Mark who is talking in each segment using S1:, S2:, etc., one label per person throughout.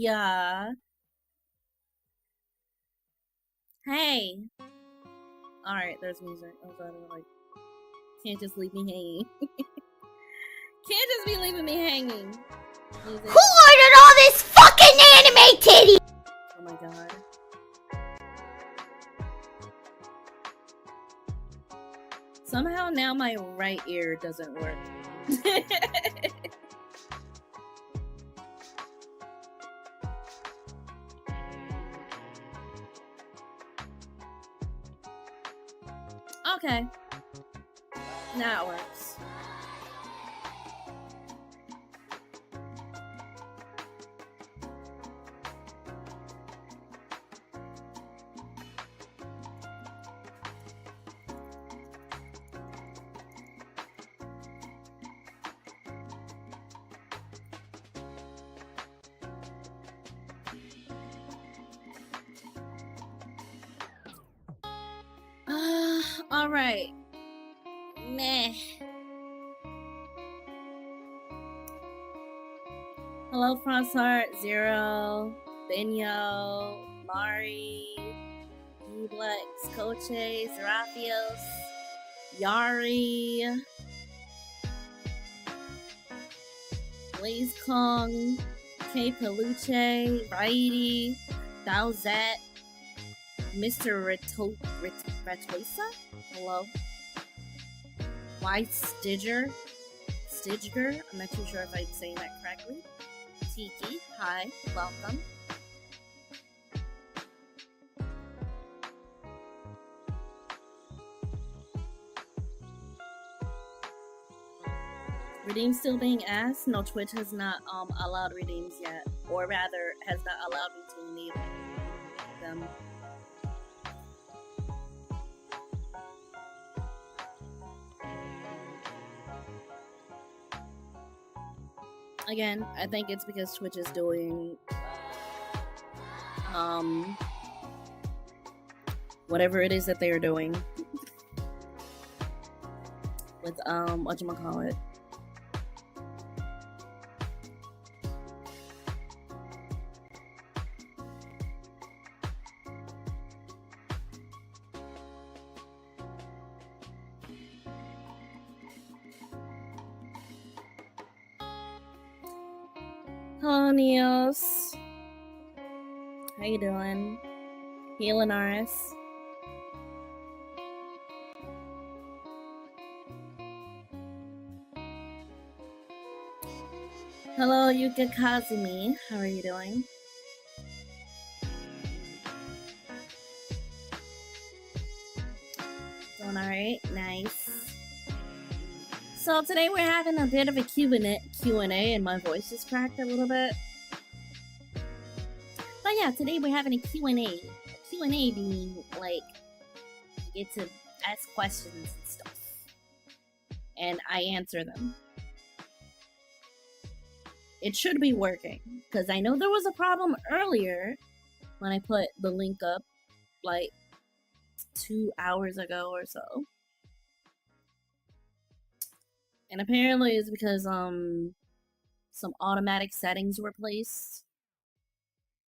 S1: Yeah. Hey. Alright, there's music. I was like, can't just leave me hanging. Can't just be leaving me hanging. Music.
S2: Who ordered all this fucking anime titty?
S1: Oh my god. Somehow now my right ear doesn't work. Okay. Now it works. Alright. Meh. Hello, Frostheart, Zero, Benyo, Mari, Ublex, Coche, Serafios, Yari, Blaze Kong, K Peluche, Raidi, Dowzat, Mr. Retoisa? Hello. White Stidger? Stidger? I'm not too sure if I'm saying that correctly. Tiki, hi, welcome. Redeems still being asked? No, Twitch has not allowed redeems yet. Or rather, has not allowed me to leave them. Again, I think it's because Twitch is doing whatever it is that they are doing with whatchamacallit. Hello, Neos. How you doing? Helinaris. Hello, Yuka Kazumi. How are you doing? Doing alright? Nice. So today we're having a bit of a Q&A and my voice is cracked a little bit. But yeah, today we're having a Q&A. A Q&A being like, you get to ask questions and stuff. And I answer them. It should be working. Because I know there was a problem earlier when I put the link up like 2 hours ago or so. And apparently it's because some automatic settings were placed.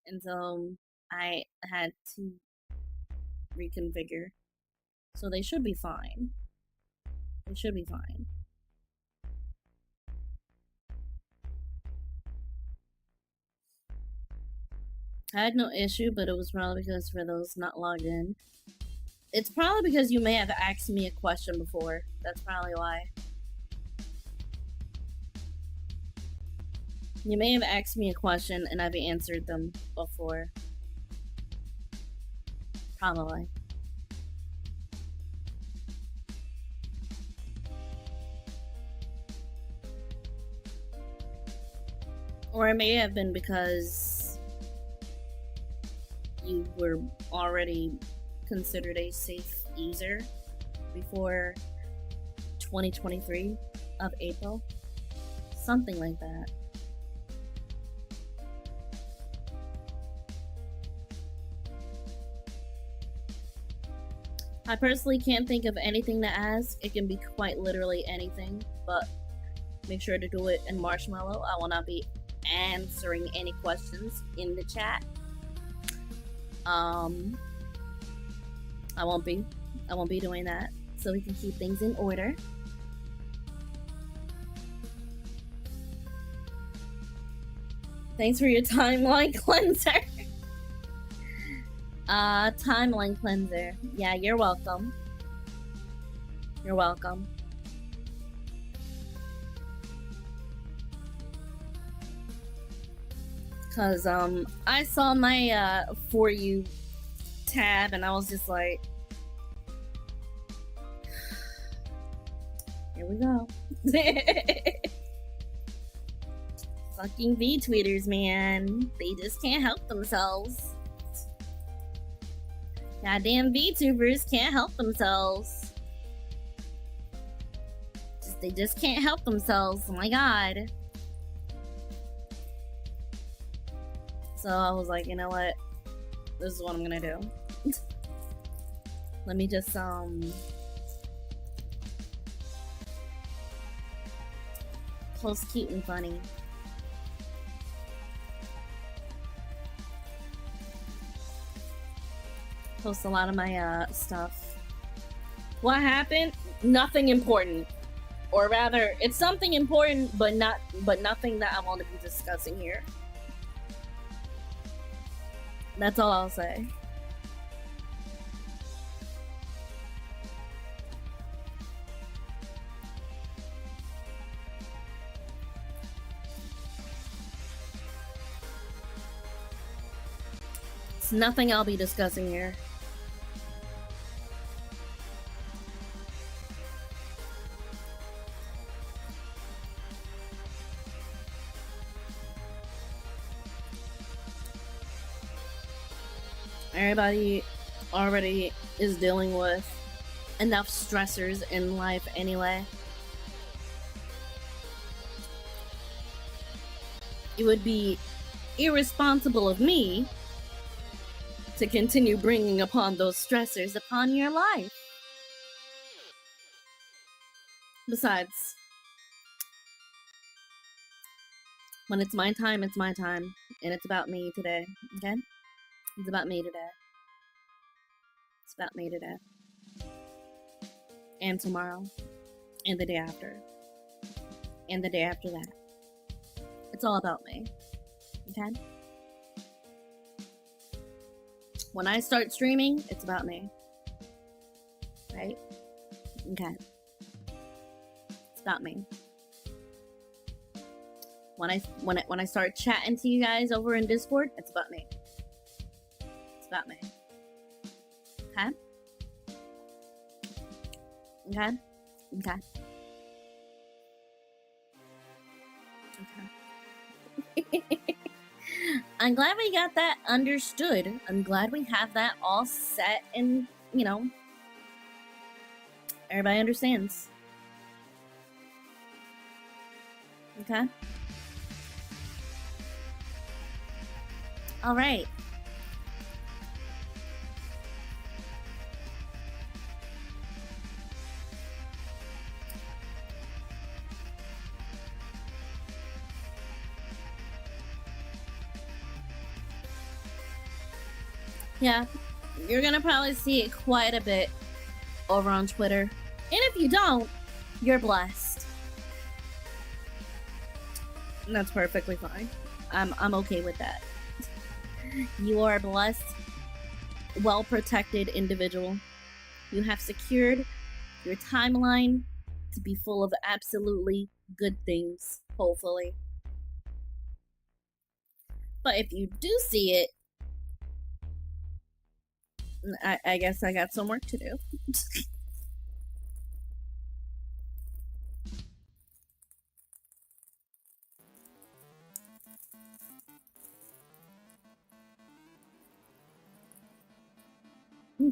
S1: And so I had to reconfigure. So they should be fine. They should be fine. I had no issue, but it was probably because for those not logged in. It's probably because you may have asked me a question before. That's probably why. You may have asked me a question and I've answered them before. Probably. Or it may have been because you were already considered a safe user before 2023 of April. Something like that. I personally can't think of anything to ask. It can be quite literally anything, but make sure to do it in marshmallow. I will not be answering any questions in the chat. I won't be doing that, so we can keep things in order. Thanks for your timeline cleanser. Timeline cleanser. Yeah, you're welcome. You're welcome. Cause I saw my For You tab and I was just like, here we go. Fucking V-tweeters, man. They just can't help themselves. Goddamn VTubers can't help themselves. They just can't help themselves. Oh my god. So I was like, you know what? This is what I'm gonna do. Let me just post cute and funny. Post a lot of my stuff. What happened? Nothing important. Or rather, it's something important, but nothing that I want to be discussing here. That's all I'll say. It's nothing I'll be discussing here. Everybody already is dealing with enough stressors in life anyway. It would be irresponsible of me to continue bringing upon those stressors upon your life. Besides, when it's my time, it's my time. And it's about me today, okay? It's about me today. It's about me today. And tomorrow. And the day after. And the day after that. It's all about me. Okay? When I start streaming, it's about me. Right? Okay. It's about me. When I start chatting to you guys over in Discord, it's about me. It's about me. Okay? Okay? Okay. Okay. I'm glad we got that understood. I'm glad we have that all set and, you know, everybody understands. Okay? All right. Yeah, you're gonna probably see it quite a bit over on Twitter. And if you don't, you're blessed. And that's perfectly fine. I'm okay with that. You are a blessed, well-protected individual. You have secured your timeline to be full of absolutely good things, hopefully. But if you do see it, I guess I got some work to do.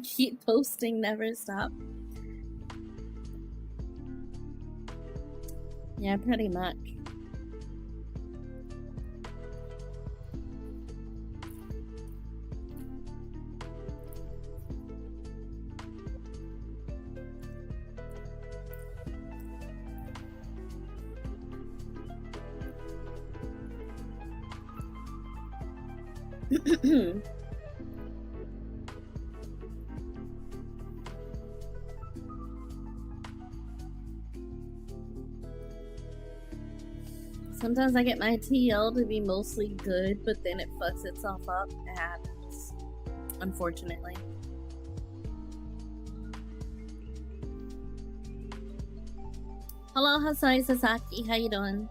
S1: Keep posting, never stop. Yeah, pretty much. Sometimes I get my TL to be mostly good, but then it fucks itself up. It happens, unfortunately. Hello, Hasai Sasaki. How you doing?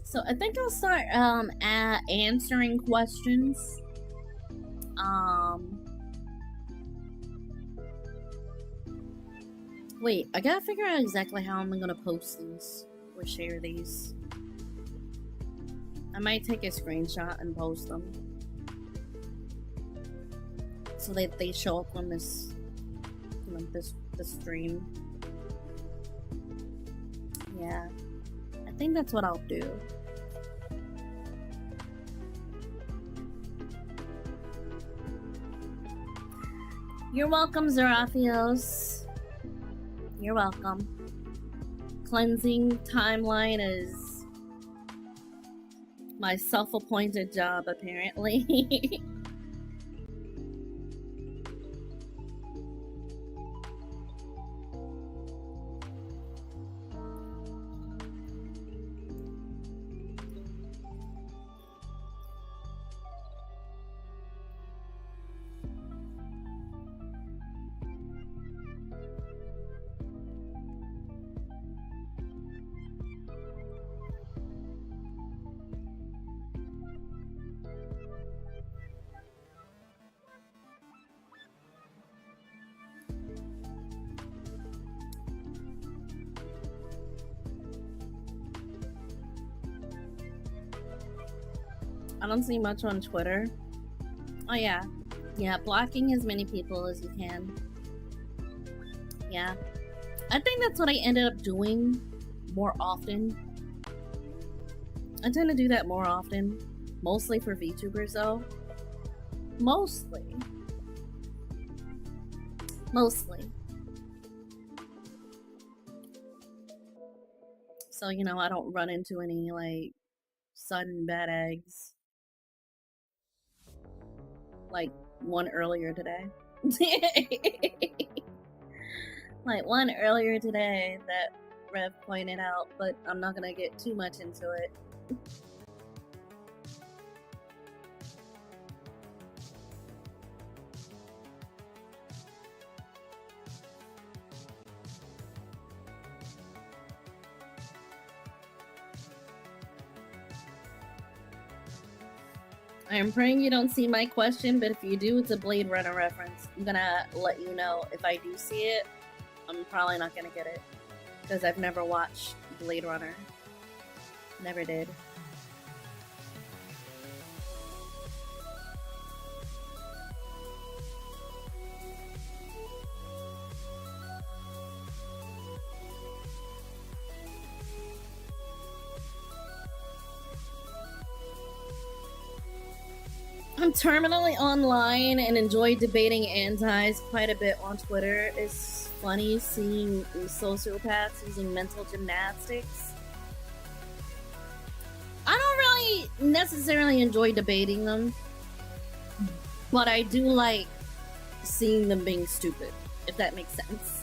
S1: So I think I'll start answering questions. Wait, I gotta figure out exactly how I'm gonna post these or share these. I might take a screenshot and post them so that they show up on this, you know, this stream. Yeah, I think that's what I'll do. You're welcome, Zerafios. You're welcome. Cleansing timeline is my self-appointed job, apparently. I don't see much on Twitter. Oh yeah. Yeah, blocking as many people as you can. Yeah. I think that's what I ended up doing more often. I tend to do that more often. Mostly for VTubers though. Mostly. So, you know, I don't run into any, like, sudden bad eggs. Like one earlier today. Like one earlier today that Rev pointed out, but I'm not gonna get too much into it. I am praying you don't see my question, but if you do, it's a Blade Runner reference. I'm gonna let you know if I do see it. I'm probably not gonna get it, because I've never watched Blade Runner. Never did. I'm terminally online and enjoy debating antis quite a bit on Twitter. It's funny seeing sociopaths using mental gymnastics. I don't really necessarily enjoy debating them, but I do like seeing them being stupid, if that makes sense.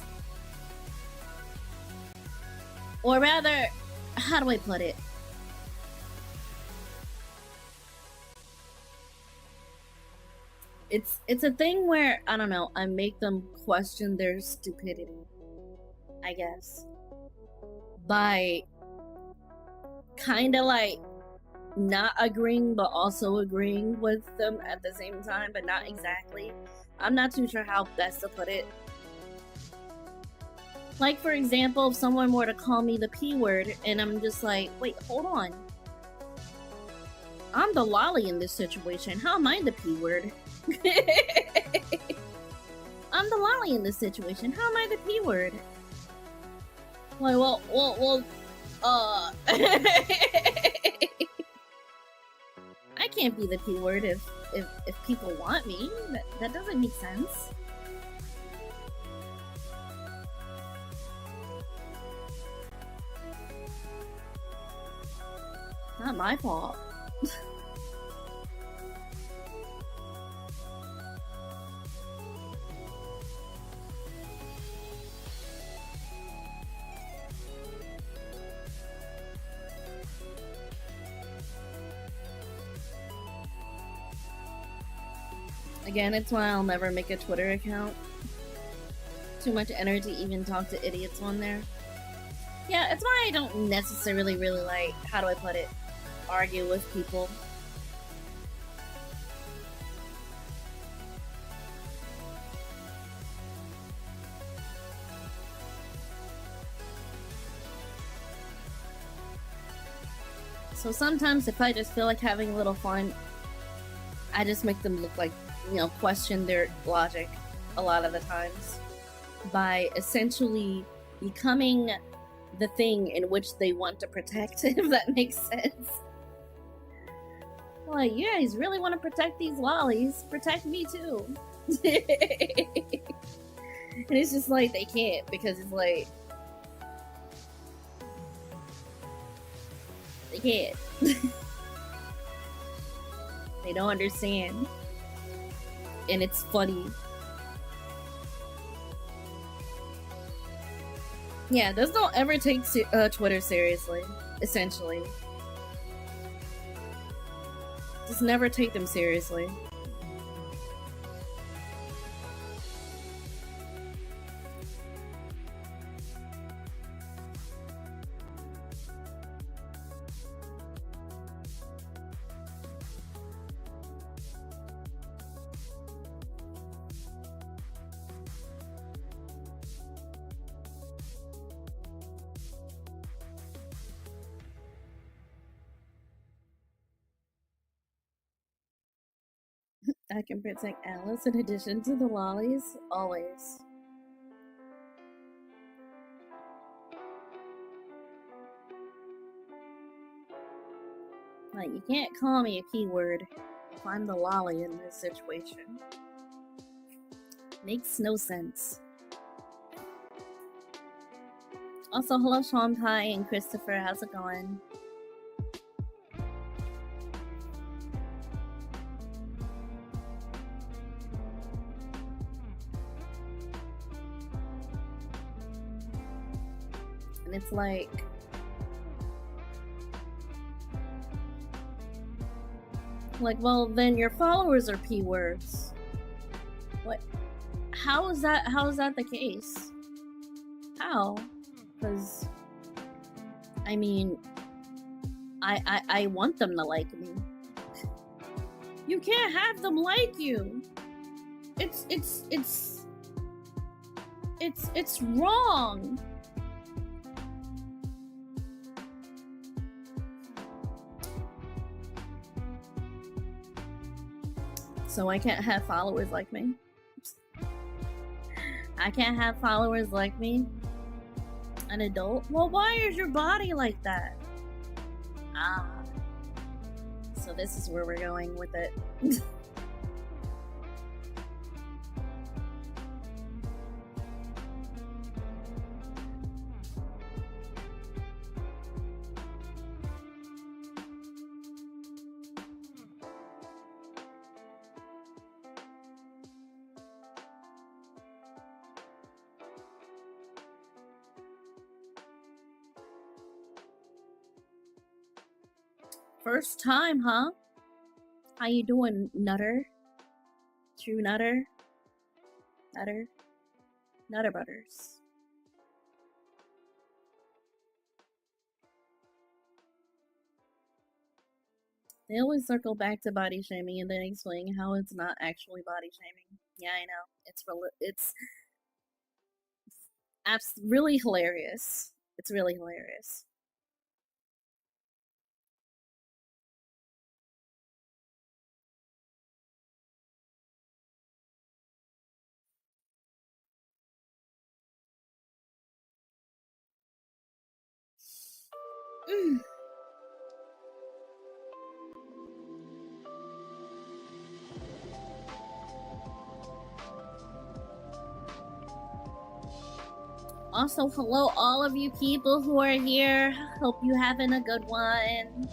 S1: Or rather, how do I put it? It's a thing where, I don't know, I make them question their stupidity, I guess, by kind of like not agreeing but also agreeing with them at the same time, but not exactly. I'm not too sure how best to put it. Like, for example, if someone were to call me the P word and I'm just like, wait, hold on, I'm the lolly in this situation, how am I the P word? I'm the lolly in this situation. How am I the P word? Like, well, I can't be the P word if people want me. That doesn't make sense. Not my fault. Again, it's why I'll never make a Twitter account. Too much energy to even talk to idiots on there. Yeah, it's why I don't necessarily really like, how do I put it, argue with people. So sometimes if I just feel like having a little fun, I just make them look like, you know, question their logic a lot of the times by essentially becoming the thing in which they want to protect, if that makes sense. Like, yeah, he's really want to protect these lollies. Protect me too. And it's just like they can't, because it's like they can't. They don't understand. And it's funny. Yeah, just don't ever take Twitter seriously, essentially. Just never take them seriously. I can protect Alice in addition to the lollies, always. Like, you can't call me a P word if I'm the lolly in this situation. Makes no sense. Also, hello Sean Pie and Christopher, how's it going? And it's like, well, then your followers are P words. What? How is that the case? How? Because, I mean, I want them to like me. You can't have them like you. It's wrong. So I can't have followers like me? I can't have followers like me? An adult? Well, why is your body like that? Ah. So this is where we're going with it. First time, huh? How you doing, Nutter? True Nutter? Nutter? Nutter Butters. They always circle back to body shaming and then explain how it's not actually body shaming. Yeah, I know. It's really hilarious. It's really hilarious. Also, hello all of you people who are here. Hope you having a good one.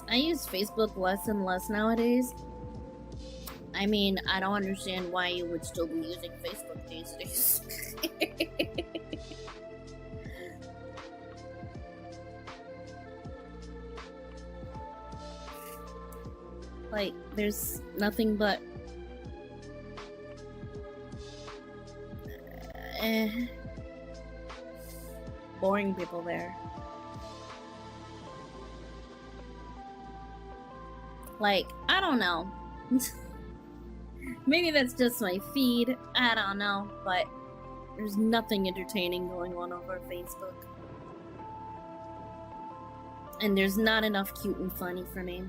S1: I use Facebook less and less nowadays. I mean, I don't understand why you would still be using Facebook these days. Like, there's nothing but boring people there. Like, I don't know. Maybe that's just my feed. I don't know, but there's nothing entertaining going on over Facebook. And there's not enough cute and funny for me.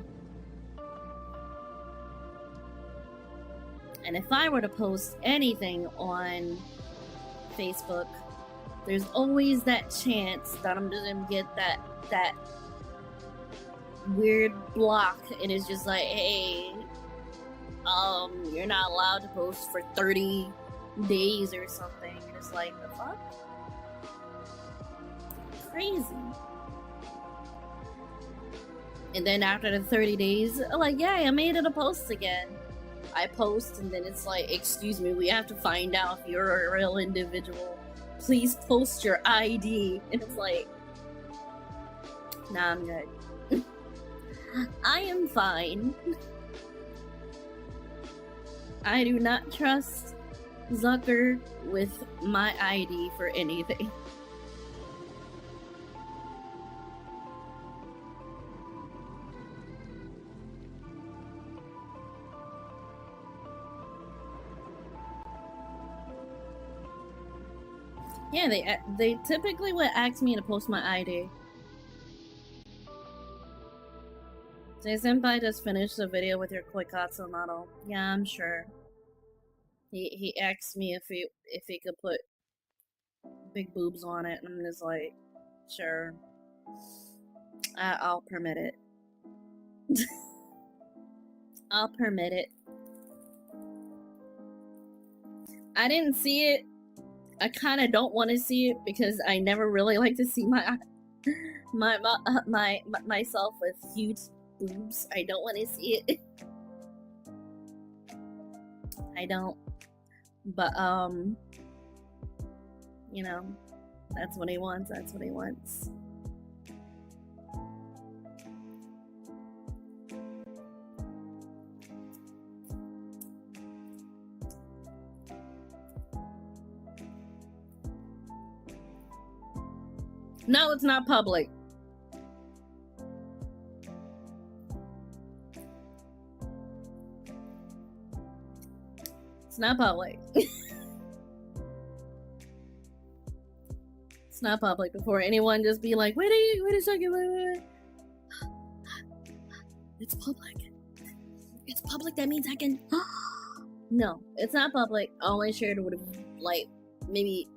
S1: And if I were to post anything on Facebook, there's always that chance that I'm just gonna get that weird block, and it's just like, hey, you're not allowed to post for 30 days or something. And it's like, the fuck? Crazy. And then after the 30 days, I'm like, yeah, I made it a post again. I post, and then it's like, excuse me, we have to find out if you're a real individual. Please post your ID. And it's like, nah, I'm good. I am fine. I do not trust Zucker with my ID for anything. Yeah, they typically would ask me to post my ID. Say, Senpai just finished the video with your Koikatsu model. Yeah, I'm sure. He asked me if he could put big boobs on it, and I'm just like, sure. I'll permit it. I'll permit it. I didn't see it. I kind of don't want to see it because I never really like to see myself with huge boobs. I don't want to see it. I don't. But you know, that's what he wants. That's what he wants. No, it's not public. It's not public. It's not public. Before anyone just be like, wait a second, wait. It's public. It's public, that means I can... No, it's not public. I only shared it with, like, maybe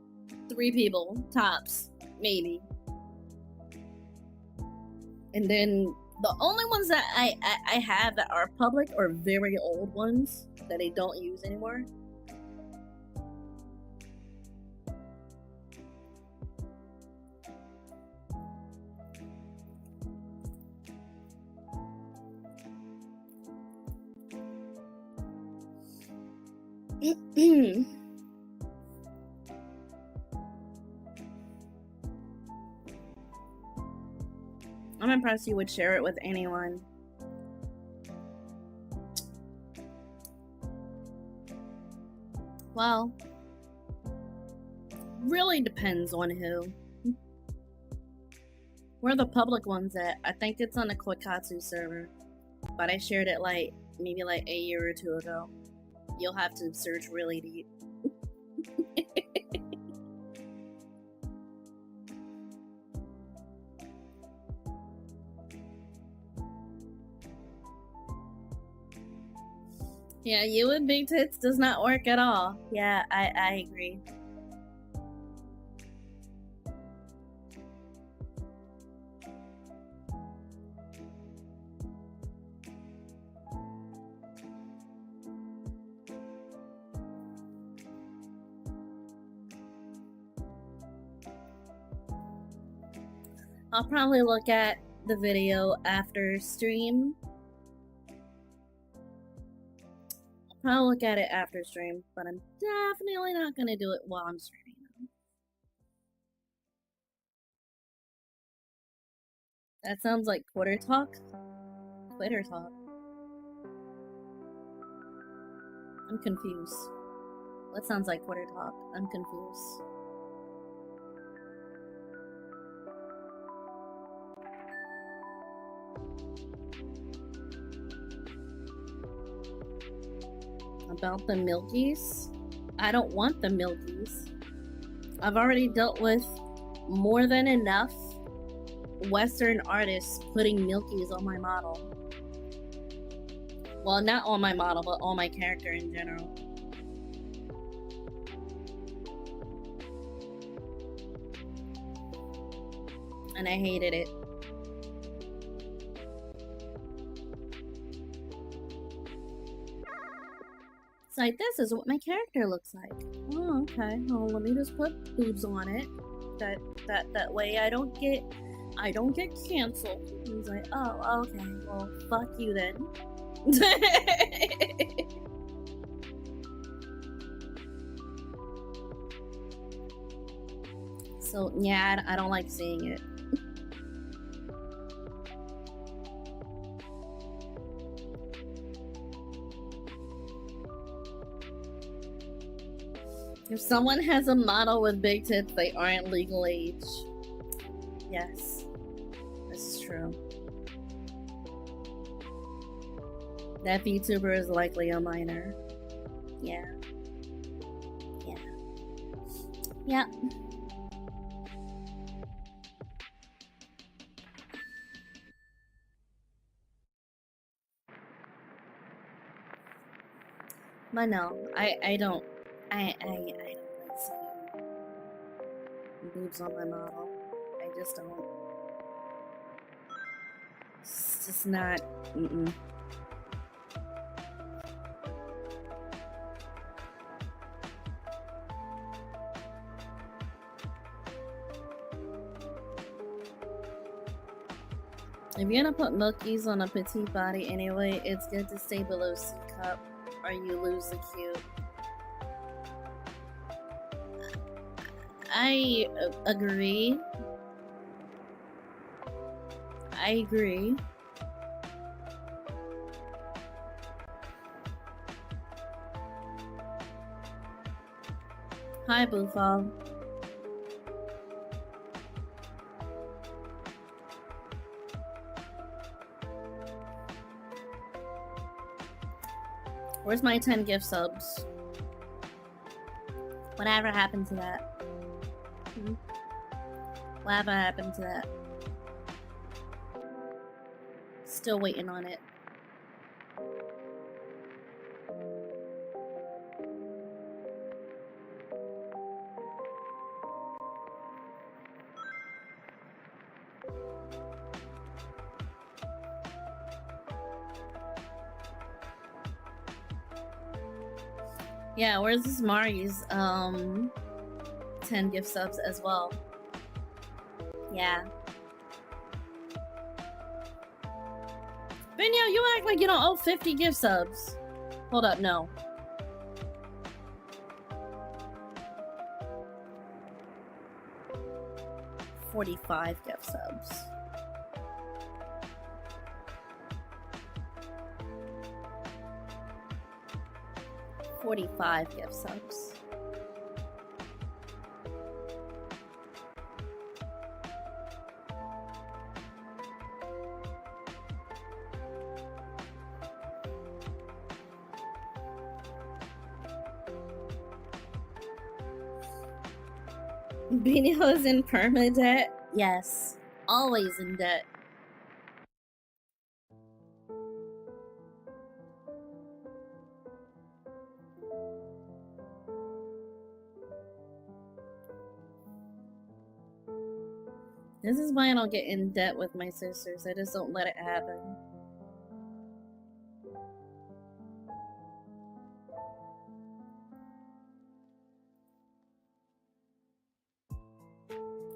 S1: 3 people, tops, maybe. And then the only ones that I have that are public are very old ones that I don't use anymore. I'm impressed you would share it with anyone. Well, really depends on who. Where are the public ones at? I think it's on the Koikatsu server, but I shared it like maybe like a year or 2 ago. You'll have to search really deep. Yeah, you and big tits does not work at all. Yeah, I agree. I'll probably look at the video after stream. I'll look at it after stream, but I'm definitely not gonna do it while I'm streaming. That sounds like Twitter talk. Twitter talk. I'm confused. That sounds like Twitter talk. I'm confused. About the Milkies? I don't want the Milkies. I've already dealt with more than enough Western artists putting Milkies on my model. Well, not on my model, but on my character in general. And I hated it. It's like, this is what my character looks like. Oh, okay. Well, let me just put boobs on it. That way I don't get canceled. And he's like, oh, okay. Well, fuck you then. So yeah, I don't like seeing it. If someone has a model with big tits, they aren't legal age. Yes, this is true. That VTuber is likely a minor. Yeah. Yeah. Yeah. But no, I don't like seeing boobs on my model. I just don't. It's just not. If you're gonna put Milkies on a petite body anyway, it's good to stay below C cup or you lose the cute. I agree. I agree. Hi, Boofall. Where's my 10 gift subs? Whatever happened to that? Whatever happened to that? Still waiting on it. Yeah, where's this Mari's 10 gift subs as well? Yeah. Binyo, you act like you don't owe 50 gift subs. Hold up, no. $45 gift subs. $45 gift subs. Binyo is in permadebt? Yes. Always in debt. This is why I don't get in debt with my sisters. I just don't let it happen.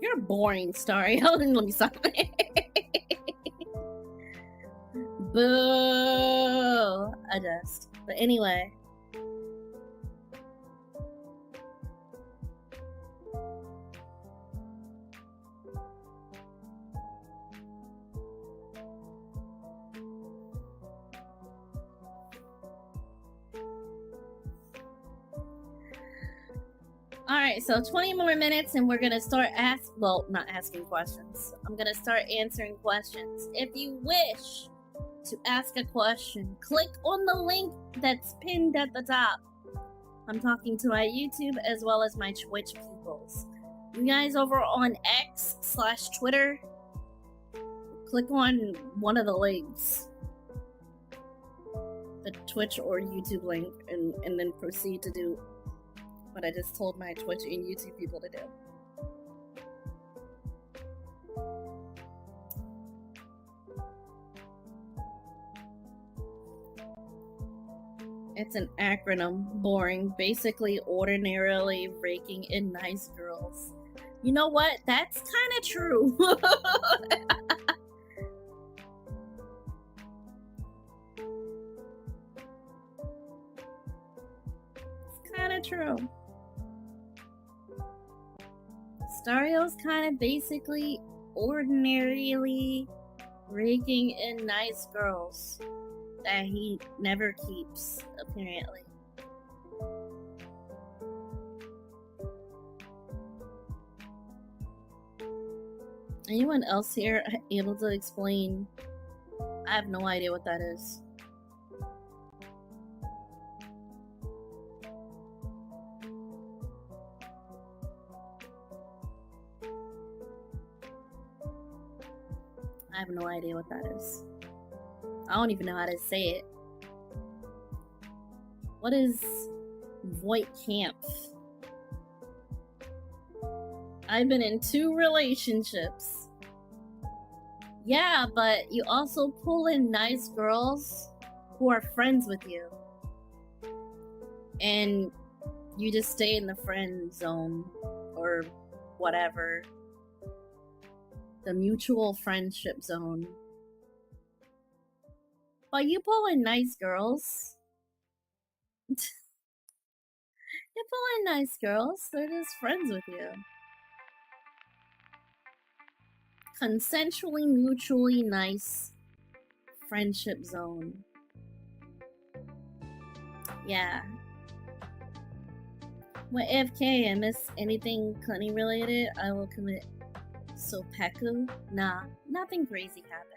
S1: You're boring, Starry. Let me stop. Boo! Adjust. But anyway. Alright, so 20 more minutes and we're gonna start not asking questions. I'm gonna start answering questions. If you wish to ask a question, click on the link that's pinned at the top. I'm talking to my YouTube as well as my Twitch peoples. You guys over on X/Twitter, click on one of the links. The Twitch or YouTube link and then proceed to do what I just told my Twitch and YouTube people to do. It's an acronym. Boring. Basically, ordinarily raking in nice girls. You know what? That's kind of true. It's kind of true. Stario's kind of basically ordinarily raking in nice girls that he never keeps, apparently. Anyone else here able to explain? I have no idea what that is. I have no idea what that is. I don't even know how to say it. What is Voight Camp? I've been in 2 relationships. Yeah, but you also pull in nice girls who are friends with you. And you just stay in the friend zone or whatever. The mutual friendship zone. But you pull in nice girls. You pull in nice girls. They're just friends with you. Consensually, mutually nice friendship zone. Yeah. What AFK? I miss anything Clenny related? I will commit Sopeku? Nah, nothing crazy happened.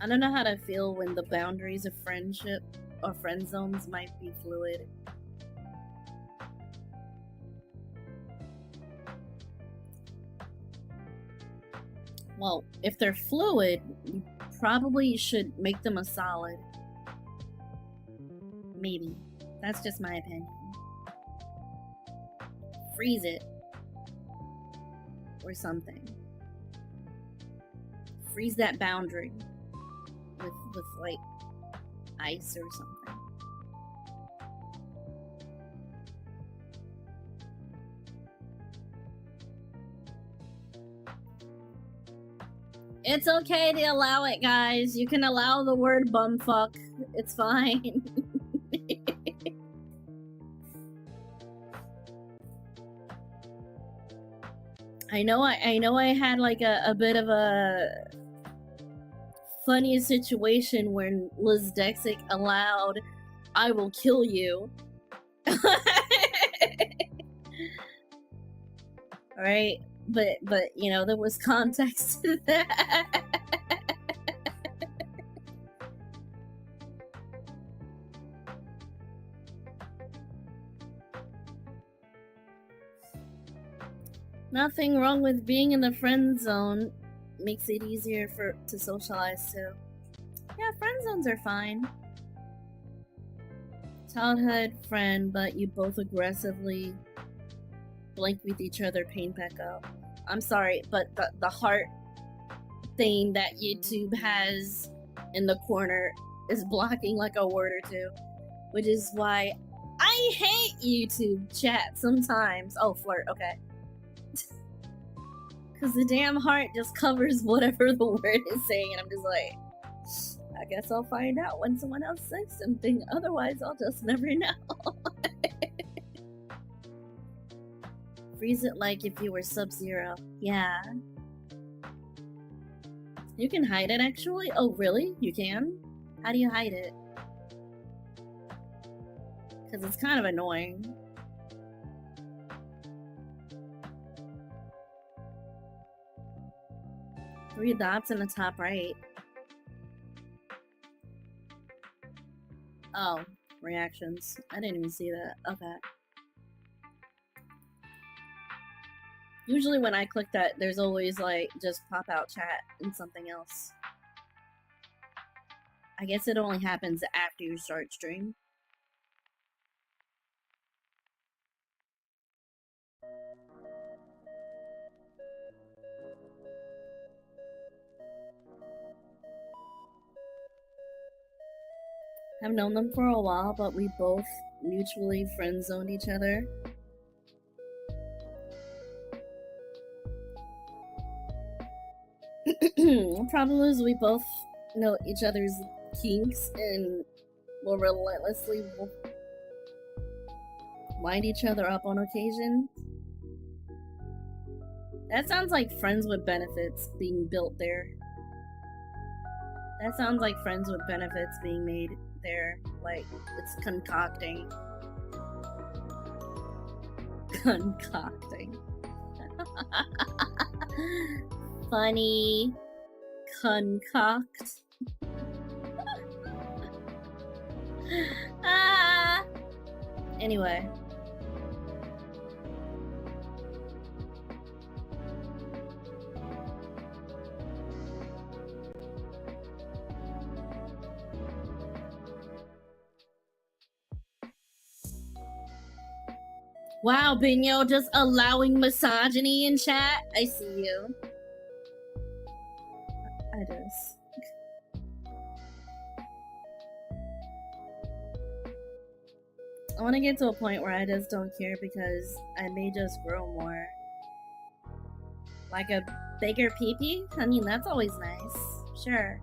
S1: I don't know how to feel when the boundaries of friendship or friend zones might be fluid. Well, if they're fluid, you probably should make them a solid. Maybe. That's just my opinion. Freeze it. Or something. Freeze that boundary. With like ice or something. It's okay to allow it, guys. You can allow the word bumfuck. It's fine. I know I had like a bit of a funny situation when Liz Dexic allowed "I will kill you." Right? But you know, there was context to that. Nothing wrong with being in the friend zone. Makes it easier to socialize too. Yeah, friend zones are fine. Childhood friend, but you both aggressively blink with each other, pain back up. I'm sorry, but the heart thing that YouTube has in the corner is blocking like a word or two, which is why I hate YouTube chat sometimes. Oh, flirt, okay. Because the damn heart just covers whatever the word is saying, and I'm just like, I guess I'll find out when someone else says something, otherwise I'll just never know. Freeze it like if you were Sub-Zero. Yeah. You can hide it, actually? Oh, really? You can? How do you hide it? Because it's kind of annoying. Three dots in the top right. Oh, reactions. I didn't even see that. Okay. Usually when I click that, there's always like just pop out chat and something else. I guess it only happens after you start stream. I've known them for a while, but we both mutually friend-zoned each other. The problem is we both know each other's kinks and will relentlessly wind each other up on occasion. That sounds like friends with benefits being built there. That sounds like friends with benefits being made there. Like, it's concocting. Concocting. Funny. Concoct. Ah. Anyway. Wow, Binyo, just allowing misogyny in chat? I see you. I just... I want to get to a point where I just don't care because I may just grow more. Like a bigger peepee? I mean, that's always nice. Sure.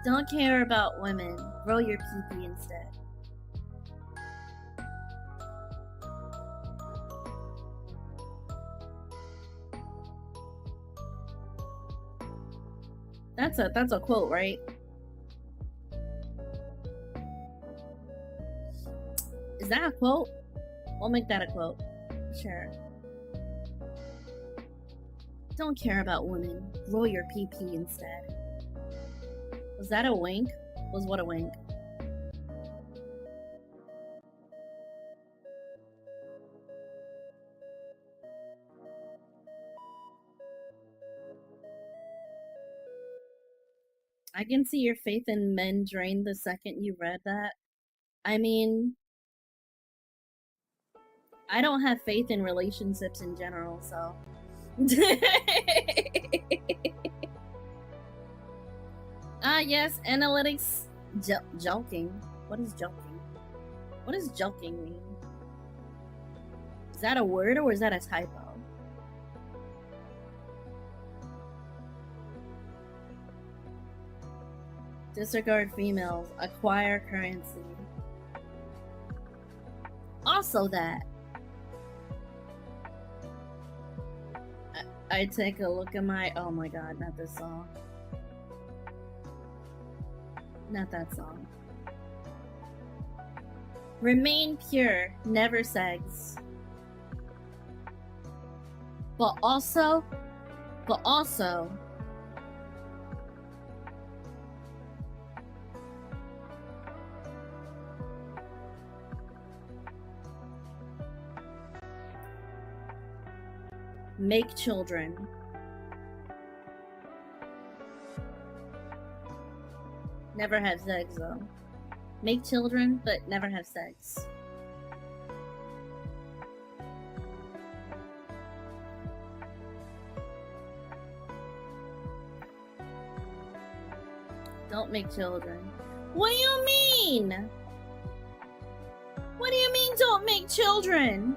S1: Don't care about women. Grow your peepee instead. That's a quote, right? Is that a quote? We'll make that a quote. Sure. Don't care about women. Grow your PP instead. Was that a wink? Was what a wink? I can see your faith in men drained the second you read that. I mean, I don't have faith in relationships in general, so. Yes, analytics. Joking. What is joking? What does joking mean? Is that a word or is that a typo? Disregard females. Acquire currency. Also that. I take a look at my... Oh my god, not this song. Not that song. Remain pure. Never sex. But also... make children. Never have sex though. Make children, but never have sex. Don't make children. What do you mean? What do you mean don't make children?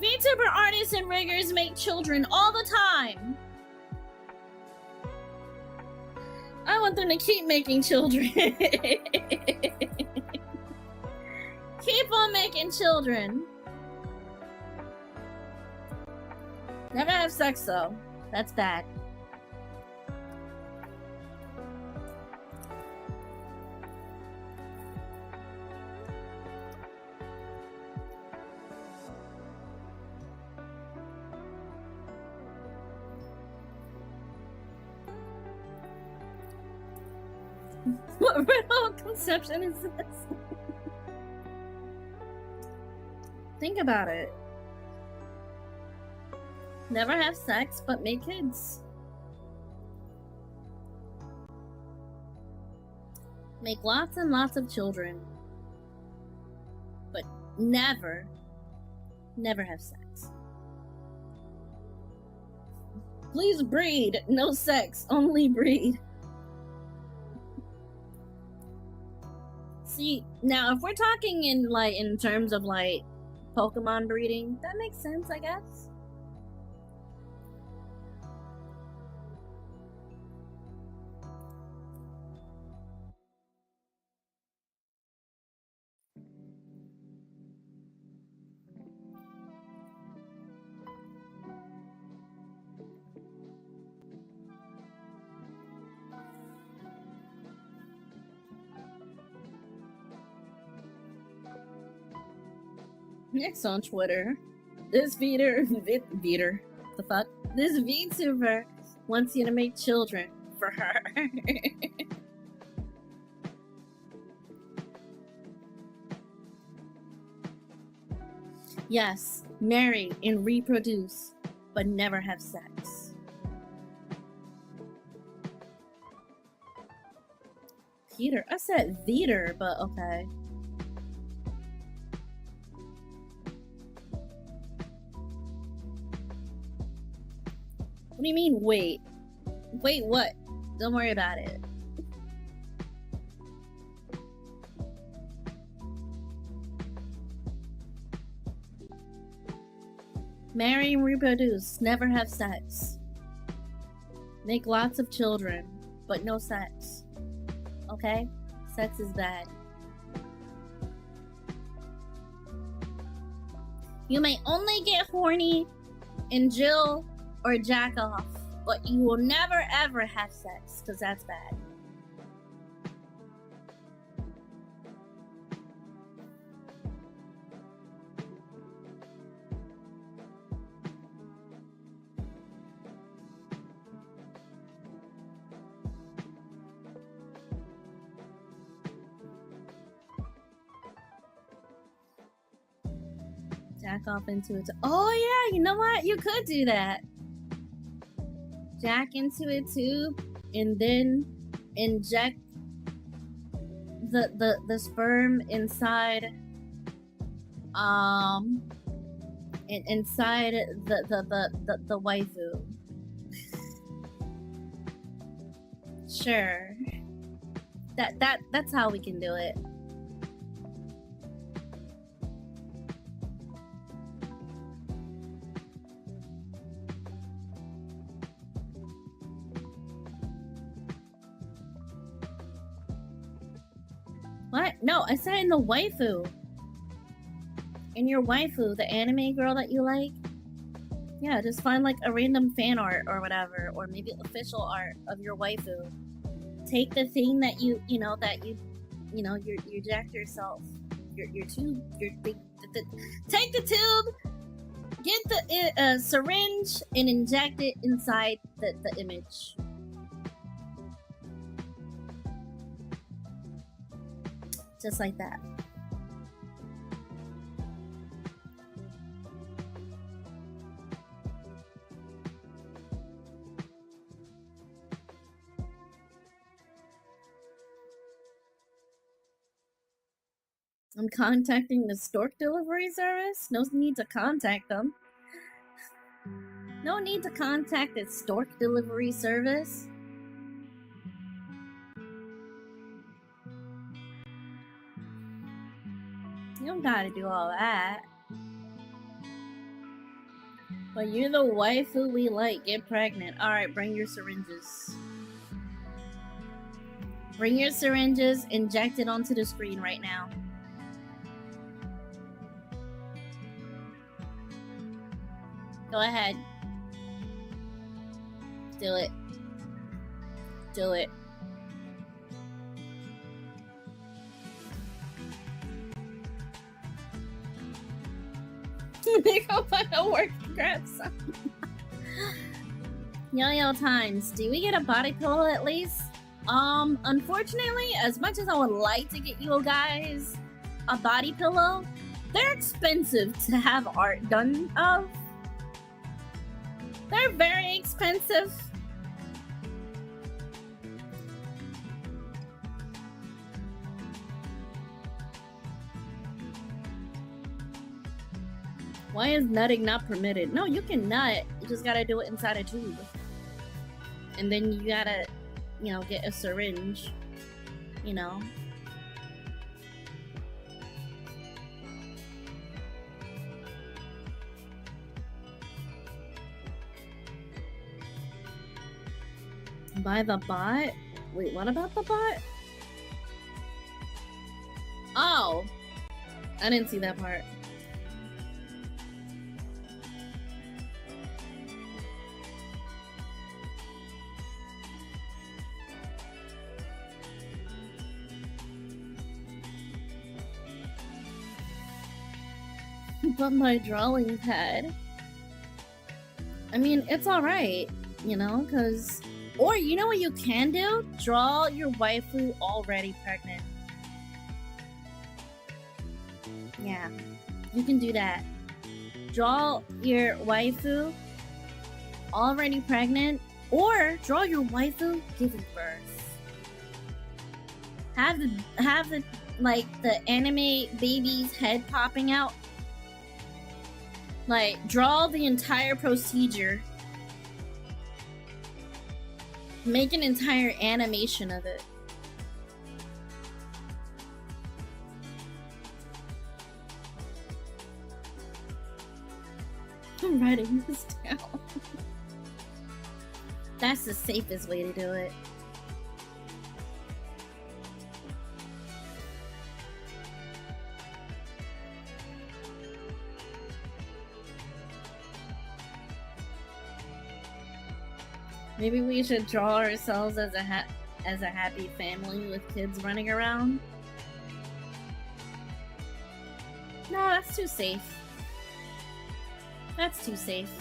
S1: VTuber artists and riggers make children all the time. I want them to keep making children. Keep on making children. Never have sex though. That's bad. What riddle conception is this? Think about it. Never have sex, but make kids. Make lots and lots of children. But never have sex. Please breed. No sex, only breed. See, now if we're talking in terms of like Pokemon breeding, that makes sense, I guess. Next on Twitter, this the fuck? This VTuber wants you to make children for her. Yes, marry and reproduce, but never have sex. Peter, I said Veter, but okay. What do you mean, wait? Wait, what? Don't worry about it. Marry and reproduce, never have sex. Make lots of children, but no sex. Okay? Sex is bad. You may only get horny in Jill or jack off, but you will never ever have sex, because that's bad. Jack off into it. Oh yeah, you know what? You could do that. Jack into a tube and then inject the sperm inside inside the waifu. Sure. That's how we can do it. What? No, I said in the waifu. In your waifu, the anime girl that you like. Yeah, just find like a random fan art or whatever, or maybe official art of your waifu. Take the thing that you jacked yourself. Your tube, take the tube, get the syringe, and inject it inside the image. Just like that. I'm contacting the stork delivery service? No need to contact them. No need to contact the stork delivery service. You don't gotta do all that. But you're the waifu we like. Get pregnant. Alright, bring your syringes. Bring your syringes, inject it onto the screen right now. Go ahead. Do it. Do it. Go find a work and grab some. Yo-yo times. Do we get a body pillow at least? Unfortunately, as much as I would like to get you guys a body pillow, they're expensive to have art done of. They're very expensive. Why is nutting not permitted? No, you can nut. You just gotta do it inside a tube. And then you gotta, you know, get a syringe. You know. Buy the bot? Wait, what about the bot? Oh! I didn't see that part. But my drawing pad. I mean, it's alright, you know, because... Or, you know what you can do? Draw your waifu already pregnant. Yeah, you can do that. Draw your waifu already pregnant, or draw your waifu giving birth. Have the like the anime baby's head popping out. Like, draw the entire procedure. Make an entire animation of it. I'm writing this down. That's the safest way to do it. Maybe we should draw ourselves as a happy family with kids running around. No, that's too safe. That's too safe.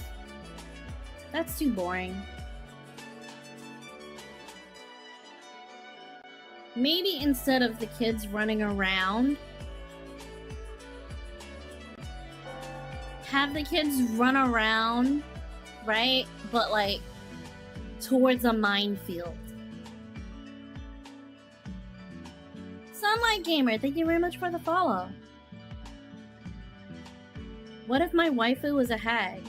S1: That's too boring. Maybe instead of the kids running around, have the kids run around, right? But like, towards a minefield. Sunlight Gamer, thank you very much for the follow. What if my waifu was a hag?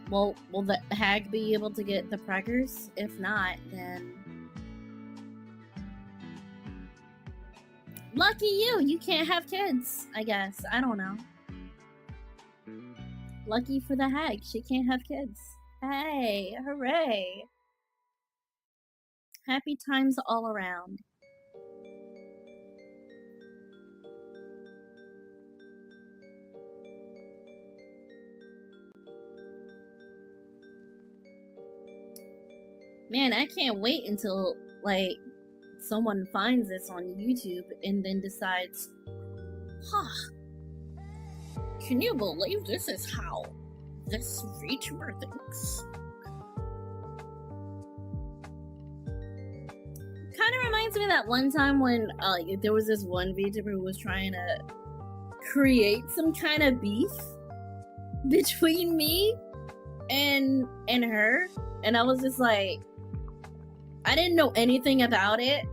S1: Well, will the hag be able to get the preggers? If not, then... Lucky you! You can't have kids, I guess. I don't know. Lucky for the hag, she can't have kids. Hey, hooray! Happy times all around. Man, I can't wait until, like, someone finds this on YouTube and then decides, huh, can you believe this is how this VTuber thinks? Kind of reminds me of that one time when there was this one VTuber who was trying to create some kind of beef between me and her, and I was just like, I didn't know anything about it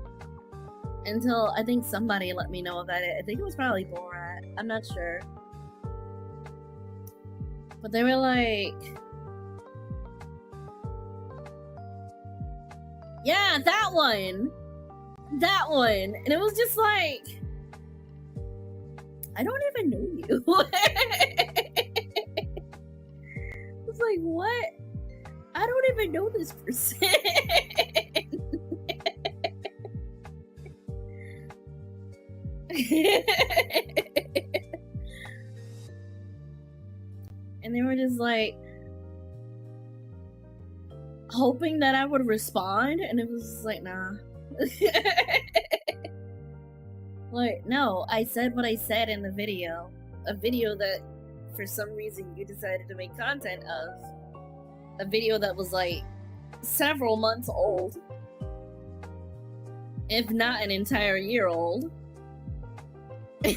S1: until I think somebody let me know about it. I think it was probably Borat. I'm not sure. But they were like, Yeah, that one. That one. And it was just like, I don't even know you. It's like, what? I don't even know this person. And they were just like hoping that I would respond, and it was just like, nah. Like, no, I said what I said in the video. A video that for some reason you decided to make content of. A video that was like several months old, if not an entire year old. And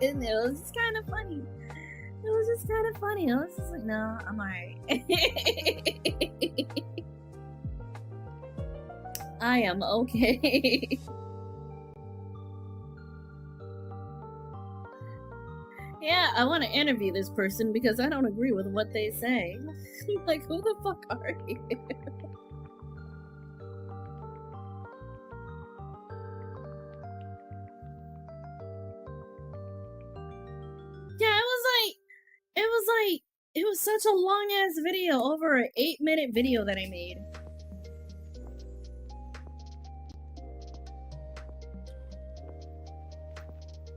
S1: it was just kind of funny. It was just kind of funny. I was just like, no, I'm alright. I am okay. Yeah, I want to interview this person because I don't agree with what they say. Like, who the fuck are you? Yeah, it was such a long ass video, over an 8-minute video that I made.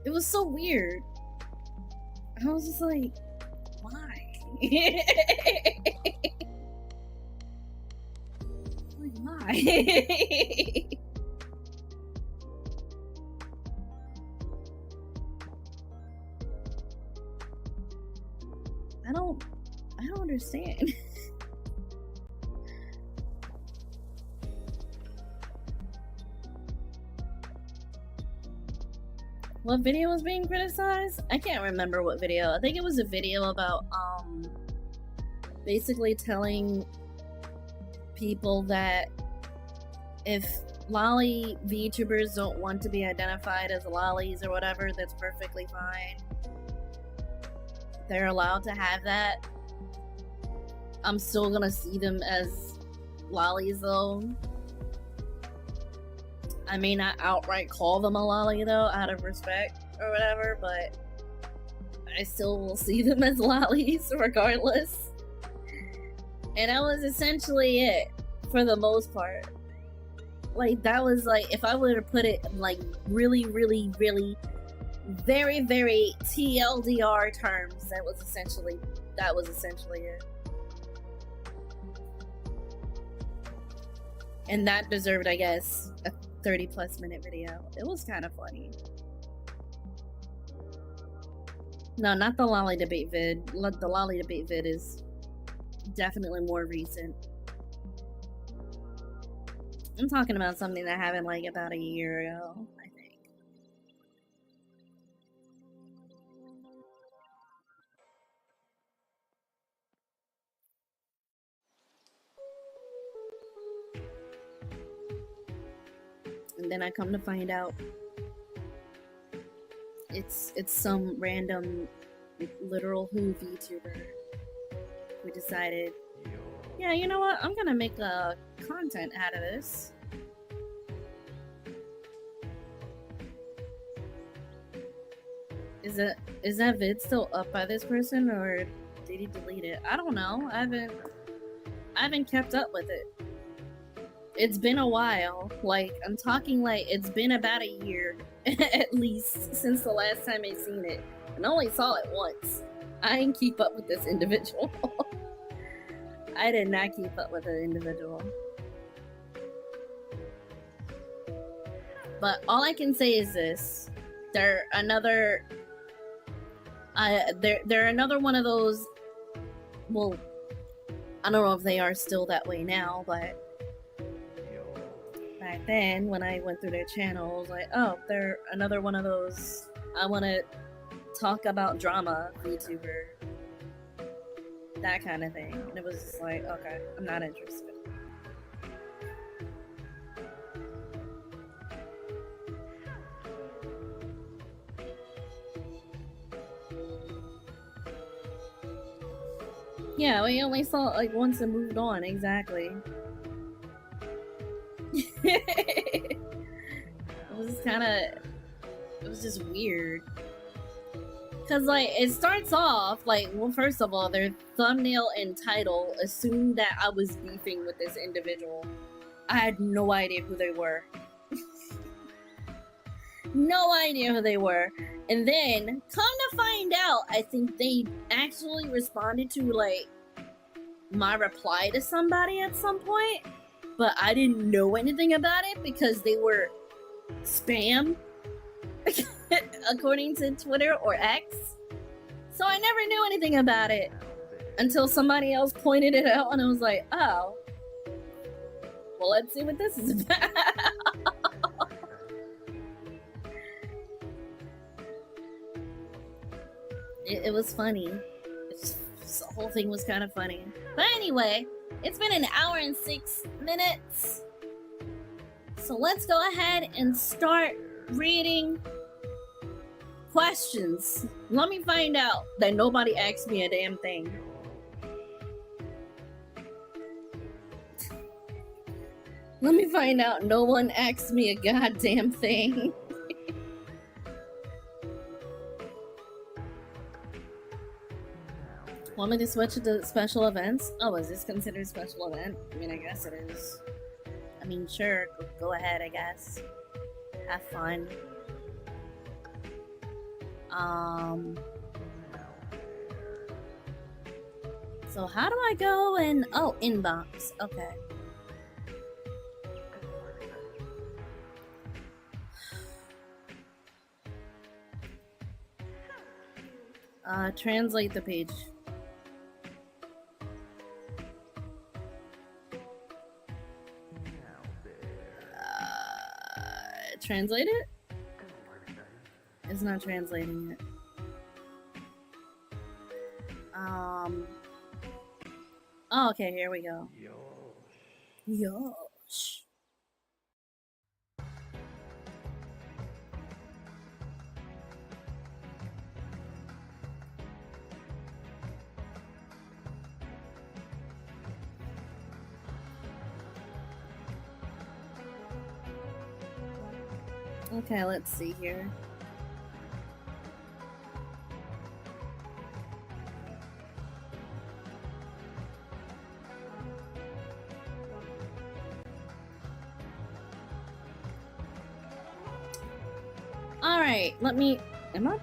S1: It was so weird. I was just like, why? Like, why? I don't understand. What video was being criticized? I can't remember what video. I think it was a video about basically telling people that if lolly VTubers don't want to be identified as lollies or whatever, that's perfectly fine. They're allowed to have that. I'm still gonna see them as lollies though. I may not outright call them a lolly though, out of respect or whatever, but I still will see them as lollies regardless. And that was essentially it for the most part. Like, that was like, if I were to put it in like really, really, really very, very TLDR terms, that was essentially it. And that deserved, I guess, a 30+ minute video. It was kind of funny. No, not the lolly debate vid. The lolly debate vid is definitely more recent. I'm talking about something that happened like about a year ago, I think. And then I come to find out it's some random literal who VTuber who decided, yeah, you know what, I'm gonna make a content out of this. Is that vid still up by this person, or did he delete it? I don't know. I haven't kept up with it. It's been a while. Like, I'm talking like it's been about a year at least since the last time I seen it. And I only saw it once. I didn't keep up with this individual. I did not keep up with the individual. But all I can say is this. They're another one of those, well, I don't know if they are still that way now, but back then when I went through their channel, I was like, oh, they're another one of those I want to talk about drama VTuber, that kind of thing. And it was just like, okay, I'm not interested. Yeah, we only saw it like once and moved on, exactly. It was just weird. Cause like it starts off like, well, first of all, their thumbnail and title assumed that I was beefing with this individual. I had no idea who they were. No idea who they were. And then, come to find out, I think they actually responded to like my reply to somebody at some point, but I didn't know anything about it because they were spam, according to Twitter or X. So I never knew anything about it until somebody else pointed it out, and I was like, oh, well, let's see what this is about. It was funny. The whole thing was kind of funny. But anyway, it's been an hour and 6 minutes. So let's go ahead and start reading questions. Let me find out that nobody asked me a damn thing. Let me find out no one asked me a goddamn thing. Want me to switch to special events? Oh, is this considered a special event? I mean, I guess it is. I mean, sure, go ahead, I guess. Have fun. So how do I go and... Oh, inbox. Okay. Translate the page. Translate it? It's not translating it. Oh, okay, here we go. Yosh. Okay, let's see here. Alright, let me... Am I?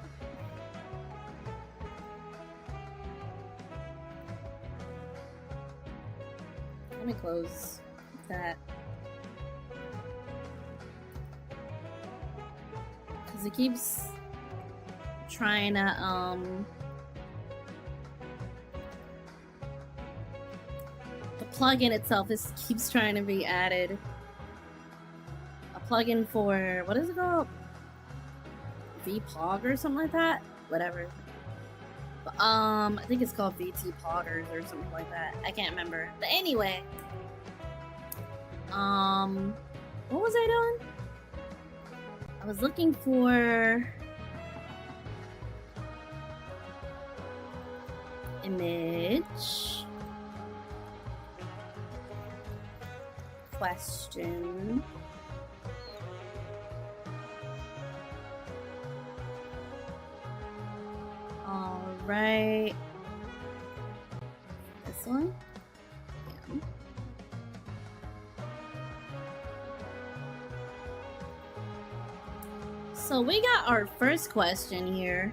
S1: Let me close that. Because it keeps trying to, the plugin itself keeps trying to be added. A plugin for... What is it called? VPOG or something like that? Whatever. But, I think it's called VTPoggers or something like that. I can't remember. But anyway. What was I doing? I was looking for... Image. Question. Alright. This one? Yeah. So we got our first question here.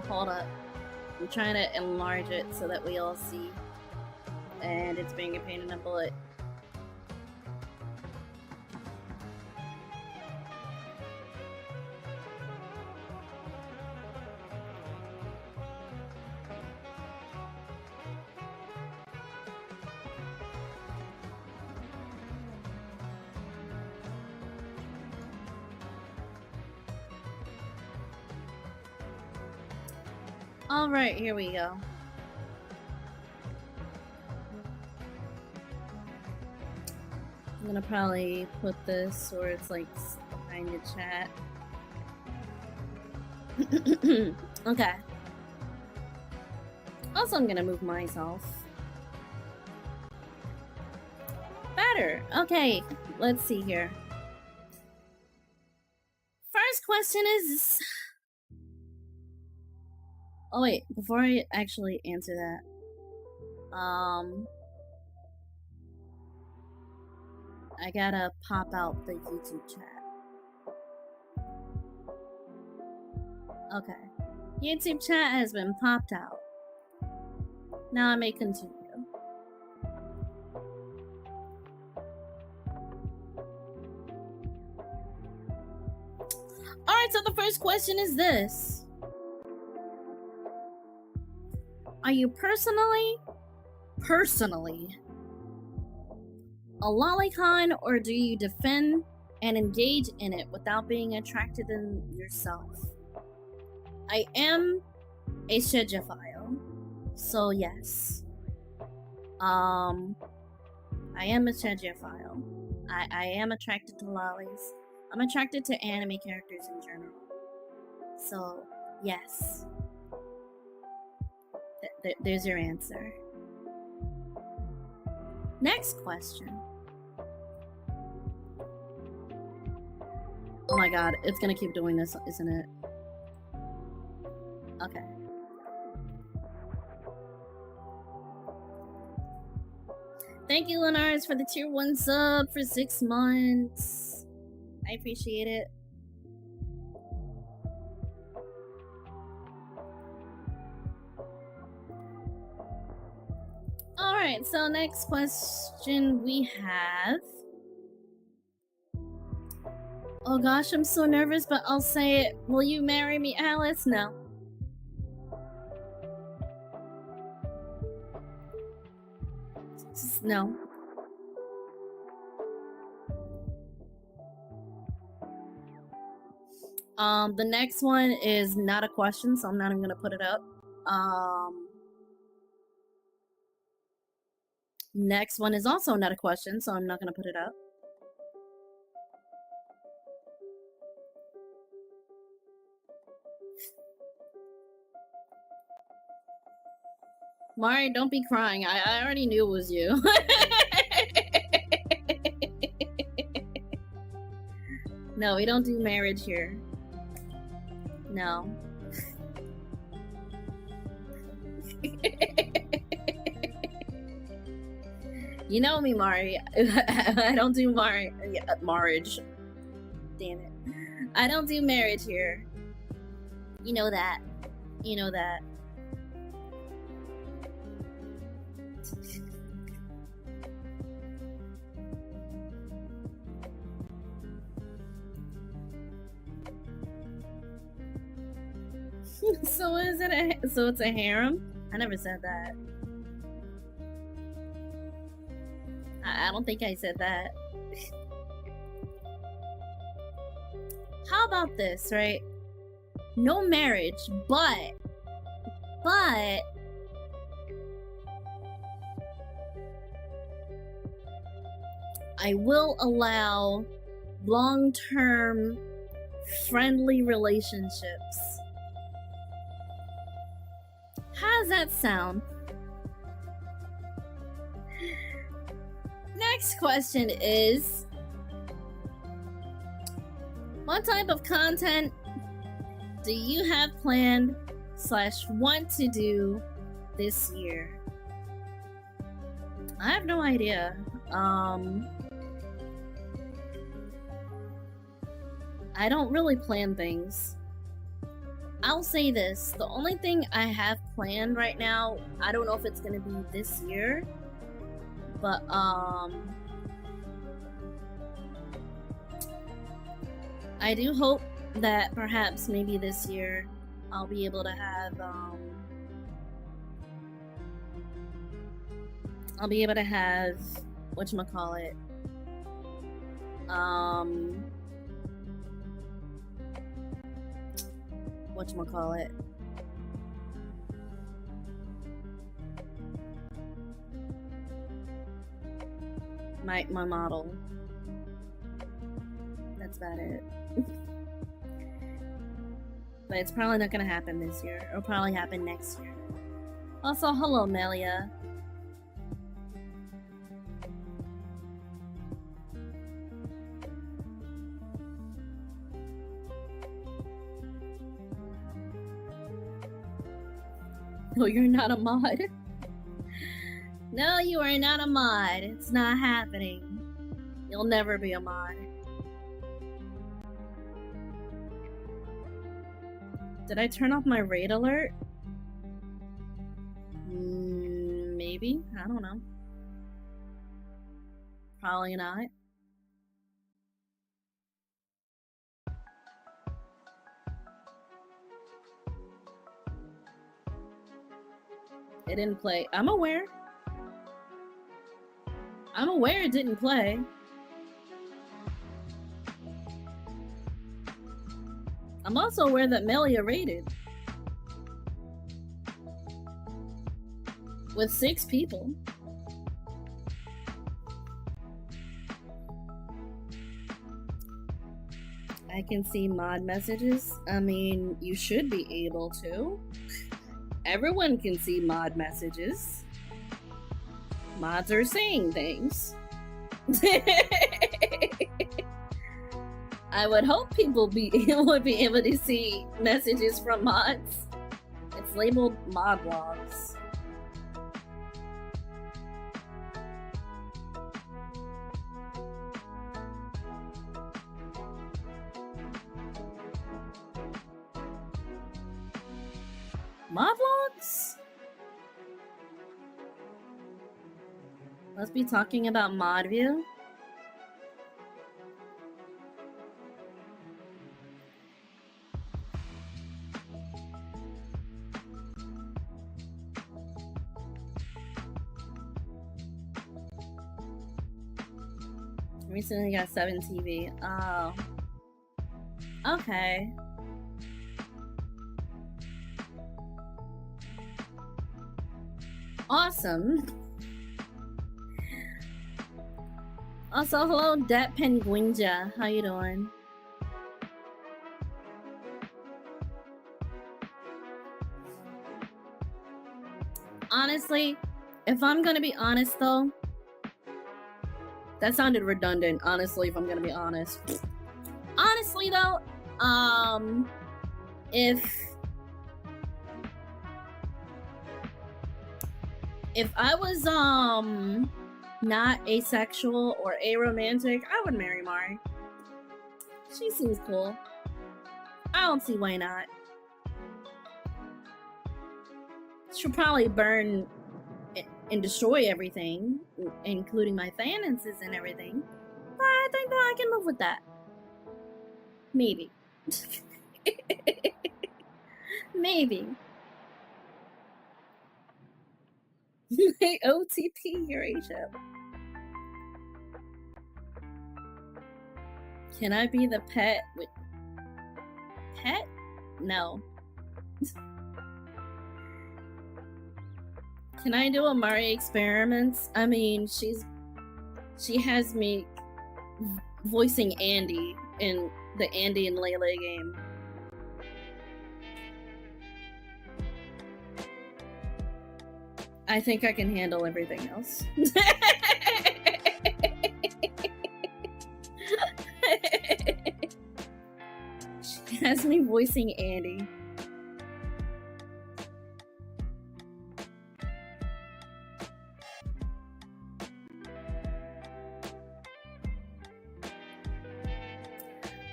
S1: Hold up. I'm trying to enlarge it so that we all see. And it's being a pain in the butt. Alright, here we go. I'm gonna probably put this where it's like behind the chat. Okay. Also, I'm gonna move myself. Better. Okay, let's see here. First question is... Oh wait, before I actually answer that, I gotta pop out the YouTube chat. Okay. YouTube chat has been popped out. Now I may continue. Alright, so the first question is this. Are you personally a lolicon, or do you defend and engage in it without being attracted in yourself? I am a shoujophile, so yes. I am a shoujophile. I am attracted to lollies. I'm attracted to anime characters in general. So, yes. There's your answer. Next question. Oh my god, it's gonna keep doing this, isn't it? Okay. Thank you, Lenars, for the tier 1 sub for 6 months. I appreciate it. Alright, so next question we have... Oh gosh, I'm so nervous, but I'll say it. Will you marry me, Alice? No. Just no. The next one is not a question, so I'm not even gonna put it up. Next one is also not a question, so I'm not gonna put it up. Mari, don't be crying. I already knew it was you. No, we don't do marriage here. No. You know me, Mari. I don't do marriage. Damn it. I don't do marriage here. You know that. You know that. So is it so it's a harem? I never said that. I don't think I said that. How about this, right? No marriage, but I will allow long-term friendly relationships. How does that sound? Next question is, what type of content do you have planned / want to do this year? I have no idea. I don't really plan things. I'll say this, the only thing I have planned right now, I don't know if it's gonna be this year, but I do hope that perhaps maybe this year I'll be able to have whatchamacallit, my model. That's about it. But it's probably not gonna happen this year. It'll probably happen next year. Also, hello, Melia. No, you're not a mod. No, you are not a mod. It's not happening. You'll never be a mod. Did I turn off my raid alert? Maybe. I don't know. Probably not. It didn't play. I'm aware. I'm aware it didn't play. I'm also aware that Melia raided. With 6 people. I can see mod messages. I mean, you should be able to. Everyone can see mod messages. Mods are saying things. I would hope people would be able to see messages from mods. It's labeled mod logs. Mod logs? Let's be talking about mod view. Recently got 7 TV. Oh. Okay. Awesome. Also, hello, Dat Penguinja. How you doing? Honestly, if I'm gonna be honest though, that sounded redundant, honestly, if I'm gonna be honest. Honestly though, if I was not asexual or aromantic, I would marry Mari. She seems cool. I don't see why not. She'll probably burn and destroy everything, including my finances and everything. But I think that I can live with that. Maybe. Maybe. OTP here, Asia. Can I be the pet with pet? No. Can I do a Mari experiments? I mean, she has me voicing Andy in the Andy and Lele game. I think I can handle everything else. She has me voicing Andy.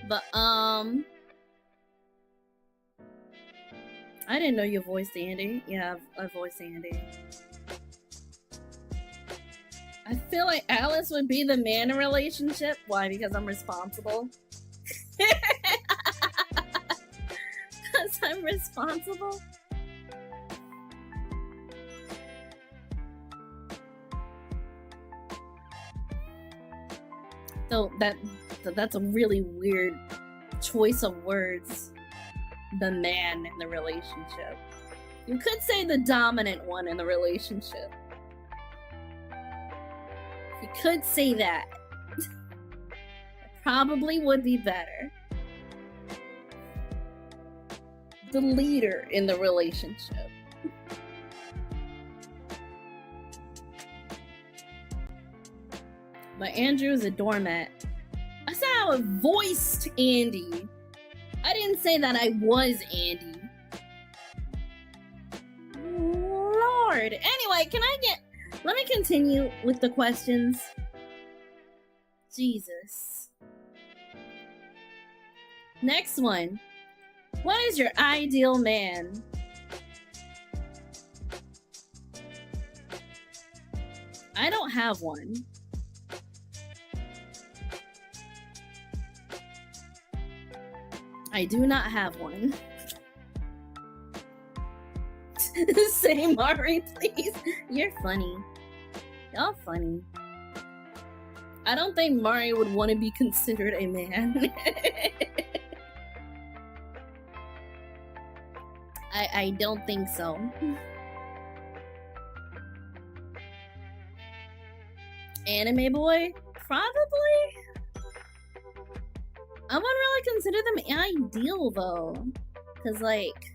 S1: But I didn't know you voiced Andy. Yeah, I voiced Andy. I feel like Alice would be the man in a relationship. Why? Because I'm responsible. Because I'm responsible. So that's a really weird choice of words. The man in the relationship. You could say the dominant one in the relationship. You could say that. It probably would be better. The leader in the relationship. But Andrew is a doormat. I said I voiced Andy. I didn't say that I was Andy. Lord. Anyway, let me continue with the questions. Jesus. Next one. What is your ideal man? I don't have one. I do not have one. Say Mari, please. You're funny. Y'all funny. I don't think Mari would want to be considered a man. I don't think so. Anime boy? Probably? I wouldn't really consider them ideal though. Cause like,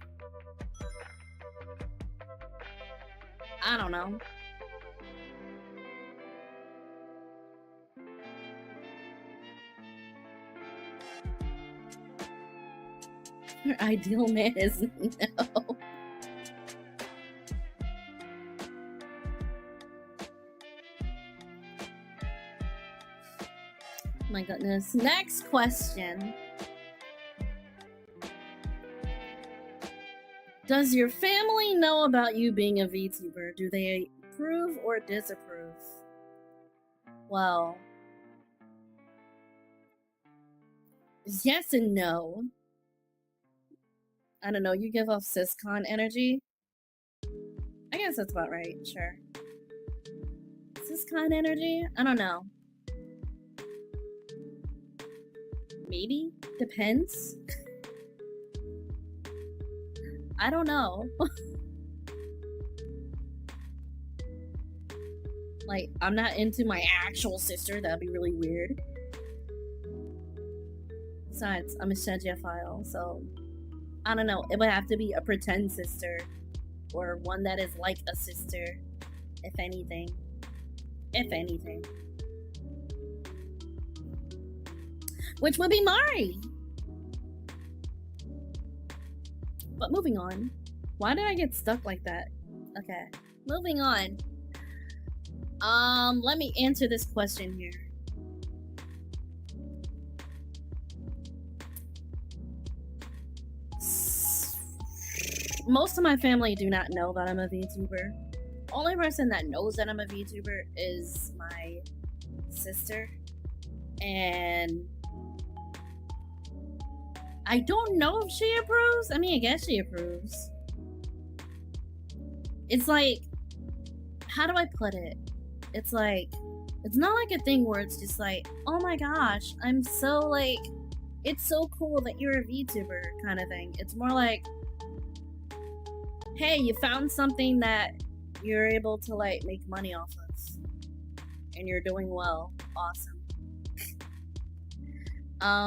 S1: I don't know. Your ideal man is no. My goodness. Next question. Does your family know about you being a VTuber? Do they approve or disapprove? Well, yes and no. I don't know, you give off siscon energy. I guess that's about right, sure. Siscon energy? I don't know. Maybe? Depends. I don't know. Like, I'm not into my actual sister, that'd be really weird. Besides, I'm a Shedgeophile, so I don't know, it would have to be a pretend sister. Or one that is like a sister, if anything. If anything. Which would be Mari. But moving on. Why did I get stuck like that? Okay, moving on. Let me answer this question here. Most of my family do not know that I'm a VTuber. Only person that knows that I'm a VTuber is my sister. And I don't know if she approves. I mean, I guess she approves. It's like, how do I put it? It's like, it's not like a thing where it's just like, oh my gosh, I'm so like, it's so cool that you're a VTuber kind of thing. It's more like, hey, you found something that you're able to like make money off of. And you're doing well. Awesome.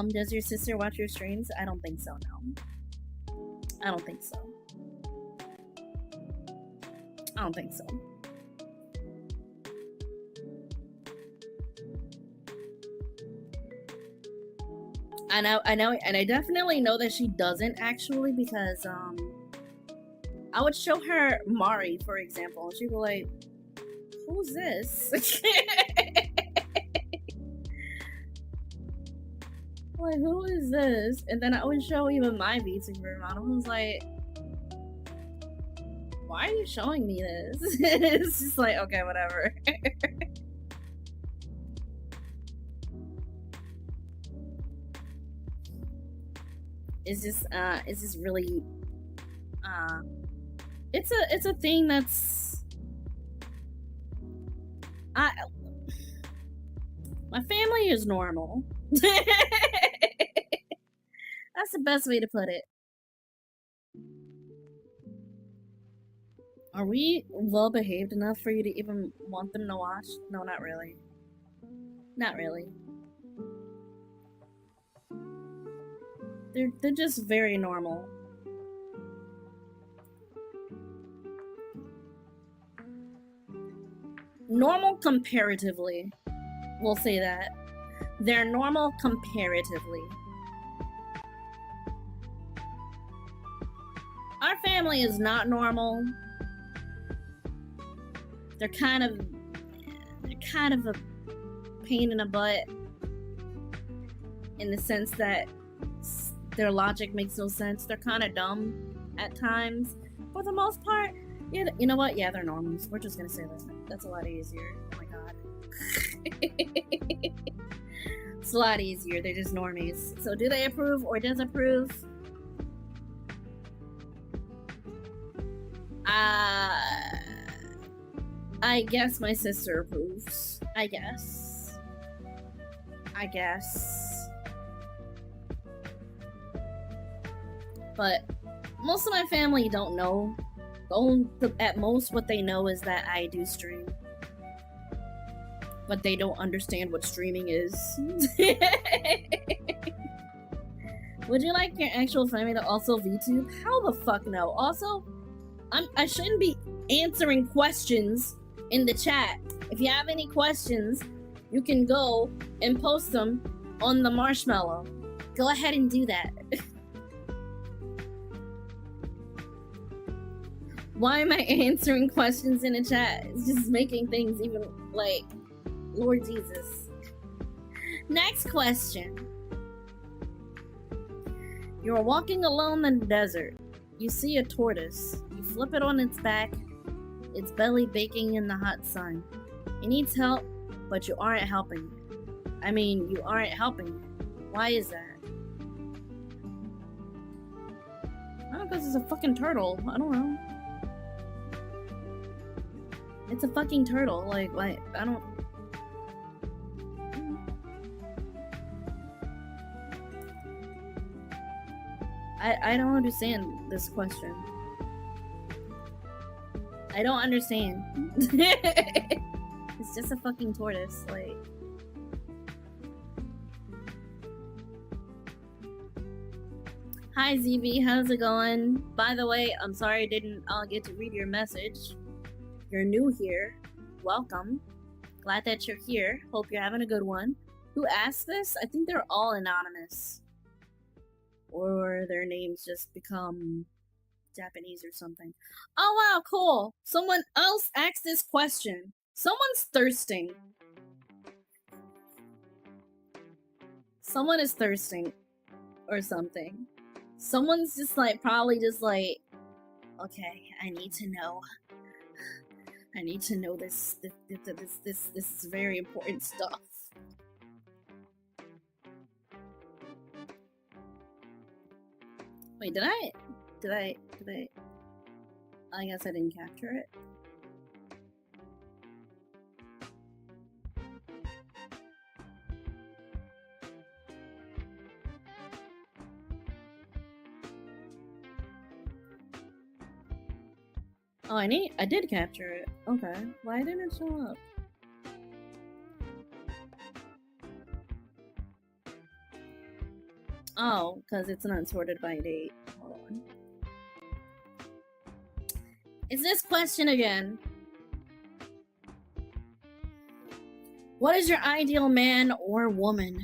S1: Does your sister watch your streams? I don't think so, no. I don't think so. I don't think so. I know, and I definitely know that she doesn't actually because, I would show her Mari, for example, and she'd be like, who's this? Like, who is this? And then I would show even my VTuber model. I was like, why are you showing me this? It's just like, okay, whatever. It's just really, it's a thing that's, my family is normal. That's the best way to put it. Are we well behaved enough for you to even want them to watch? No, not really. Not really. They're just very normal. Normal comparatively. We'll say that. They're normal comparatively. Our family is not normal. They're kind of a pain in the butt in the sense that their logic makes no sense. They're kind of dumb at times. For the most part, yeah, you know what? Yeah, they're normals. We're just gonna say that. That's a lot easier. Oh my god. It's a lot easier. They're just normies. So do they approve or disapprove? I guess my sister approves. I guess. But most of my family don't know. At most, what they know is that I do stream. But they don't understand what streaming is. Would you like your actual family to also VTube? How the fuck no? Also, I shouldn't be answering questions in the chat. If you have any questions, you can go and post them on the marshmallow. Go ahead and do that. Why am I answering questions in the chat? It's just making things even, like, Lord Jesus. Next question. You are walking alone in the desert. You see a tortoise. You flip it on its back. Its belly baking in the hot sun. It needs help, but you aren't helping it. I mean, you aren't helping it. Why is that? I don't know, because it's a fucking turtle. I don't know. It's a fucking turtle. Like, I don't... I don't understand this question. I don't understand. It's just a fucking tortoise, like... Hi ZB, how's it going? By the way, I'm sorry I didn't get to read your message. You're new here. Welcome. Glad that you're here. Hope you're having a good one. Who asked this? I think they're all anonymous. Or their names just become Japanese or something. Oh wow, cool. Someone else asked this question. Someone's thirsting. Someone is thirsting. Or something. Someone's just like, probably just like, okay, I need to know. I need to know this is very important stuff. Wait, did I? I guess I didn't capture it. Oh, I did capture it. Okay. Why didn't it show up? Oh, because it's not sorted by date. Hold on. It's this question again. What is your ideal man or woman?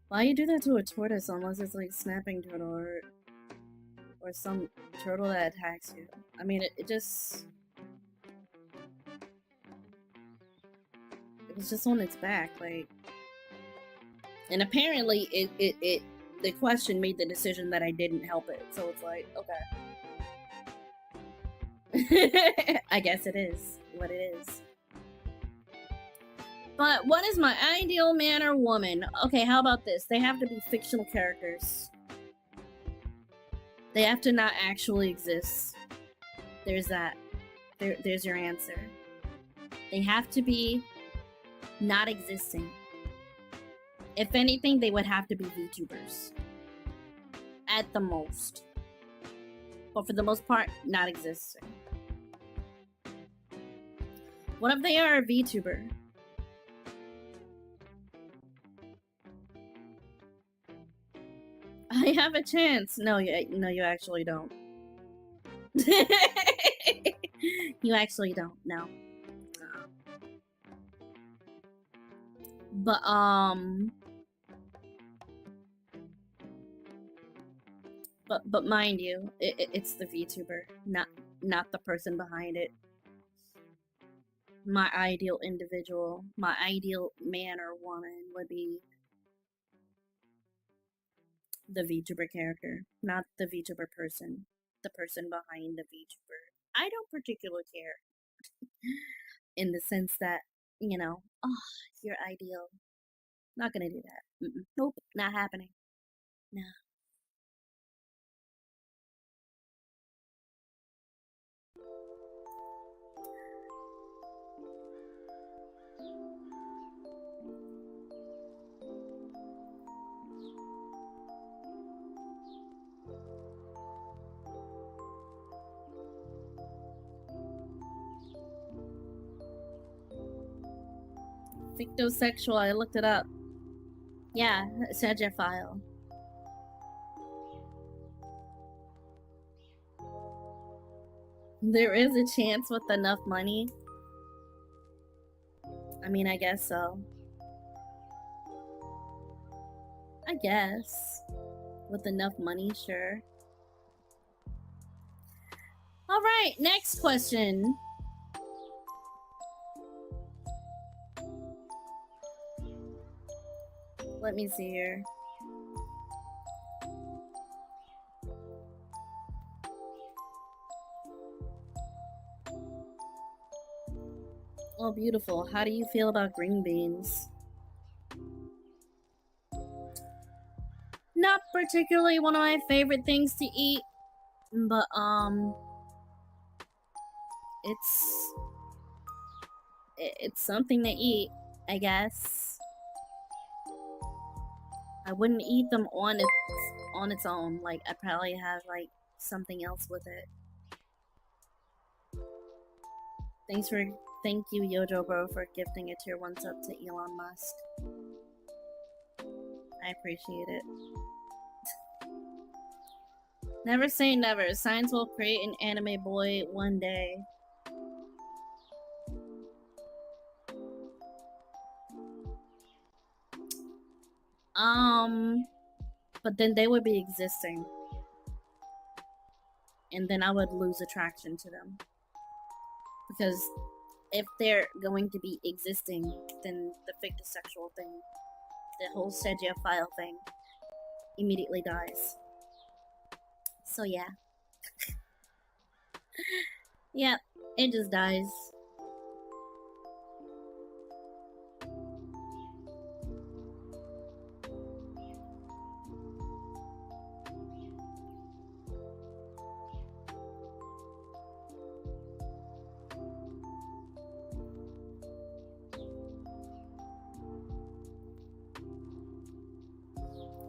S1: Why you do that to a tortoise unless it's like snapping turtle or some turtle that attacks you? I mean, it just... It was just on its back, like... And apparently the question made the decision that I didn't help it, so it's like, okay. I guess it is what it is. But what is my ideal man or woman? Okay, how about this? They have to be fictional characters. They have to not actually exist. There's that. There's your answer. They have to be not existing. If anything, they would have to be VTubers. At the most. But for the most part, not existing. What if they are a VTuber? I have a chance. No, you actually don't. You actually don't. No. But but mind you, it's the VTuber, not the person behind it. My ideal individual, my ideal man or woman would be the VTuber character, not the VTuber person, the person behind the VTuber. I don't particularly care in the sense that, you know, oh, you're ideal. Not gonna do that. Nope, not happening. No. Fictosexual, I looked it up. Yeah, Sagittafile. There is a chance with enough money. I mean, I guess so. I guess. With enough money, sure. Alright, next question. Let me see here. Oh, beautiful. How do you feel about green beans? Not particularly one of my favorite things to eat, but it's something to eat, I guess. I wouldn't eat them on its own. Like, I'd probably have like something else with it. Thank you, Yojo Bro, for gifting a tier 1 sub to Elon Musk. I appreciate it. Never say never. Science will create an anime boy one day. But then they would be existing. And then I would lose attraction to them. Because if they're going to be existing, then the fictosexual thing, the whole Sagittafile thing, immediately dies. So yeah. Yep, it just dies.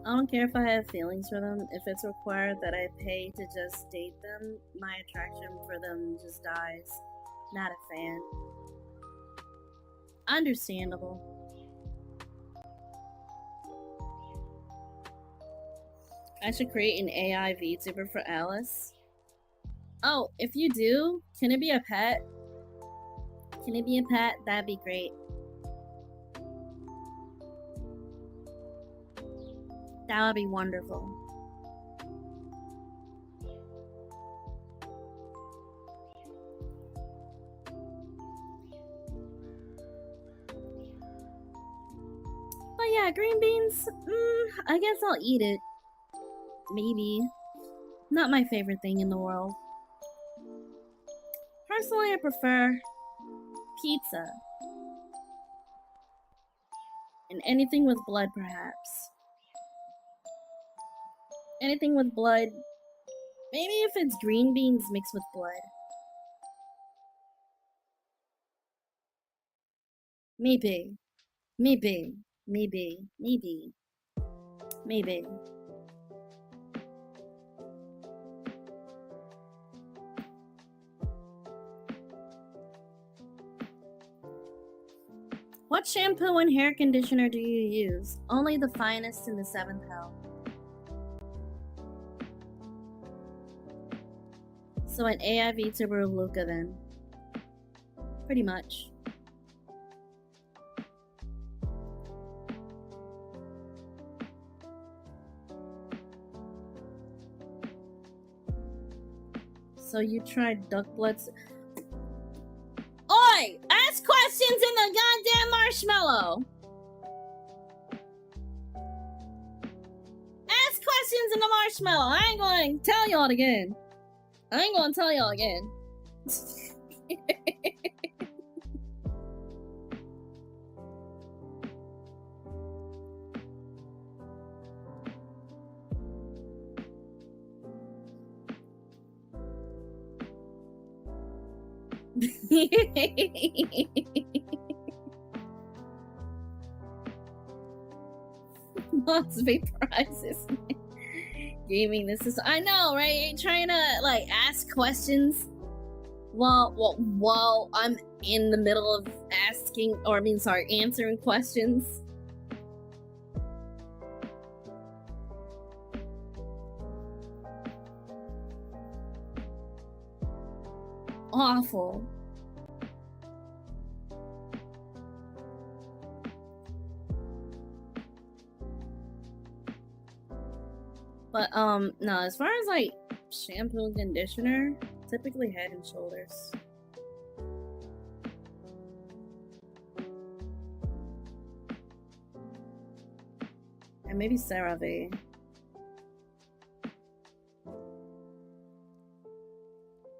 S1: I don't care if I have feelings for them. If it's required that I pay to just date them, my attraction for them just dies. Not a fan. Understandable. I should create an AI VTuber for Alice. Oh, if you do, can it be a pet? Can it be a pet? That'd be great. That would be wonderful. But yeah, green beans, I guess I'll eat it. Maybe. Not my favorite thing in the world. Personally, I prefer pizza. And anything with blood, perhaps. Anything with blood. Maybe if it's green beans mixed with blood. Maybe. Maybe. Maybe. Maybe. Maybe. What shampoo and hair conditioner do you use? Only the finest in the 7th hell. So an AI VTuber of Luca then. Pretty much. So you tried duck bloods? Oi! Ask questions in the goddamn marshmallow! Ask questions in the marshmallow! I ain't going to tell y'all again. I ain't going to tell y'all again. Mods vaporizes. Gaming, this is, I know, right? Trying to like ask questions while I'm in the middle of answering questions. Awful. But no, as far as like shampoo and conditioner, typically Head and Shoulders. And maybe CeraVe.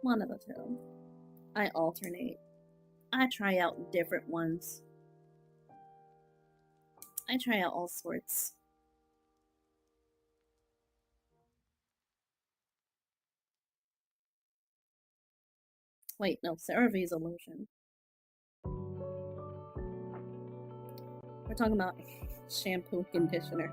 S1: One of the two. I alternate. I try out different ones. I try out all sorts. Wait, no, CeraVe is a lotion. We're talking about shampoo conditioner.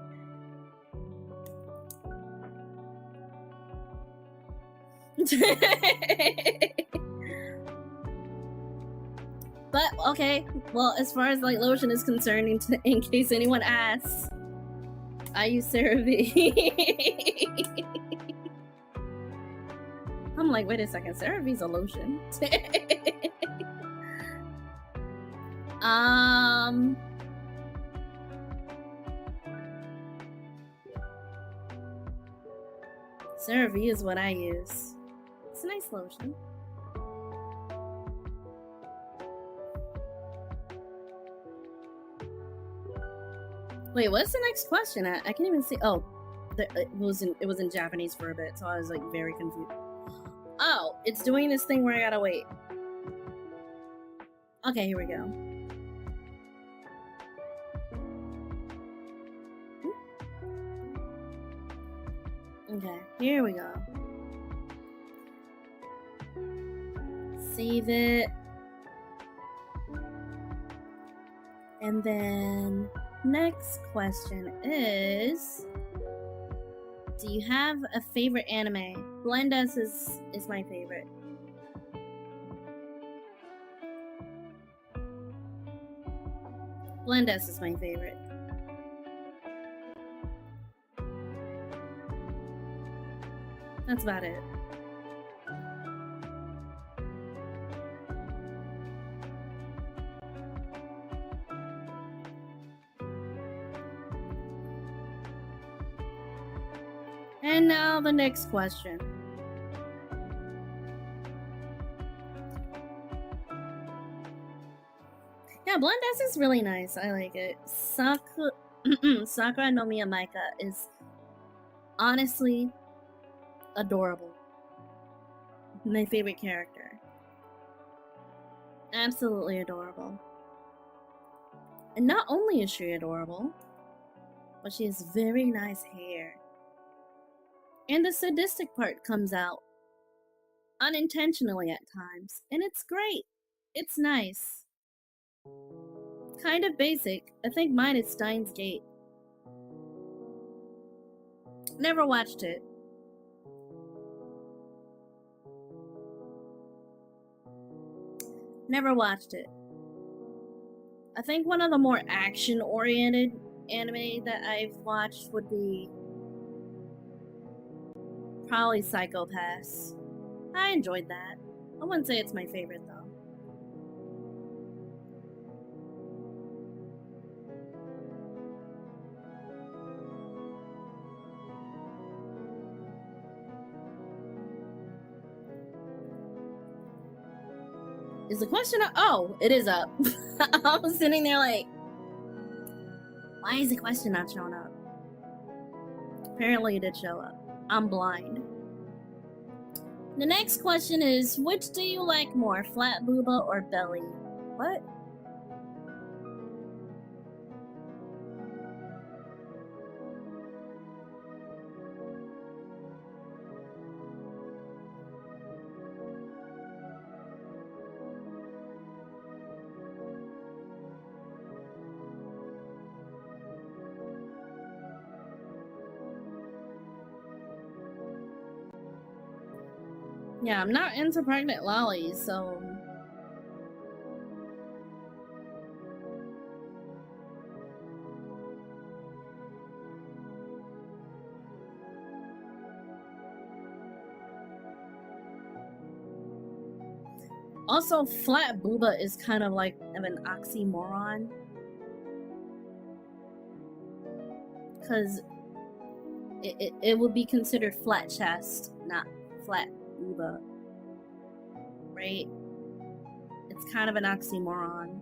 S1: But okay, well, as far as like lotion is concerned, in case anyone asks, I use CeraVe. I'm like, wait a second, CeraVe's a lotion. CeraVe is what I use. It's a nice lotion. Wait, what's the next question? I can't even see. Oh, it was in Japanese for a bit, so I was like very confused. Oh, it's doing this thing where I gotta wait. Okay, here we go. Okay, here we go. Save it. And then next question is, do you have a favorite anime? Blendas is my favorite. Blendas is my favorite. That's about it. And now the next question. Yeah, Blendas is really nice. I like it. Sakura no Miyamika is honestly adorable. My favorite character. Absolutely adorable. And not only is she adorable, but she has very nice hair. And the sadistic part comes out unintentionally at times, and it's great. It's nice. Kind of basic. I think mine is Steins Gate. Never watched it. Never watched it. I think one of the more action-oriented anime that I've watched would be probably Psycho Pass. I enjoyed that. I wouldn't say it's my favorite though. Is the question up? Oh, it is up. I was sitting there like, why is the question not showing up? Apparently it did show up. I'm blind. The next question is, which do you like more, flat booba or belly? What? Yeah, I'm not into pregnant lollies, so... Also, flat booba is kind of like an oxymoron. Because it would be considered flat chest, not flat booba. Right? It's kind of an oxymoron.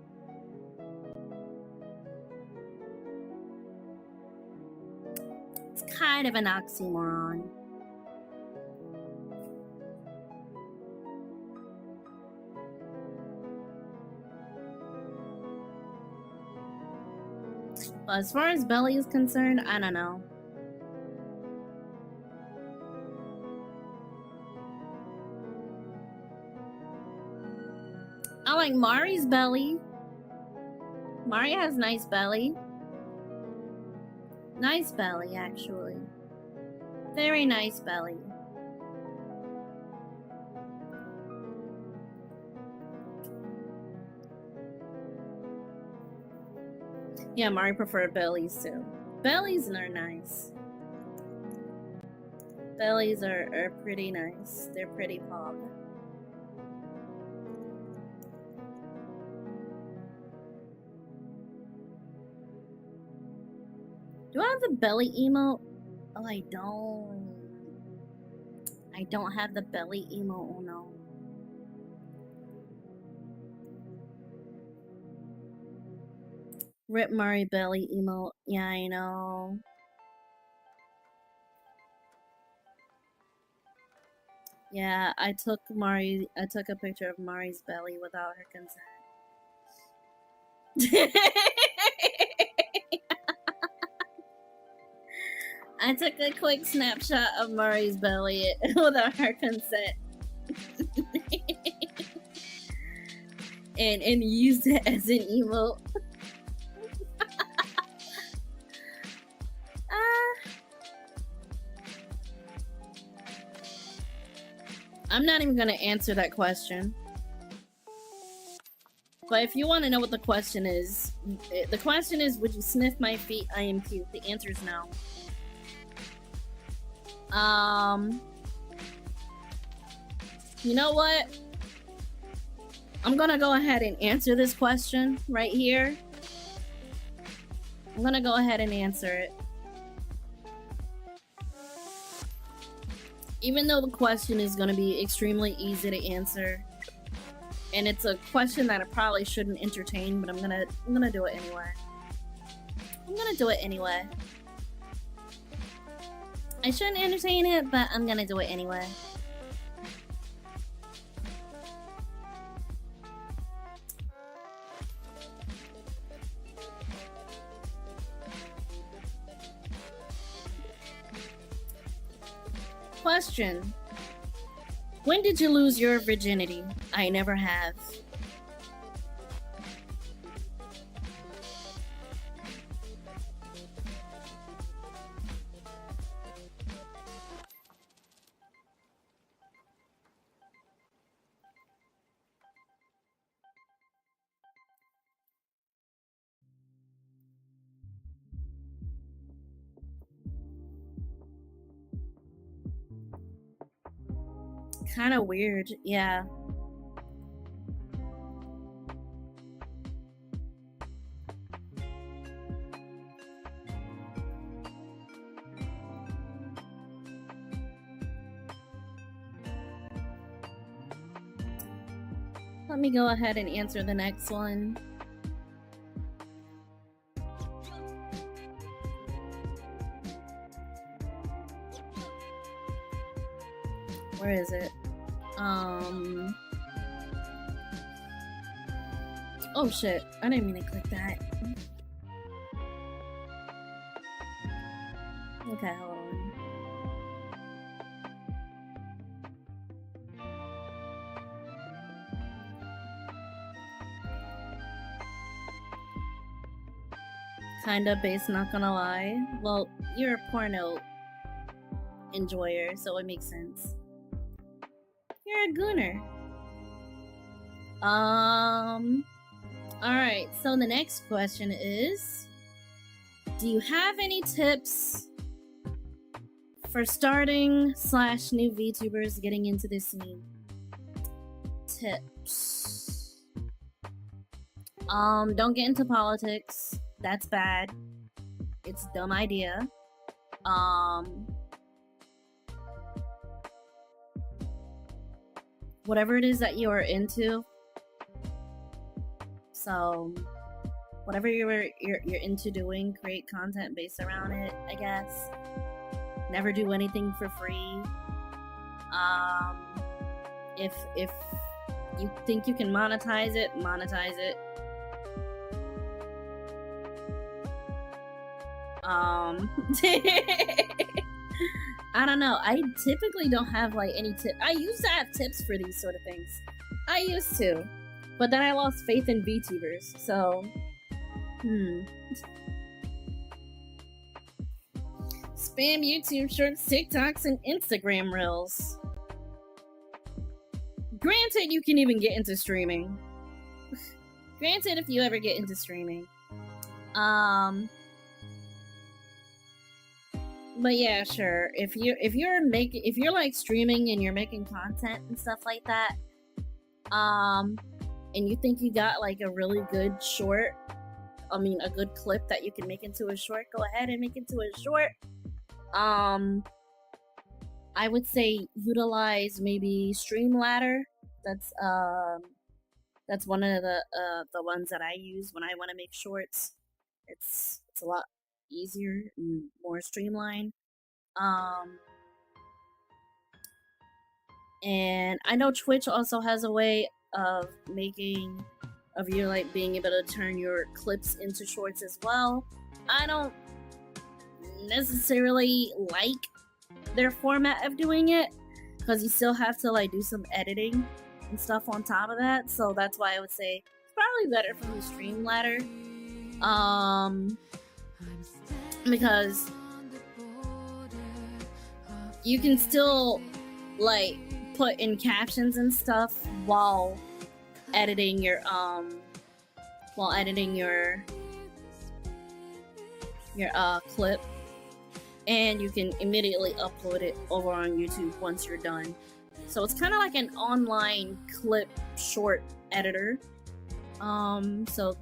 S1: It's kind of an oxymoron. But as far as belly is concerned, I don't know. I like Mari's belly. Mari has nice belly. Nice belly, actually. Very nice belly. Yeah, Mari preferred bellies too. Bellies are nice. Bellies are pretty nice. They're pretty pog. Do I have the belly emote? Oh, I don't. I don't have the belly emote, oh no. Rip Mari belly emote. Yeah, I know. Yeah, I took a picture of Mari's belly without her consent. I took a quick snapshot of Mari's belly without her consent. and used it as an emote. I'm not even gonna answer that question. But if you want to know what the question is, would you sniff my feet? I am cute. The answer is no. You know what? I'm gonna go ahead and answer this question right here. I'm gonna go ahead and answer it. Even though the question is gonna be extremely easy to answer, and it's a question that I probably shouldn't entertain, but I'm gonna do it anyway. I'm gonna do it anyway. I shouldn't entertain it, but I'm gonna do it anyway. Question. When did you lose your virginity? I never have. kind of weird, yeah. Let me go ahead and answer the next one. Where is it? Oh shit, I didn't mean to click that. Okay, hold on. Kinda based, not gonna lie. Well, you're a porno enjoyer, so it makes sense. You're a gooner. Alright, so the next question is, do you have any tips for starting / new VTubers getting into this scene? Tips. Don't get into politics. That's bad. It's a dumb idea. Whatever it is that you are into. So, whatever you're into doing, create content based around it, I guess. Never do anything for free. If you think you can monetize it, monetize it. I don't know. I typically don't have like any tip. I used to have tips for these sort of things. I used to, but then I lost faith in VTubers. So, Spam YouTube Shorts, TikToks, and Instagram Reels. Granted, you can even get into streaming. Granted, if you ever get into streaming. But yeah, sure. If you're like streaming and you're making content and stuff like that, and you think you got like a really good short, a good clip that you can make into a short, go ahead and make into a short. I would say utilize maybe Streamladder. That's one of the ones that I use when I want to make shorts. It's a lot easier and more streamlined. And I know Twitch also has a way of being able to turn your clips into shorts as well. I don't necessarily like their format of doing it because you still have to like do some editing and stuff on top of that, so that's why I would say it's probably better from the Streamladder. Because you can still like put in captions and stuff while editing your clip, and you can immediately upload it over on YouTube once you're done. So it's kind of like an online clip short editor. So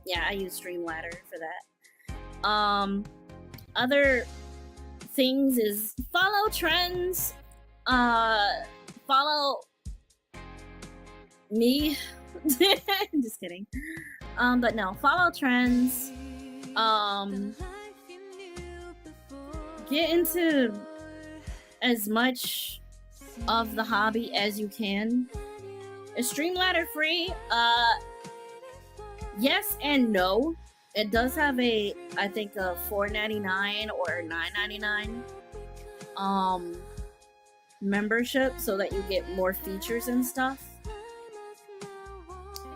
S1: yeah, I use Streamladder for that. Other things is follow trends. Follow me. Just kidding. But no, follow trends. Get into as much of the hobby as you can. Is Streamladder free? Yes and no. It does have I think a $4.99 or $9.99 membership, so that you get more features and stuff.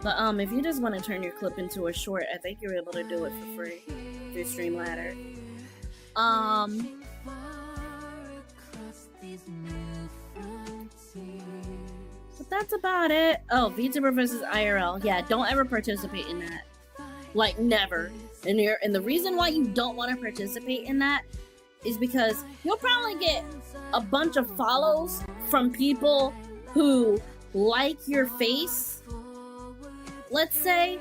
S1: But if you just want to turn your clip into a short, I think you're able to do it for free through Streamladder. But that's about it. Oh, VTuber versus IRL. Yeah, don't ever participate in that. Like, never. And the reason why you don't want to participate in that is because you'll probably get a bunch of follows from people who like your face, let's say,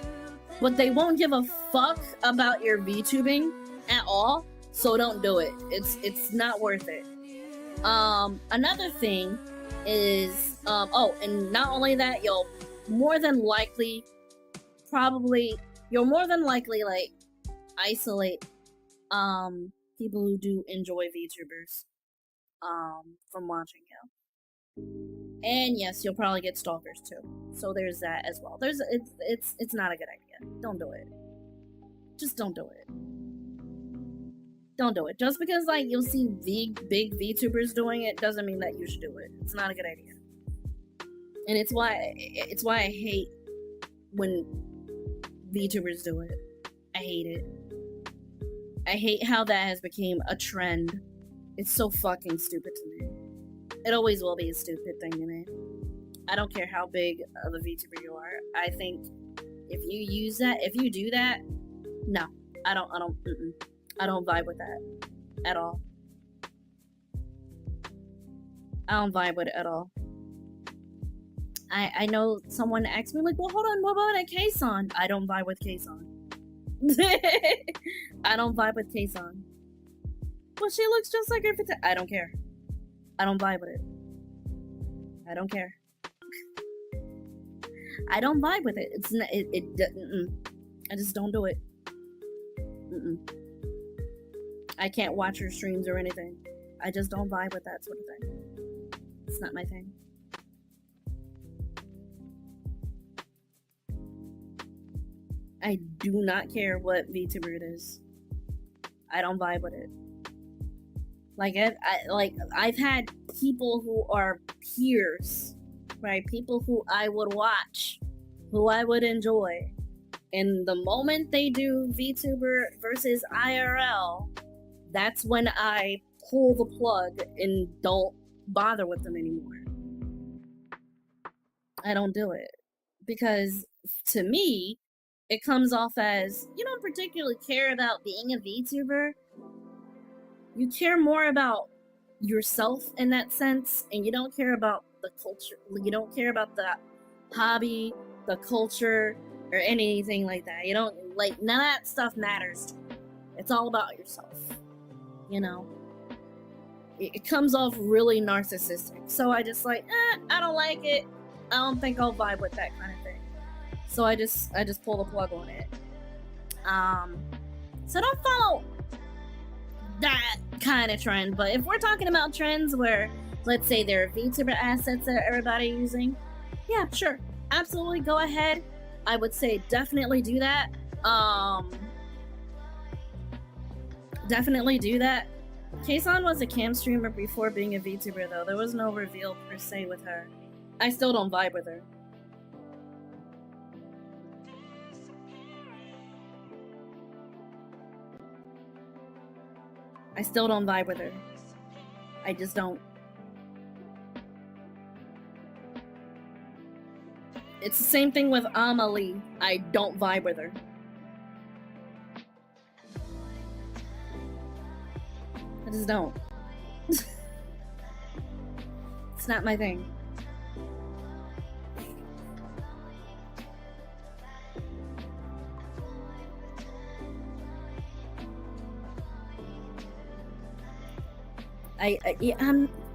S1: but they won't give a fuck about your VTubing at all, so don't do it. It's not worth it. Another thing is, oh, and not only that, you'll more than likely, like, isolate, people who do enjoy VTubers, from watching you. And yes, you'll probably get stalkers too. So there's that as well. It's not a good idea. Don't do it. Just don't do it. Don't do it. Just because, like, you'll see big VTubers doing it doesn't mean that you should do it. It's not a good idea. And it's why I hate when VTubers do it. I hate it. I hate how that has become a trend. It's so fucking stupid to me. It always will be a stupid thing to me. I don't care how big of a VTuber you are. I think if you do that, no, I don't vibe with that at all. I don't vibe with it at all. I know someone asked me, like, well, hold on, what about a K-San? I don't vibe with K-San. I don't vibe with K-San. Well, she looks just like her. I don't care. I don't vibe with it. I don't care. I don't vibe with it. It's not. I just don't do it. I can't watch her streams or anything. I just don't vibe with that sort of thing. It's not my thing. I do not care what VTuber it is. I don't vibe with it. Like, I've had people who are peers, right? People who I would watch, who I would enjoy. And the moment they do VTuber versus IRL, that's when I pull the plug and don't bother with them anymore. I don't do it. Because to me, it comes off as, you don't particularly care about being a VTuber. You care more about yourself in that sense, and you don't care about the culture. You don't care about the hobby, the culture, or anything like that. You don't, like, none of that stuff matters to you. It's all about yourself. You know? It comes off really narcissistic. So I just like, I don't like it. I don't think I'll vibe with that kind of thing. So I just pull the plug on it. So don't follow that kind of trend. But if we're talking about trends where, let's say, there are VTuber assets that everybody's using, yeah, sure, absolutely, go ahead. I would say definitely do that. Definitely do that. Kaysan was a cam streamer before being a VTuber, though. There was no reveal per se with her. I still don't vibe with her. I still don't vibe with her. I just don't. It's the same thing with Amelie. I don't vibe with her. I just don't. It's not my thing.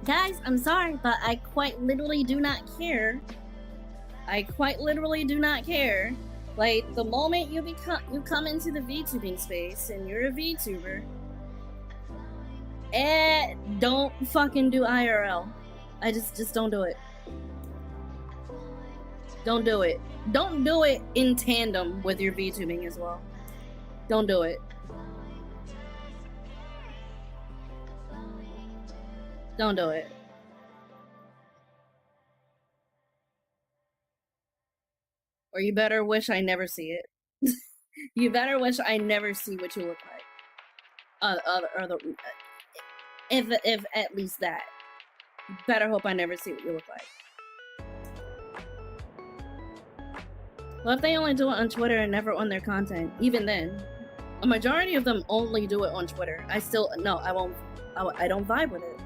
S1: Guys, I'm sorry, but I quite literally do not care. I quite literally do not care. Like, the moment you come into the VTubing space and you're a VTuber, don't fucking do IRL. I just don't do it. Don't do it. Don't do it in tandem with your VTubing as well. Don't do it. Don't do it. Or you better wish I never see it. You better wish I never see what you look like. If at least that. You better hope I never see what you look like. Well, if they only do it on Twitter and never on their content, even then, a majority of them only do it on Twitter. I don't vibe with it.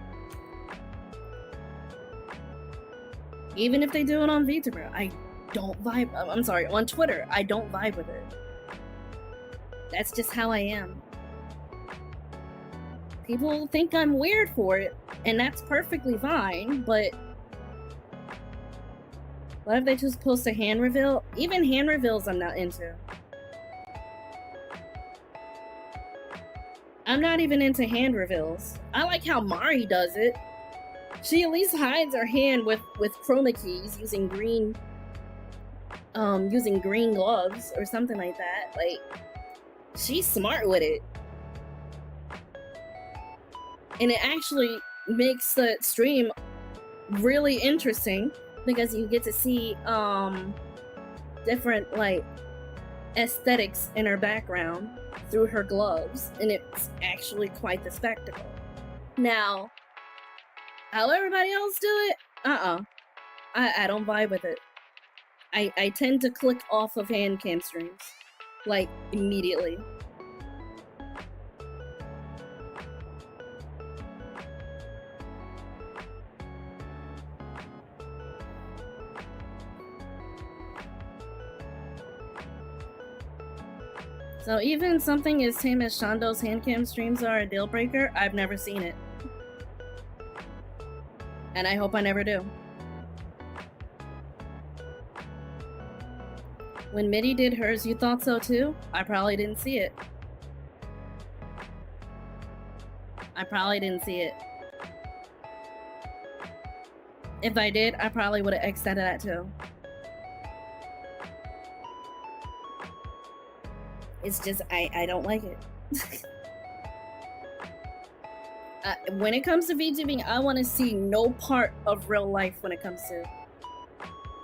S1: Even if they do it on VTuber, I don't vibe. I'm sorry, on Twitter, I don't vibe with it. That's just how I am. People think I'm weird for it, and that's perfectly fine, but what if they just post a hand reveal? Even hand reveals I'm not into. I'm not even into hand reveals. I like how Mari does it. She at least hides her hand with chroma keys using green gloves or something like that. Like, she's smart with it. And it actually makes the stream really interesting because you get to see different like aesthetics in her background through her gloves, and it's actually quite the spectacle. Now, how everybody else do it? I don't vibe with it. I tend to click off of hand cam streams, like, immediately. So even something as tame as Shando's handcam streams are a deal breaker, I've never seen it. And I hope I never do. When Mitty did hers, you thought so too? I probably didn't see it. I probably didn't see it. If I did, I probably would have X'd out of that too. It's just, I don't like it. When it comes to VTubing, I want to see no part of real life when it comes to...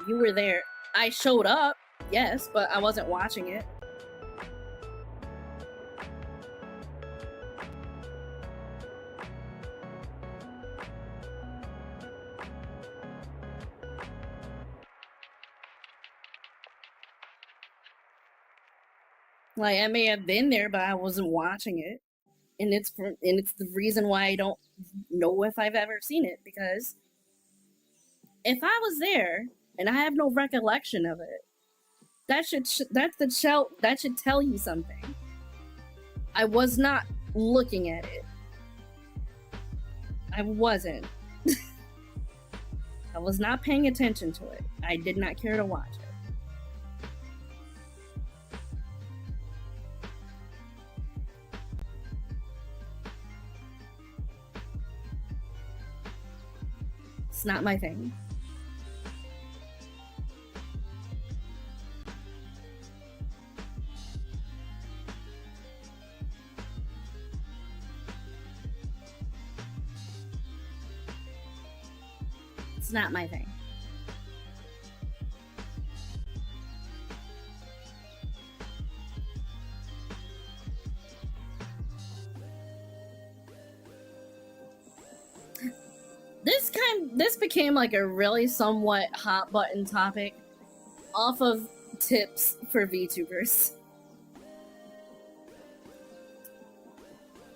S1: You were there. I showed up, yes, but I wasn't watching it. Like, I may have been there, but I wasn't watching it. And it's the reason why I don't know if I've ever seen it, because if I was there and I have no recollection of it, that should tell you something. I was not looking at it. I wasn't. I was not paying attention to it. I did not care to watch it. It's not my thing. It's not my thing. This became like a really somewhat hot button topic off of tips for VTubers.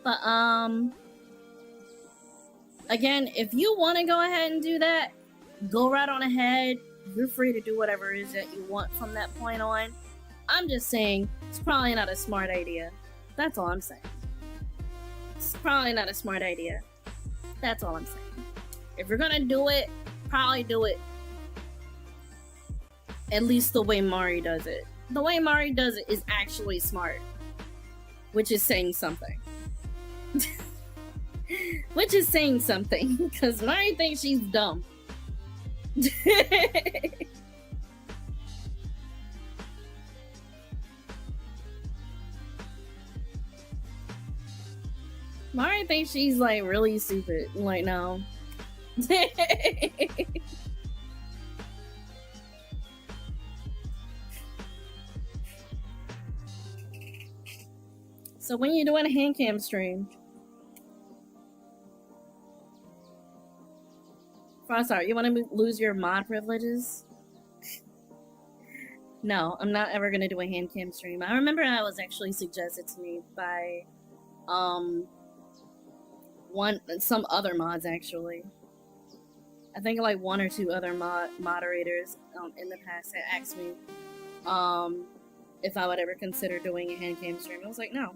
S1: But again, if you want to go ahead and do that, go right on ahead. You're free to do whatever it is that you want from that point on. I'm just saying, it's probably not a smart idea. That's all I'm saying. It's probably not a smart idea. That's all I'm saying. If you're gonna do it, probably do it at least the way Mari does it. The way Mari does it is actually smart, which is saying something. Which is saying something, because Mari thinks she's dumb. Mari thinks she's like really stupid. Like, no. So when you're doing a hand cam stream, Frostar, you want to lose your mod privileges? No, I'm not ever gonna do a hand cam stream. I remember that was actually suggested to me by some other mods actually. I think like one or two other moderators in the past had asked me if I would ever consider doing a hand cam stream. I was like, no.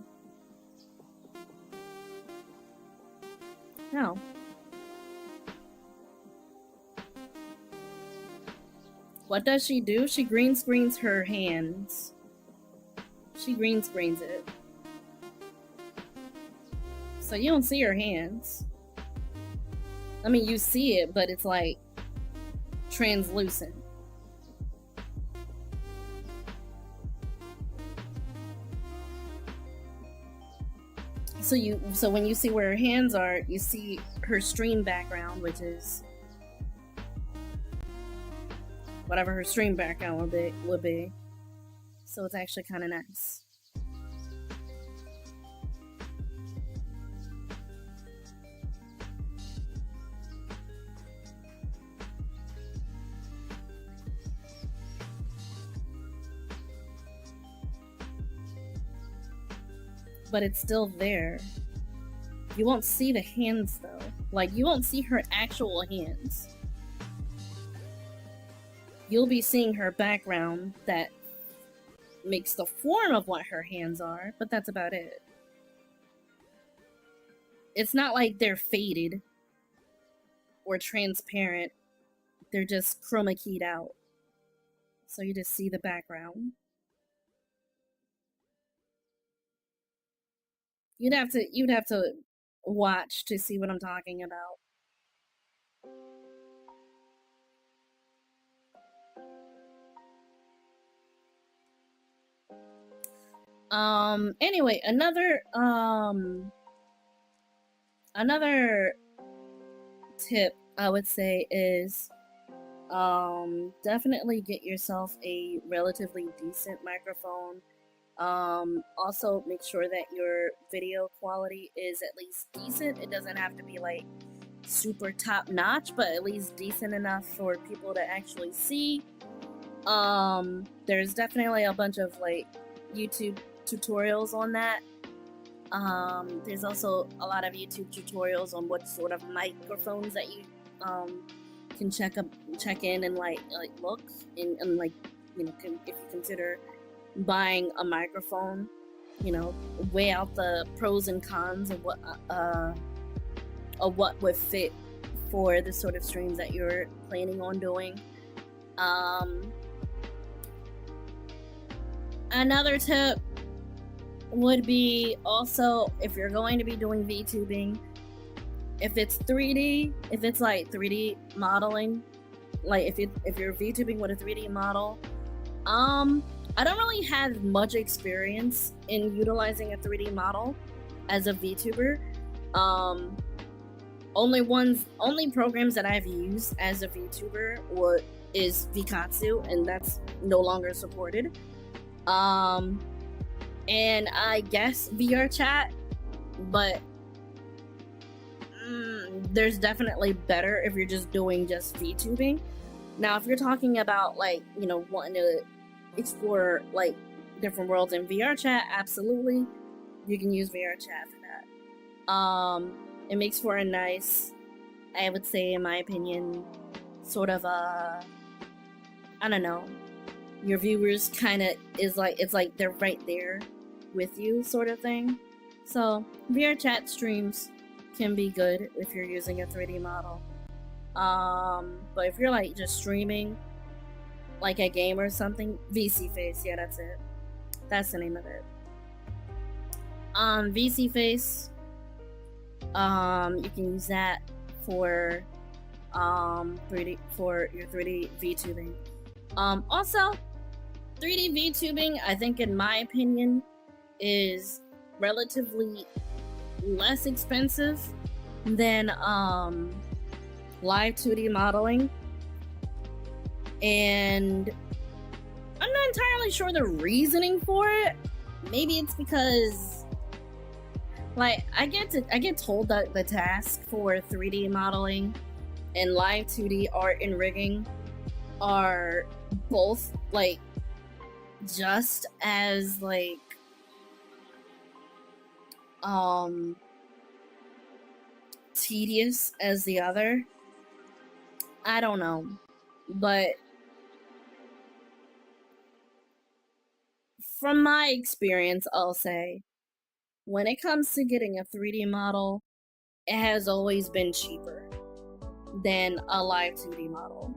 S1: No. What does she do? She green screens her hands. She green screens it. So you don't see her hands. I mean, you see it, but it's like translucent. So when you see where her hands are, you see her stream background, which is whatever her stream background would be. So it's actually kind of nice. But it's still there. You won't see the hands though. Like, you won't see her actual hands. You'll be seeing her background that makes the form of what her hands are, but that's about it. It's not like they're faded or transparent. They're just chroma keyed out. So you just see the background. You'd have to watch to see what I'm talking about. Anyway, another tip I would say is definitely get yourself a relatively decent microphone. Also make sure that your video quality is at least decent. It doesn't have to be like super top notch, but at least decent enough for people to actually see. There's definitely a bunch of like YouTube tutorials on that. There's also a lot of YouTube tutorials on what sort of microphones that you can check in and like look and like, you know, if you consider buying a microphone, you know, weigh out the pros and cons of what would fit for the sort of streams that you're planning on doing. Another tip would be also, if you're going to be doing VTubing, if it's 3D, if it's like 3D modeling, like if you're VTubing with a 3D model, I don't really have much experience in utilizing a 3D model as a VTuber. Only programs that I've used as a VTuber is Vikatsu, and that's no longer supported. And I guess VR chat, but there's definitely better if you're just doing just VTubing. Now, if you're talking about like, you know, wanting to explore like different worlds in VR chat, absolutely, you can use VR chat for that. It makes for a nice, I would say, in my opinion, sort of I don't know, your viewers kind of is like, it's like they're right there with you sort of thing. So VR chat streams can be good if you're using a 3D model. But if you're like just streaming like a game or something, VC Face, yeah, that's it. That's the name of it. VC Face, you can use that for 3D for your 3D VTubing. Also, 3D VTubing, I think, in my opinion, is relatively less expensive than Live2D modeling, and I'm not entirely sure the reasoning for it. Maybe it's because, like, I get told that the task for 3D modeling and Live2D art and rigging are both like just as like tedious as the other. I don't know, but from my experience, I'll say, when it comes to getting a 3D model, it has always been cheaper than a live 2D model.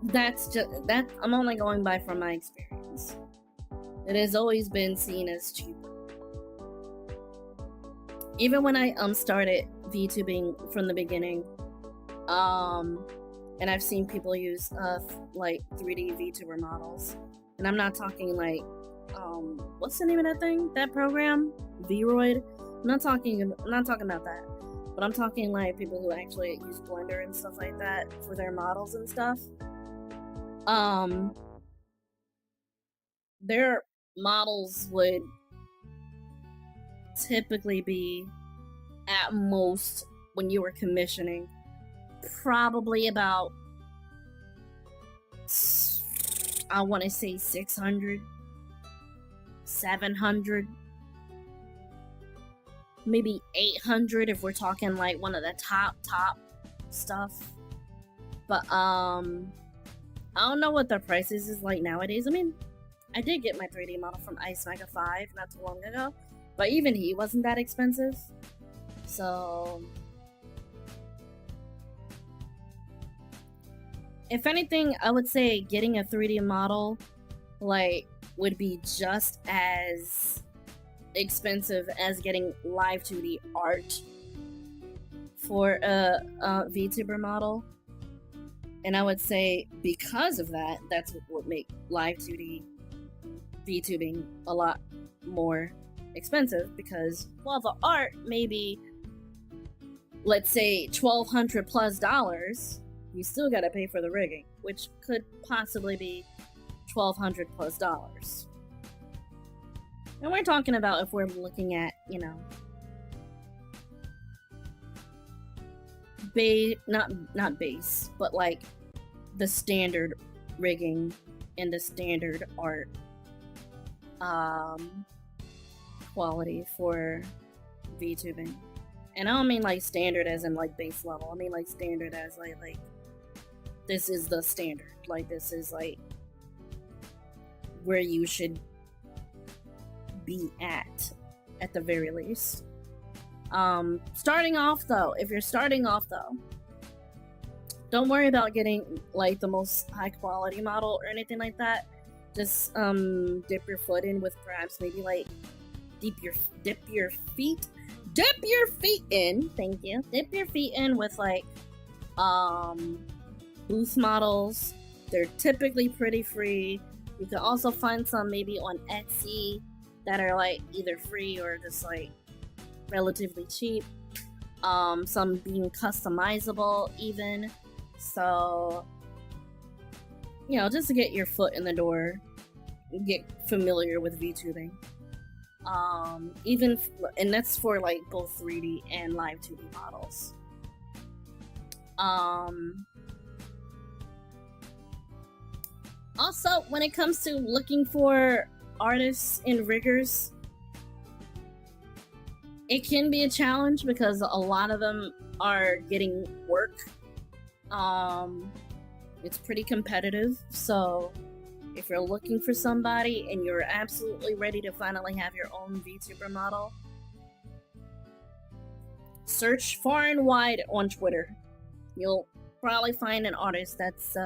S1: That's just that I'm only going by from my experience. It has always been seen as cheaper. Even when I started VTubing from the beginning, and I've seen people use like 3D VTuber models, and I'm not talking like what's the name of that thing? That program? Vroid? I'm not talking about that. But I'm talking like people who actually use Blender and stuff like that for their models and stuff. Their models would typically be, at most, when you were commissioning, probably about, I want to say 600, 700, maybe 800 if we're talking like one of the top stuff. But I don't know what the prices is like nowadays. I mean, I did get my 3D model from Ice Mega 5 not too long ago, but even he wasn't that expensive. So if anything, I would say getting a 3D model like would be just as expensive as getting Live2D Art for a VTuber model. And I would say because of that, that's what would make Live2D VTubing a lot more expensive, because, well, the art maybe, let's say $1,200 plus, you still gotta pay for the rigging, which could possibly be $1,200 plus. And we're talking about if we're looking at, you know, not base, but like the standard rigging and the standard art quality for VTubing. And I don't mean like standard as in like base level. I mean like standard as like this is the standard. Like this is like where you should be at the very least. Starting off though, if you're starting off though, don't worry about getting like the most high quality model or anything like that. Just dip your foot in with perhaps maybe like dip your feet in. Thank you. Dip your feet in with like booth models. They're typically pretty free. You can also find some maybe on Etsy that are like either free or just like relatively cheap. Some being customizable even. So, you know, just to get your foot in the door, get familiar with VTubing. And that's for like both 3D and Live2D models. Also, when it comes to looking for artists and riggers, it can be a challenge because a lot of them are getting work. It's pretty competitive, so if you're looking for somebody and you're absolutely ready to finally have your own VTuber model, search far and wide on Twitter. You'll probably find an artist that's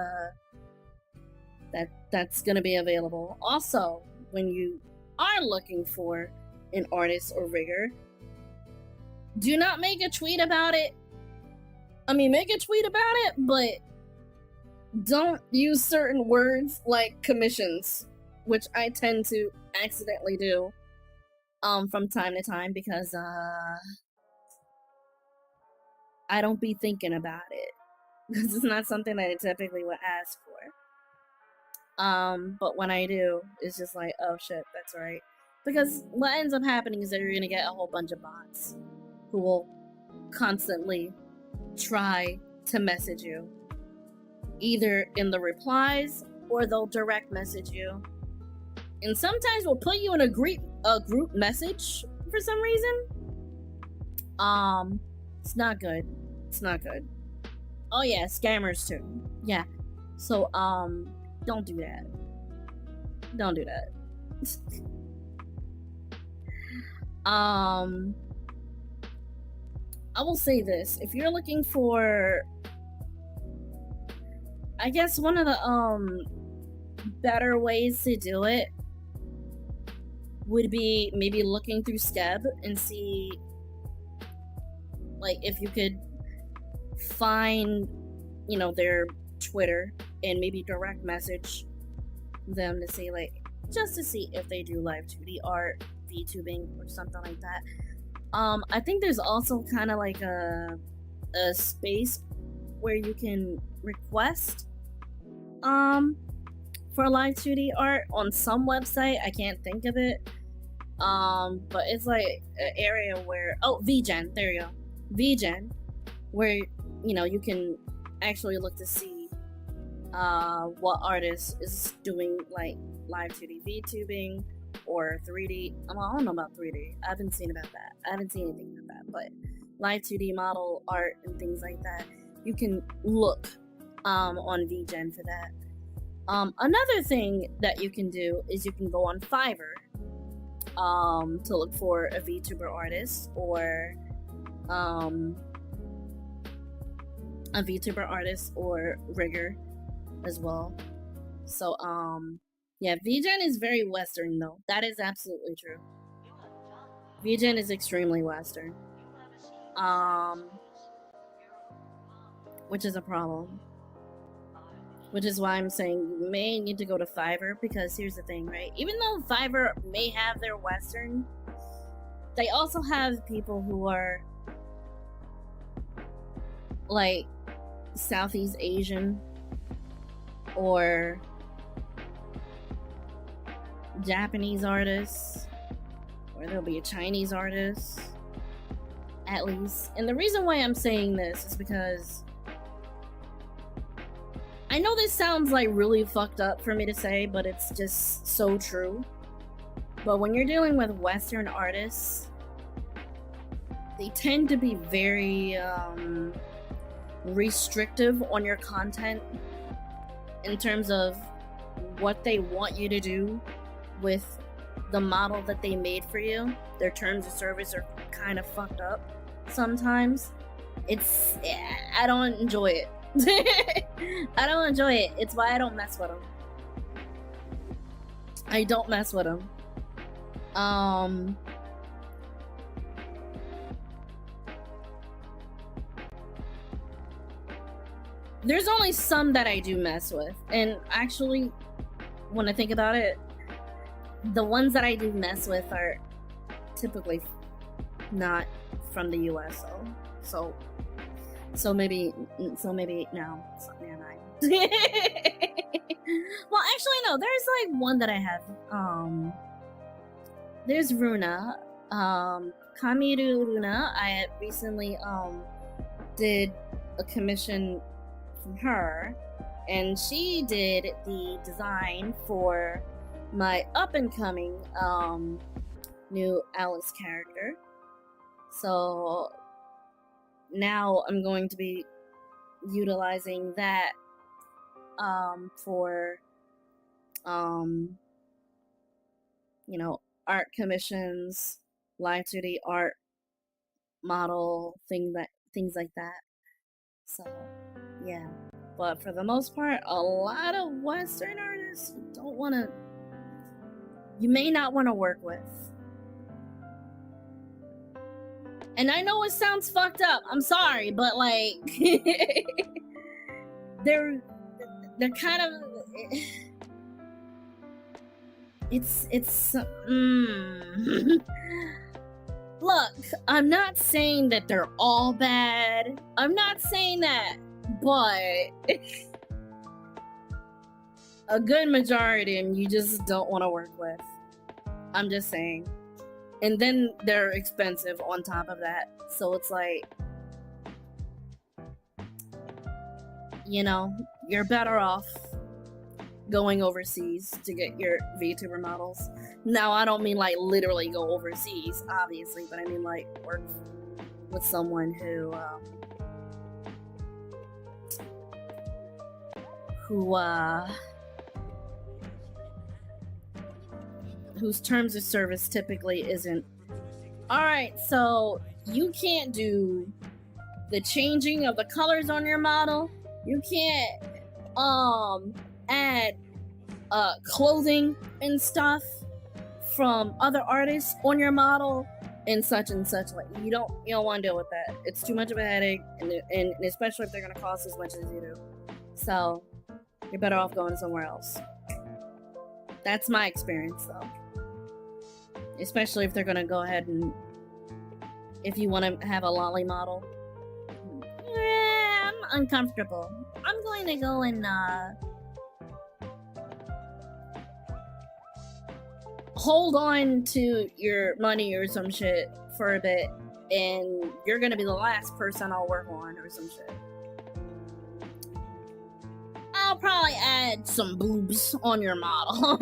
S1: gonna be available. Also, when you are looking for an artist or rigger, do not make a tweet about it. I mean, make a tweet about it, but don't use certain words like commissions, which I tend to accidentally do from time to time because I don't be thinking about it. Because it's not something that I typically would ask for. But when I do, it's just like, oh shit, that's right. Because what ends up happening is that you're gonna get a whole bunch of bots who will constantly try to message you, either in the replies or they'll direct message you, and sometimes we'll put you in a group message for some reason. It's not good. Oh yeah, scammers too. Yeah. So don't do that. Don't do that. I will say this. If you're looking for, I guess one of the better ways to do it would be maybe looking through Skeb and see like if you could find, you know, their Twitter and maybe direct message them to say like, just to see if they do Live2D Art, VTubing, or something like that. I think there's also kind of like a space where you can request for Live2D Art on some website. I can't think of it. But it's like an area where, oh, VGen, there you go. VGen, where, you know, you can actually look to see what artist is doing like Live2D VTubing or 3D. Well, I don't know about 3D. I haven't seen about that. I haven't seen anything about that. But Live2D model art and things like that, you can look on VGen for that. Another thing that you can do is you can go on Fiverr to look for a VTuber artist or a VTuber artist or rigger as well. So yeah, VGen is very Western though. That is absolutely true. VGen is extremely Western. Which is a problem. Which is why I'm saying you may need to go to Fiverr, because here's the thing, right? Even though Fiverr may have their Western, they also have people who are like Southeast Asian or Japanese artists, or there'll be a Chinese artist at least. And the reason why I'm saying this is because I know this sounds like really fucked up for me to say, but it's just so true. But when you're dealing with Western artists, they tend to be very restrictive on your content in terms of what they want you to do with the model that they made for you. Their terms of service are kind of fucked up sometimes. I don't enjoy it. I don't enjoy it. It's why I don't mess with them. I don't mess with them. There's only some that I do mess with, and actually, when I think about it, the ones that I do mess with are typically not from the US, so maybe no. So, yeah, well, actually, no. There's like one that I have. There's Runa, Kamiru Runa. I recently did a commission from her, and she did the design for my up and coming new Alice character. So now I'm going to be utilizing that for you know, art commissions, Live2D Art model things like that. So yeah, but for the most part, a lot of Western artists you may not want to work with. And I know it sounds fucked up. I'm sorry, but like they're kind of it's Look, I'm not saying that they're all bad. I'm not saying that, but a good majority of them you just don't want to work with. I'm just saying. And then they're expensive on top of that. So it's like, you know, you're better off going overseas to get your VTuber models. Now, I don't mean like literally go overseas, obviously, but I mean like work with someone who whose terms of service typically isn't, alright, so you can't do the changing of the colors on your model, you can't add clothing and stuff from other artists on your model and such. Like, you don't want to deal with that. It's too much of a headache, and especially if they're gonna cost as much as you do. So you're better off going somewhere else. That's my experience, though. Especially if they're gonna go ahead and, if you want to have a lolly model. I'm uncomfortable. I'm going to go and hold on to your money or some shit for a bit, and you're gonna be the last person I'll work on or some shit. I'll probably add some boobs on your model.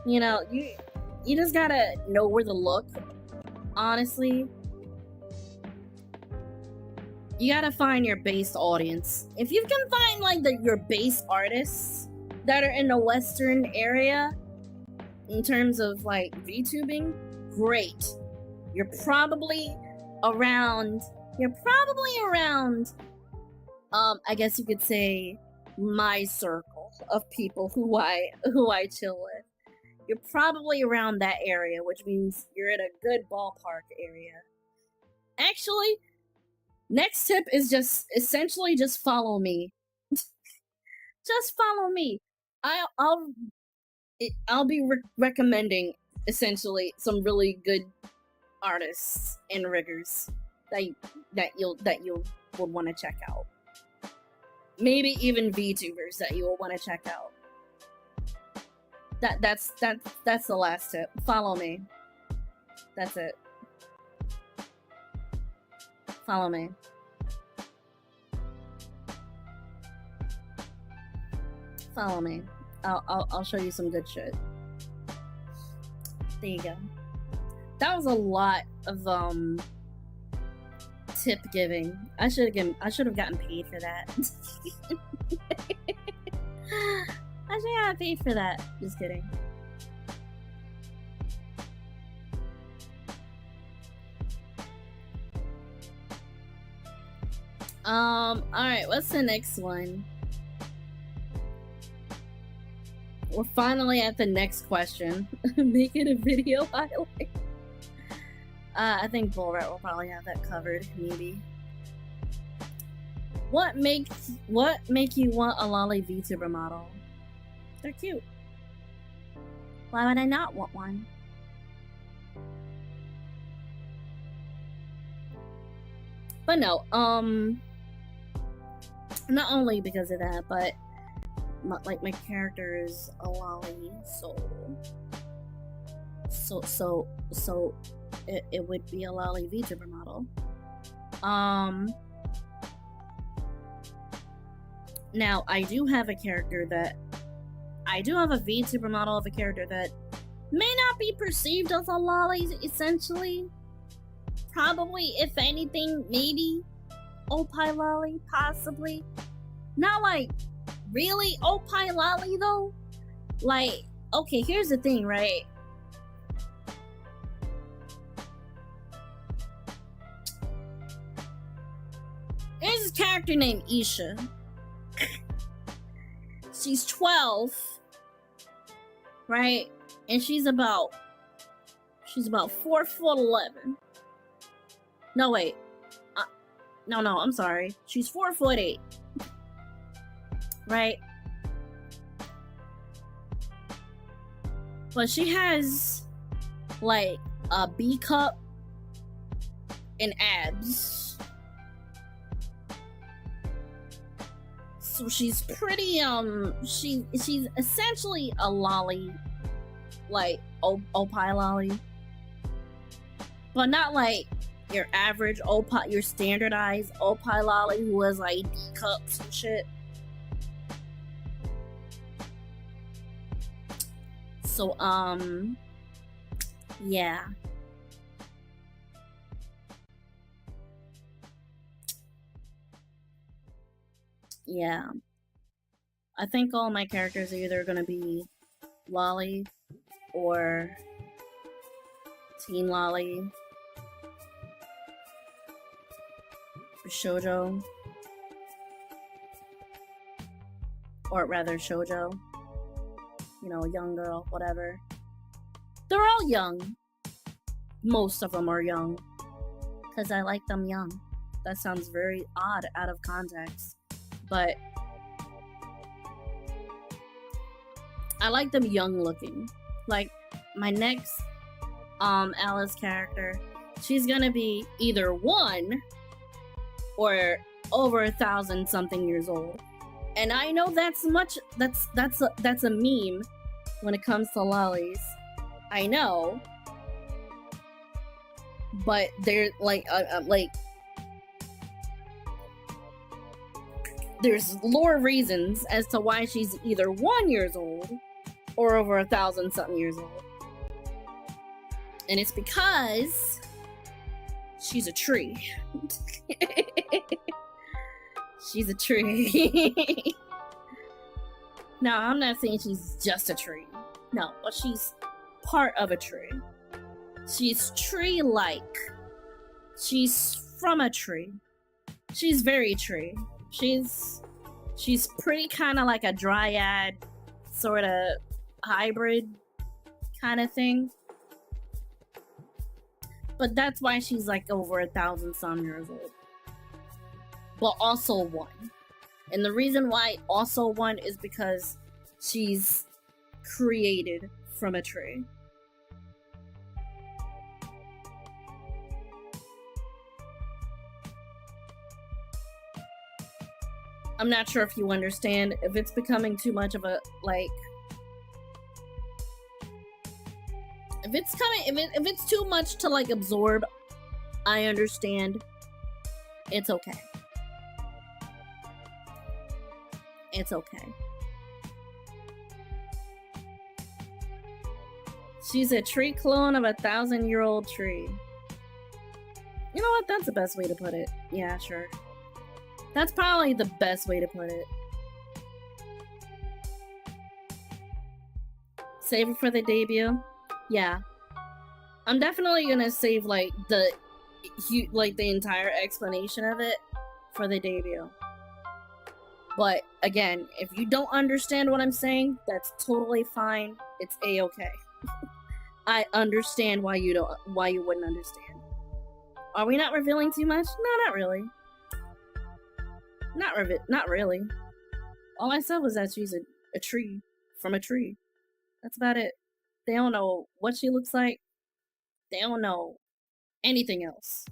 S1: You know, you just gotta know where to look, honestly. You gotta find your base audience. If you can find like your base artists that are in the Western area in terms of like VTubing, great. You're probably around I guess you could say my circle of people who I chill with. You're probably around that area, which means you're in a good ballpark area. Actually, next tip is just essentially just follow me. Just follow me. I'll be recommending essentially some really good artists and riggers that you'll would want to check out. Maybe even VTubers that you will want to check out. That's the last tip. Follow me. That's it. Follow me. Follow me. I'll show you some good shit. There you go. That was a lot of tip giving. I should have gotten paid for that. I should have gotten paid for that. Just kidding. Alright, what's the next one? We're finally at the next question. Make it a video highlight. I think Bullrat will probably have that covered, maybe. What make you want a lolly VTuber model? They're cute. Why would I not want one? But no, not only because of that, but my character is a lolly, so it would be a lolly VTuber model. Now I do have a VTuber model of a character that may not be perceived as a lolly, essentially. Probably, if anything, maybe Opie lolly, possibly. Not like really Opie lolly though. Like, okay, here's the thing, right? There's this character named Isha. She's 12, right? And she's about 4'11". No, wait. No, I'm sorry. She's 4'8". Right? But she has like a B cup and abs. So she's pretty she's essentially a lolly, like Opie lolly. But not like your average Opie, your standardized Opie lolly who has like D cups and shit. So yeah. Yeah. I think all my characters are either gonna be Lolly or Teen Lolly, Shoujo, or rather Shoujo. You know, young girl, whatever. They're all young. Most of them are young. Because I like them young. That sounds very odd out of context. But I like them young looking. Like, my next Alice character, she's gonna be either 1 or over 1,000 something years old. And I know that's a meme when it comes to lollies. I know, but they're like there's lore reasons as to why she's either 1 years old or over 1,000 something years old, and it's because she's a tree. She's a tree. Now, I'm not saying she's just a tree. No, but she's part of a tree. She's tree-like. She's from a tree. She's very tree. She's pretty kind of like a dryad, sort of hybrid kind of thing. But that's why she's like over 1,000 some years old. But also 1. And the reason why also 1 is because she's created from a tree. I'm not sure if you understand. If it's becoming too much of a, like... If it's too much to, like, absorb, I understand. It's okay. It's okay. She's a tree clone of a 1,000-year-old tree. You know what? That's the best way to put it. Yeah, sure. That's probably the best way to put it. Save it for the debut? Yeah. I'm definitely gonna save, like, the entire explanation of it for the debut. But again, if you don't understand what I'm saying, that's totally fine. It's a-okay. I understand why you wouldn't understand. Are we not revealing too much? No, not really. Not really. All I said was that she's a tree from a tree. That's about it. They don't know what she looks like. They don't know anything else.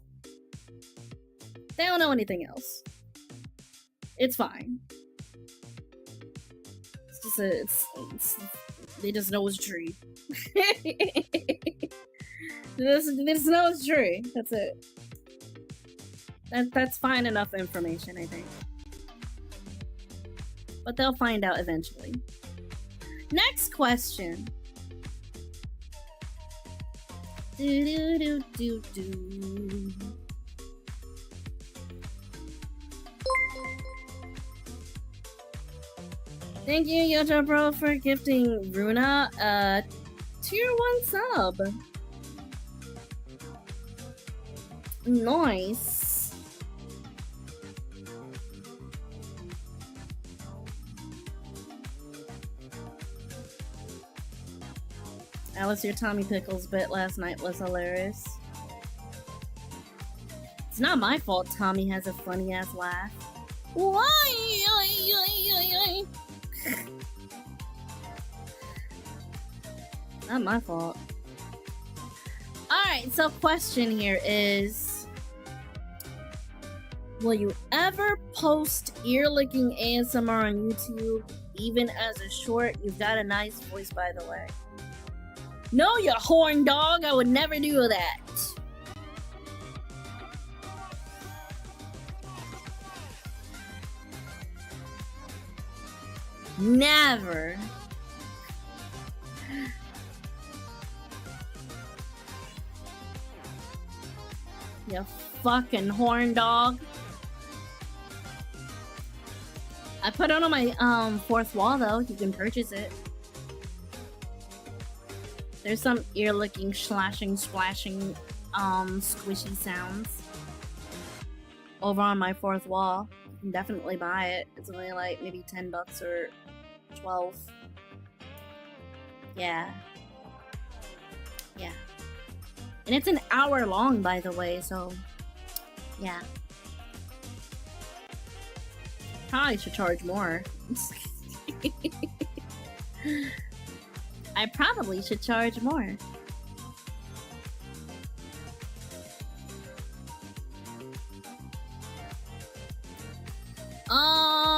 S1: They don't know anything else. It's fine. It's just they just know it's a tree. They just know it's a tree. That's it. That's fine enough information, I think. But they'll find out eventually. Next question. Do. Thank you, Yojo Bro, for gifting Runa a tier 1 sub. Nice. Alice, your Tommy Pickles bit last night was hilarious. It's not my fault Tommy has a funny ass laugh. Why? Not my fault. Alright, so question here is... Will you ever post ear-licking ASMR on YouTube, even as a short? You've got a nice voice, by the way. No, you horn dog! I would never do that! Never! You fucking horn dog. I put it on my fourth wall though. You can purchase it. There's some ear-licking, slashing, splashing, squishy sounds over on my fourth wall. You can definitely buy it. It's only like maybe $10 or 12. Yeah. Yeah. And it's an hour long, by the way, so yeah. Probably should charge more. I probably should charge more.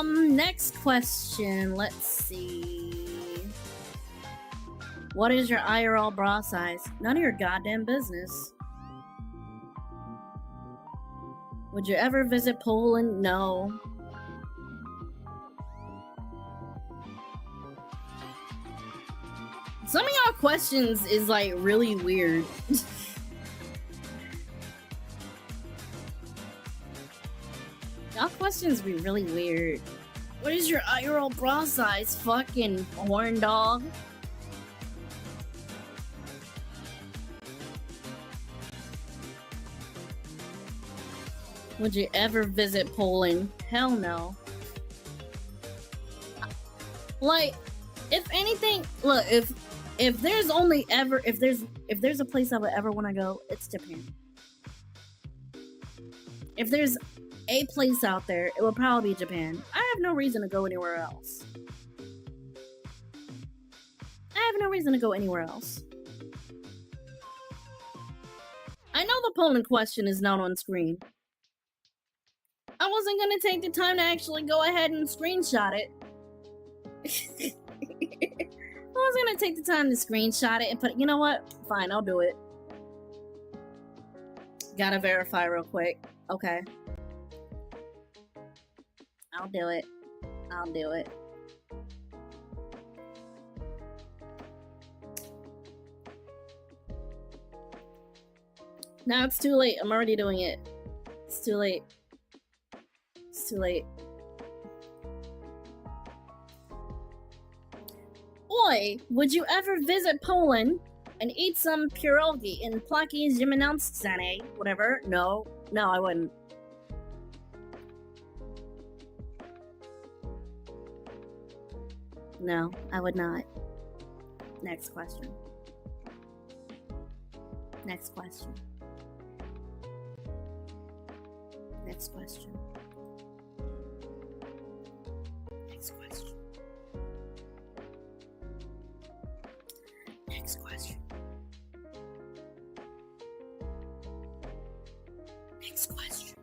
S1: Next question. Let's see. What is your IRL bra size? None of your goddamn business. Would you ever visit Poland? No. Some of y'all questions is like really weird. Y'all questions be really weird. What is your IRL bra size? Fucking horn dog. Would you ever visit Poland? Hell no. Like, if anything, look, if there's only ever if there's a place I would ever want to go, it's Japan. If there's a place out there, it would probably be Japan. I have no reason to go anywhere else. I have no reason to go anywhere else. I know the Poland question is not on screen. I wasn't gonna take the time to actually go ahead and screenshot it. I was gonna take the time to screenshot it and put, you know what? Fine, I'll do it. Gotta verify real quick. Okay. I'll do it. I'll do it. No, it's too late. I'm already doing it. It's too late. It's too late. Oi, would you ever visit Poland and eat some pierogi in Plaki Ziemianowskie? Whatever. No. No, I wouldn't. No, I would not. Next question. Next question. Next question. Next question. Next question. Next question.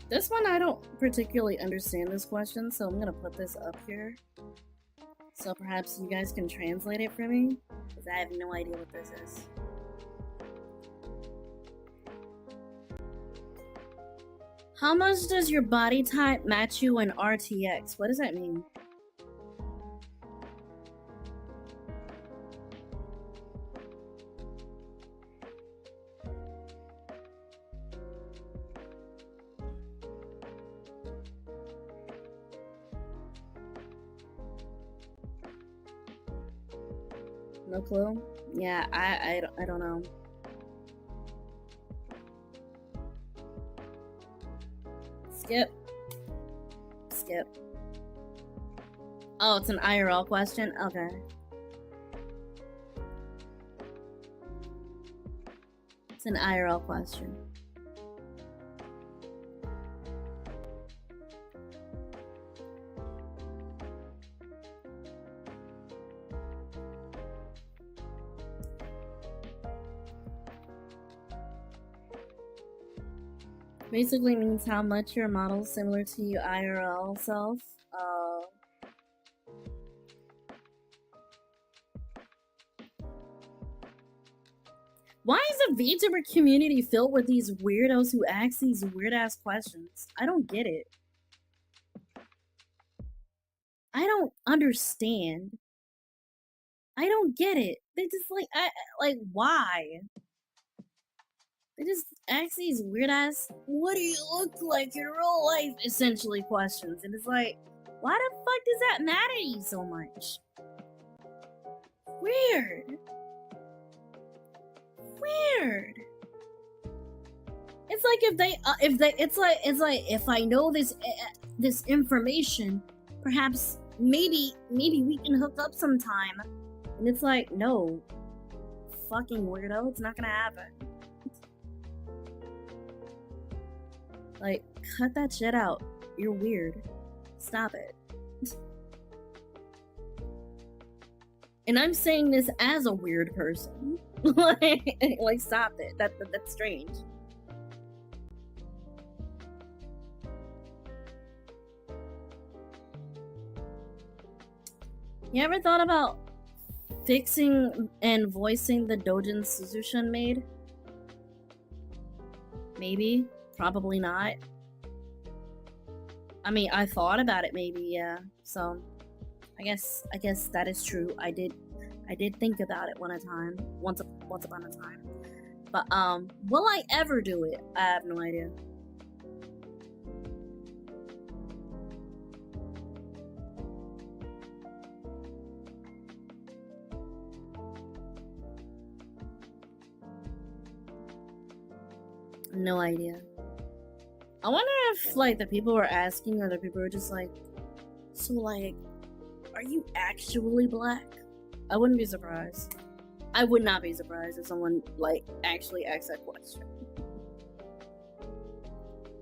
S1: This one, I don't particularly understand this question, so I'm gonna put this up here. So perhaps you guys can translate it for me, because I have no idea what this is. How much does your body type match you in RTX? What does that mean? No clue? Yeah, I don't know. Skip. Skip. Oh, it's an IRL question? Okay. It's an IRL question. Basically means how much your model's similar to your IRL self. Why is the VTuber community filled with these weirdos who ask these weird-ass questions? I don't get it. I don't understand. I don't get it. They just why? They just ask these weird ass, what do you look like in real life, essentially questions. And it's like, why the fuck does that matter to you so much? Weird. Weird. It's like if I know this information, perhaps maybe we can hook up sometime. And it's like, no, fucking weirdo, it's not gonna happen. Like, cut that shit out. You're weird. Stop it. And I'm saying this as a weird person. like, stop it. That's strange. You ever thought about fixing and voicing the Dojin Suzushin made? Maybe. Probably not. I mean, I thought about it maybe, yeah. So, I guess that is true. I did think about it once upon a time. But will I ever do it? I have no idea. No idea. I wonder if like the people were asking or the people were just like, so like, are you actually black? I wouldn't be surprised. I would not be surprised if someone like actually asked that question.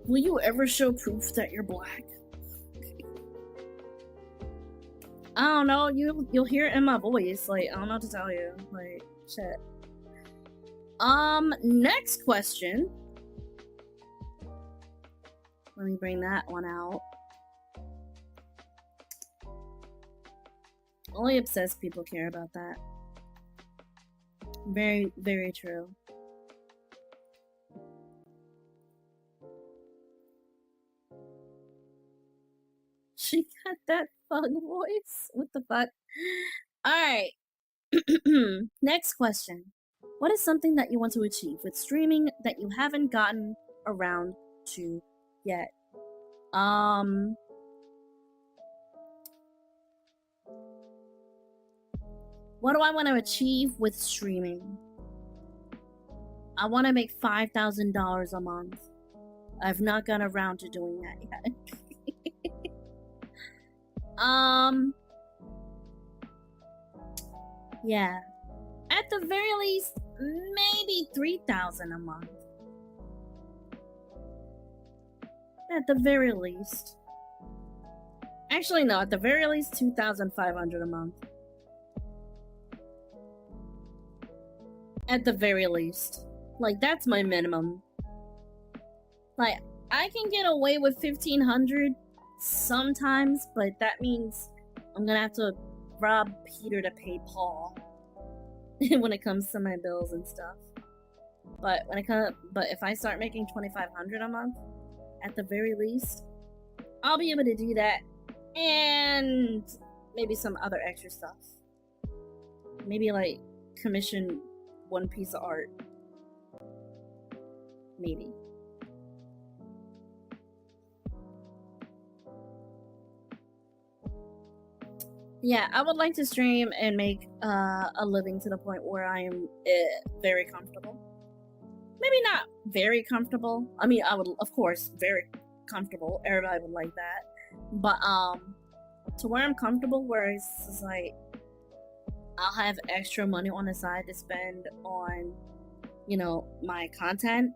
S1: Will you ever show proof that you're black? I don't know. You'll hear it in my voice. Like, I don't know what to tell you. Like, shit. Next question. Let me bring that one out. Only obsessed people care about that. Very, very true. She got that fun voice. What the fuck? Alright. Next question. What is something that you want to achieve with streaming that you haven't gotten around to yet? What do I want to achieve with streaming? I want to make $5,000 a month. I've not gotten around to doing that yet. Yeah. At the very least, maybe 3,000 a month. At the very least. Actually, no, at the very least, 2,500 a month. At the very least. Like, that's my minimum. Like, I can get away with 1,500 sometimes, but that means I'm gonna have to rob Peter to pay Paul when it comes to my bills and stuff. But if I start making 2,500 a month, at the very least, I'll be able to do that, and maybe some other extra stuff. Maybe like commission one piece of art. Maybe. Yeah, I would like to stream and make a living to the point where I am very comfortable. Maybe not very comfortable. I mean, I would, of course, very comfortable. Everybody would like that. But to where I'm comfortable, where it's just like I'll have extra money on the side to spend on, you know, my content,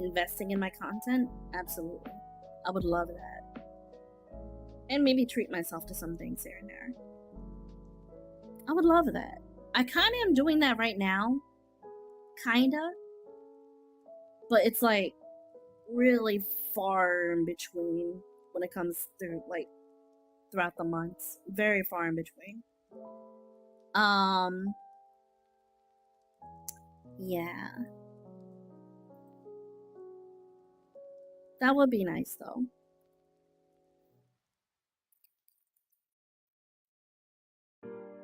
S1: investing in my content. Absolutely, I would love that. And maybe treat myself to some things here and there. I would love that. I kind of am doing that right now. Kinda. But it's like really far in between when it comes through, like, throughout the months. Very far in between. Yeah. That would be nice, though.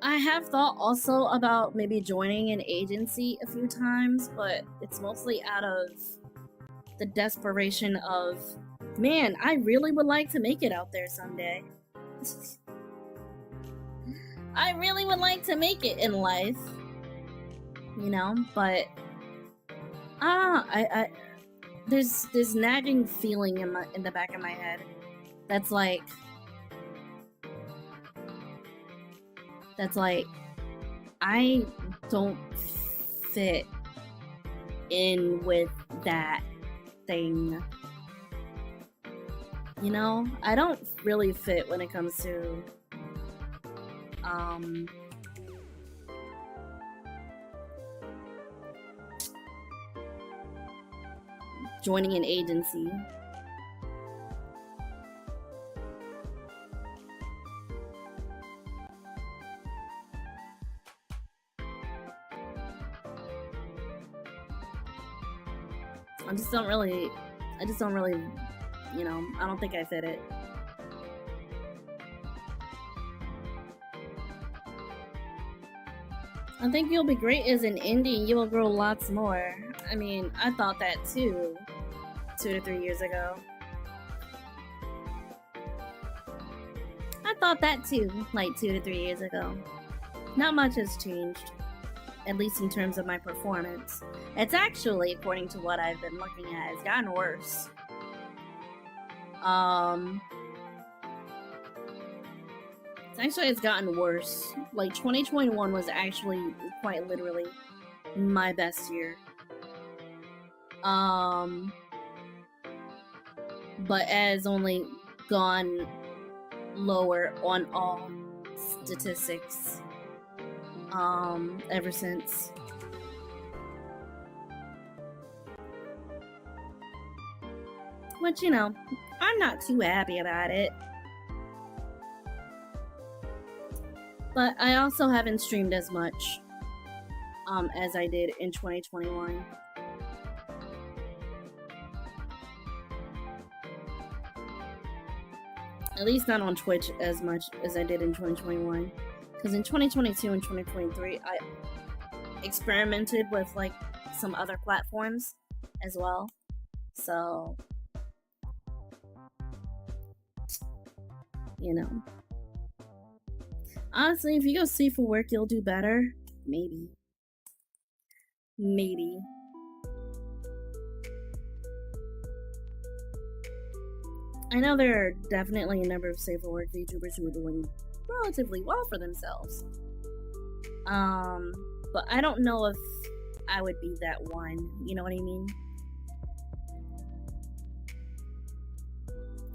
S1: I have thought also about maybe joining an agency a few times, but it's mostly out of the desperation of, man, I really would like to make it out there someday. I really would like to make it in life, you know, but there's nagging feeling in the back of my head that's like I don't fit in with that thing. You know, I don't really fit when it comes to joining an agency. I just don't really, you know, I don't think I fit it. I think you'll be great as an indie. You will grow lots more. I mean, I thought that too 2 to 3 years ago. I thought that too, like 2 to 3 years ago. Not much has changed, at least in terms of my performance. It's actually, according to what I've been looking at, it's gotten worse. It's gotten worse. Like, 2021 was actually quite literally my best year. But it has only gone lower on all statistics ever since. Which, you know, I'm not too happy about it. But I also haven't streamed as much as I did in 2021. At least not on Twitch as much as I did in 2021. Because in 2022 and 2023, I experimented with, like, some other platforms as well. So, you know. Honestly, if you go see for work, you'll do better. Maybe. Maybe. I know there are definitely a number of safe for work VTubers who are doing relatively well for themselves. But I don't know if I would be that one. You know what I mean?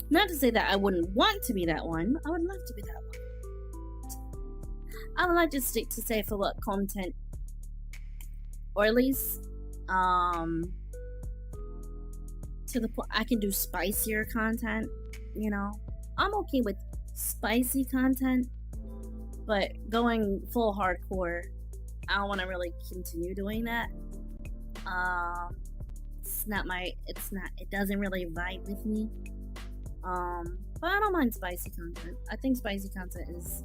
S1: Not to say that I wouldn't want to be that one. I would love to be that one. I would like to stick to safe for work content, or at least to the point I can do spicier content. You know, I'm okay with spicy content, but going full hardcore, I don't want to really continue doing that. It doesn't really vibe with me. But I don't mind spicy content. I think spicy content is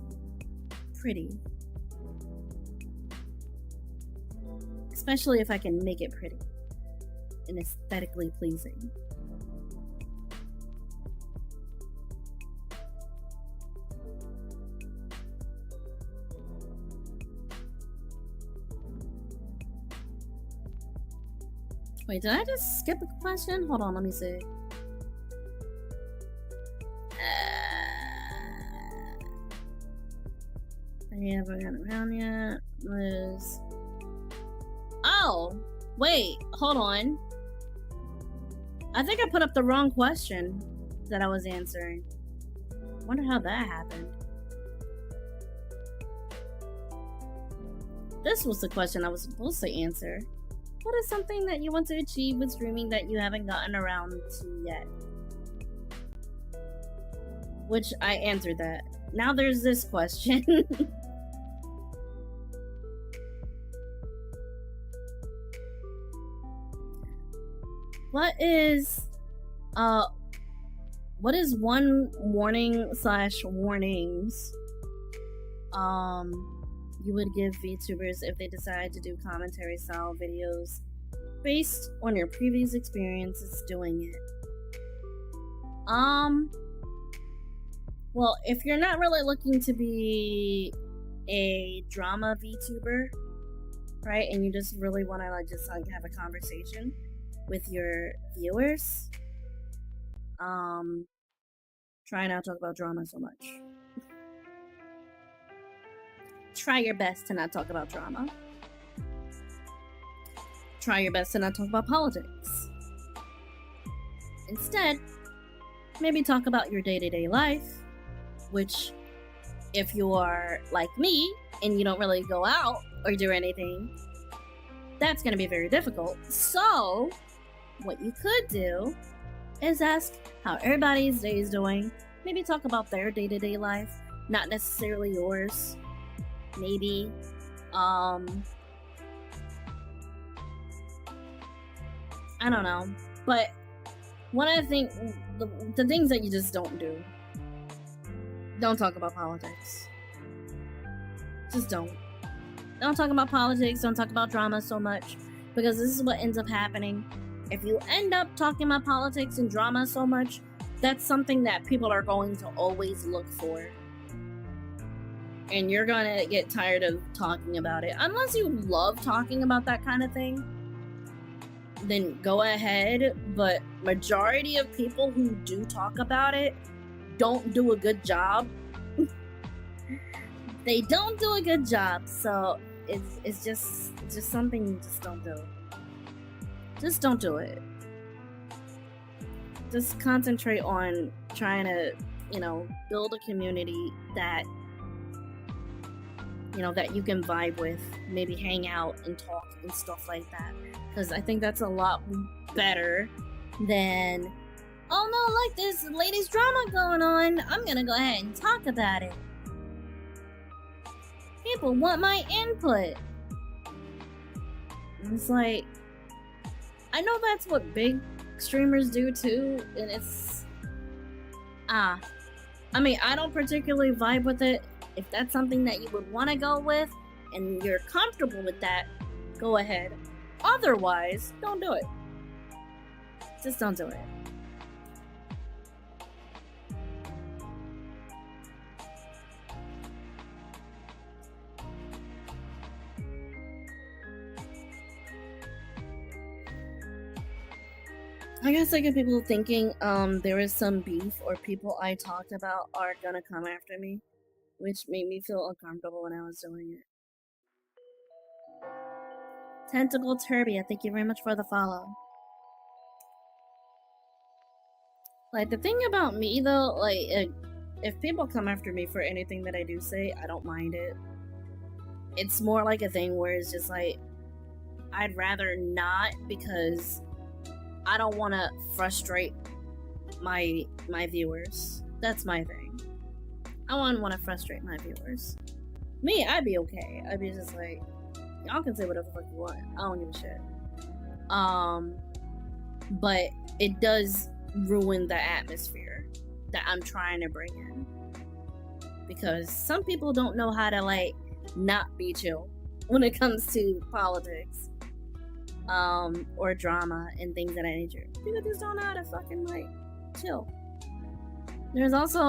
S1: pretty. Especially if I can make it pretty and aesthetically pleasing. Wait, did I just skip a question? Hold on, let me see. I haven't got around yet. Oh, wait, hold on. I think I put up the wrong question that I was answering. Wonder how that happened. This was the question I was supposed to answer. What is something that you want to achieve with streaming that you haven't gotten around to yet? Which I answered that. Now there's this question. What is one warning / warnings you would give VTubers if they decide to do commentary style videos based on your previous experiences doing it? Well, if you're not really looking to be a drama VTuber, right, and you just really want to just have a conversation with your viewers, try not to talk about drama so much. Try your best to not talk about drama. Try your best to not talk about politics. Instead, maybe talk about your day-to-day life, which, if you are like me and you don't really go out or do anything, that's going to be very difficult. So, what you could do is ask how everybody's day is doing. Maybe talk about their day-to-day life, not necessarily yours. Maybe, I don't know. But one of the things, the things that you just don't do. Don't talk about politics. Just don't. Don't talk about politics. Don't talk about drama so much. Because this is what ends up happening. If you end up talking about politics and drama so much, that's something that people are going to always look for. And you're gonna get tired of talking about it. Unless you love talking about that kind of thing, then go ahead. But majority of people who do talk about it don't do a good job. They don't do a good job, so it's just something you just don't do. Just don't do it. Just concentrate on trying to, build a community that, that you can vibe with, maybe hang out and talk and stuff like that. Because I think that's a lot better than, oh no, like this ladies drama going on, I'm gonna go ahead and talk about it. People want my input. And it's like, I know that's what big streamers do too, and it's, I mean, I don't particularly vibe with it. If that's something that you would want to go with, and you're comfortable with that, go ahead. Otherwise, don't do it. Just don't do it. I guess I get people thinking there is some beef or people I talked about are gonna come after me, which made me feel uncomfortable when I was doing it. Tentacle Turbia, thank you very much for the follow. Like, the thing about me though, like, if people come after me for anything that I do say, I don't mind it. It's more like a thing where it's just like, I'd rather not, because I don't want to frustrate my viewers. That's my thing. I wouldn't want to frustrate my viewers. Me, I'd be okay. I'd be just like, y'all can say whatever the fuck you want. I don't give a shit. But it does ruin the atmosphere that I'm trying to bring in. Because some people don't know how to, like, not be chill when it comes to politics. Or drama and things of that nature. People just don't know how to fucking, like, chill. There's also,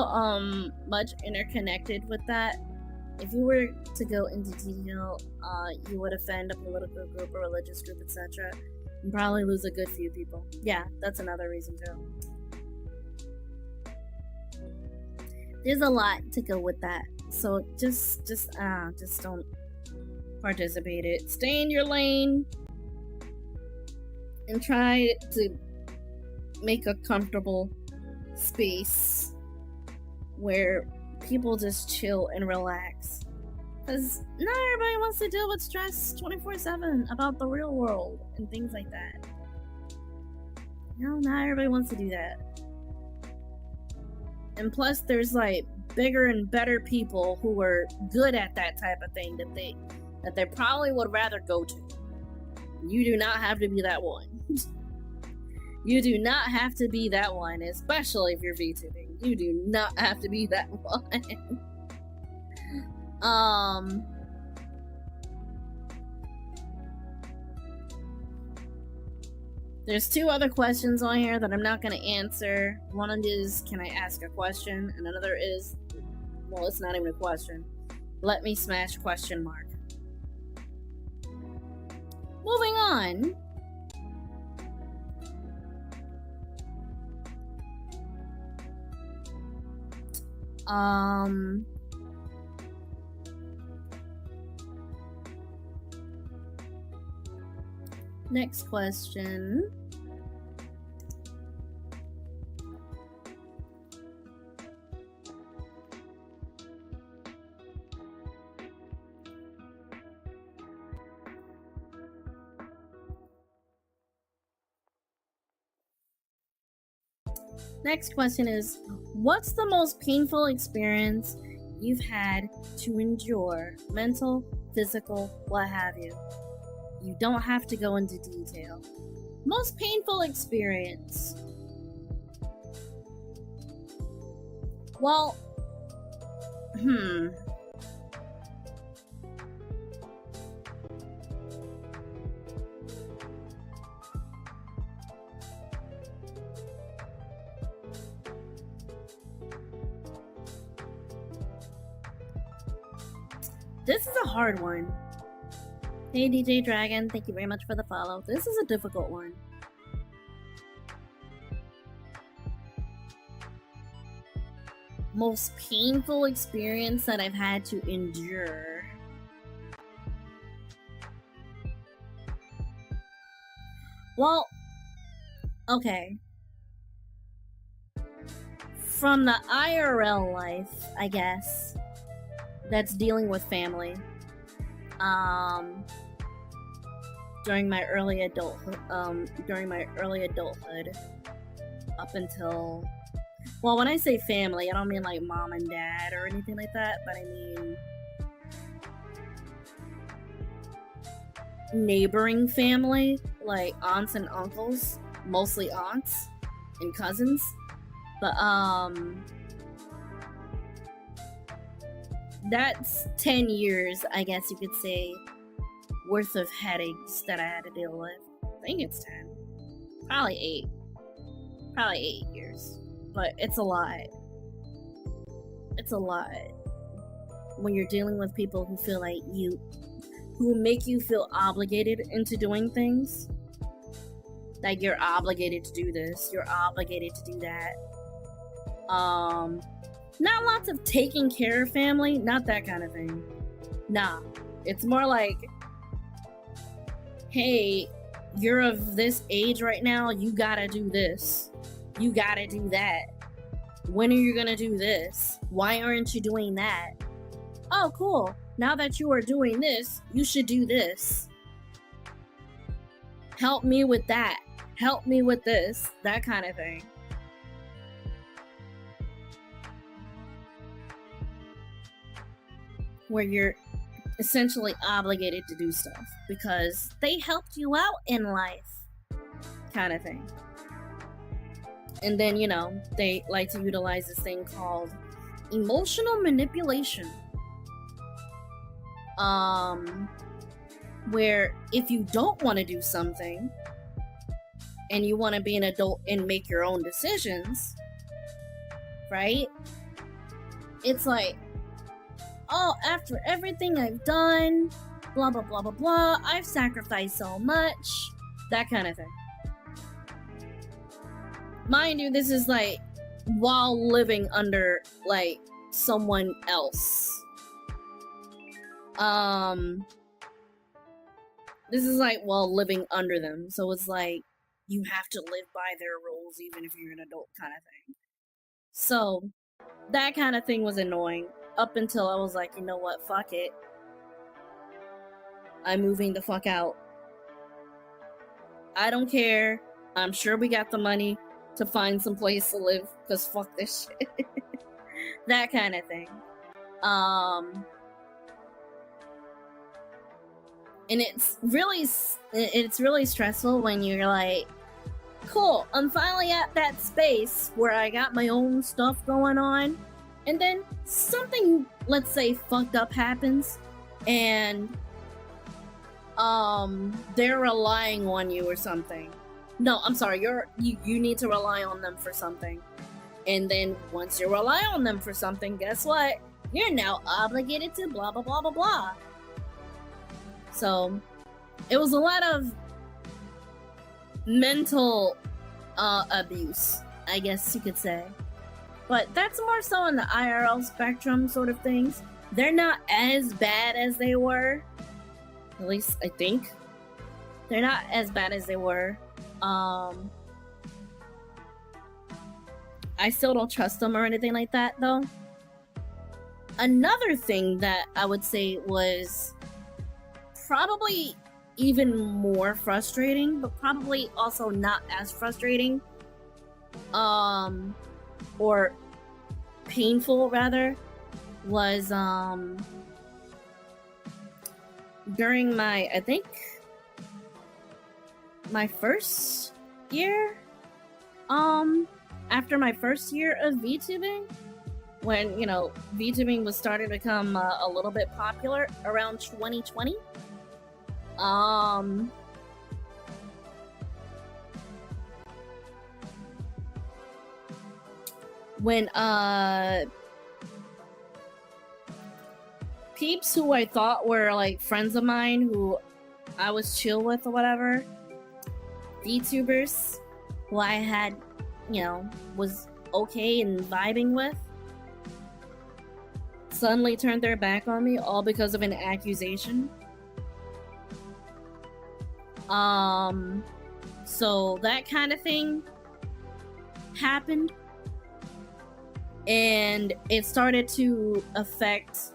S1: much interconnected with that. If you were to go into detail, you would offend a political group, a religious group, etc. And probably lose a good few people. Yeah, that's another reason too. There's a lot to go with that. So just don't participate in it. Stay in your lane. And try to make a comfortable space where people just chill and relax. Because not everybody wants to deal with stress 24/7 about the real world and things like that. Not everybody wants to do that. And plus, there's like bigger and better people who are good at that type of thing that they probably would rather go to. You do not have to be that one. You do not have to be that one, especially if you're VTubing. You do not have to be that one. There's two other questions on here that I'm not going to answer. One is, can I ask a question? And another is, well, it's not even a question. Let me smash question mark. Moving on. Next question. Next question is, what's the most painful experience you've had to endure? Mental, physical, what have you? You don't have to go into detail. Most painful experience. Well, this is a hard one. Hey DJ Dragon, thank you very much for the follow. This is a difficult one. Most painful experience that I've had to endure. Well, okay. From the IRL life, I guess, that's dealing with family. During my early adulthood, up until, well, when I say family, I don't mean like mom and dad or anything like that, but I mean neighboring family, like aunts and uncles, mostly aunts and cousins, but that's 10 years, I guess you could say, worth of headaches that I had to deal with. I think it's 10. Probably 8 years. But it's a lot. It's a lot. When you're dealing with people who feel like who make you feel obligated into doing things. Like, you're obligated to do this, you're obligated to do that. Not lots of taking care of family, not that kind of thing. Nah. It's more like, hey, you're of this age right now, you gotta do this. You gotta do that. When are you gonna do this? Why aren't you doing that? Oh, cool. Now that you are doing this, you should do this. Help me with that. Help me with this. That kind of thing. Where you're essentially obligated to do stuff because they helped you out in life, kind of thing. And then, you know, they like to utilize this thing called emotional manipulation. Where if you don't want to do something and you want to be an adult and make your own decisions, right? It's like, oh, after everything I've done, blah, blah, blah, blah, blah, I've sacrificed so much, that kind of thing. Mind you, this is like while living under like someone else. This is like while living under them. So it's like you have to live by their rules even if you're an adult, kind of thing. So that kind of thing was annoying up until I was like, you know what, fuck it. I'm moving the fuck out. I don't care. I'm sure we got the money to find some place to live, because fuck this shit. That kind of thing. And it's really stressful when you're like, cool, I'm finally at that space where I got my own stuff going on, and then something, let's say, fucked up happens, and they're relying on you or something. No, I'm sorry. You need to rely on them for something, and then once you rely on them for something, guess what? You're now obligated to blah blah blah blah blah. So it was a lot of mental abuse, I guess you could say. But that's more so in the IRL spectrum sort of things. They're not as bad as they were. At least I think. They're not as bad as they were. I still don't trust them or anything like that, though. Another thing that I would say was probably even more frustrating, but probably also not as frustrating, or painful rather, was during my, I think, my first year, after my first year of VTubing, when, you know, VTubing was starting to become a little bit popular around 2020. When peeps who I thought were like friends of mine who I was chill with or whatever, VTubers who I had, you know, was okay and vibing with, suddenly turned their back on me all because of an accusation. So that kind of thing happened, and it started to affect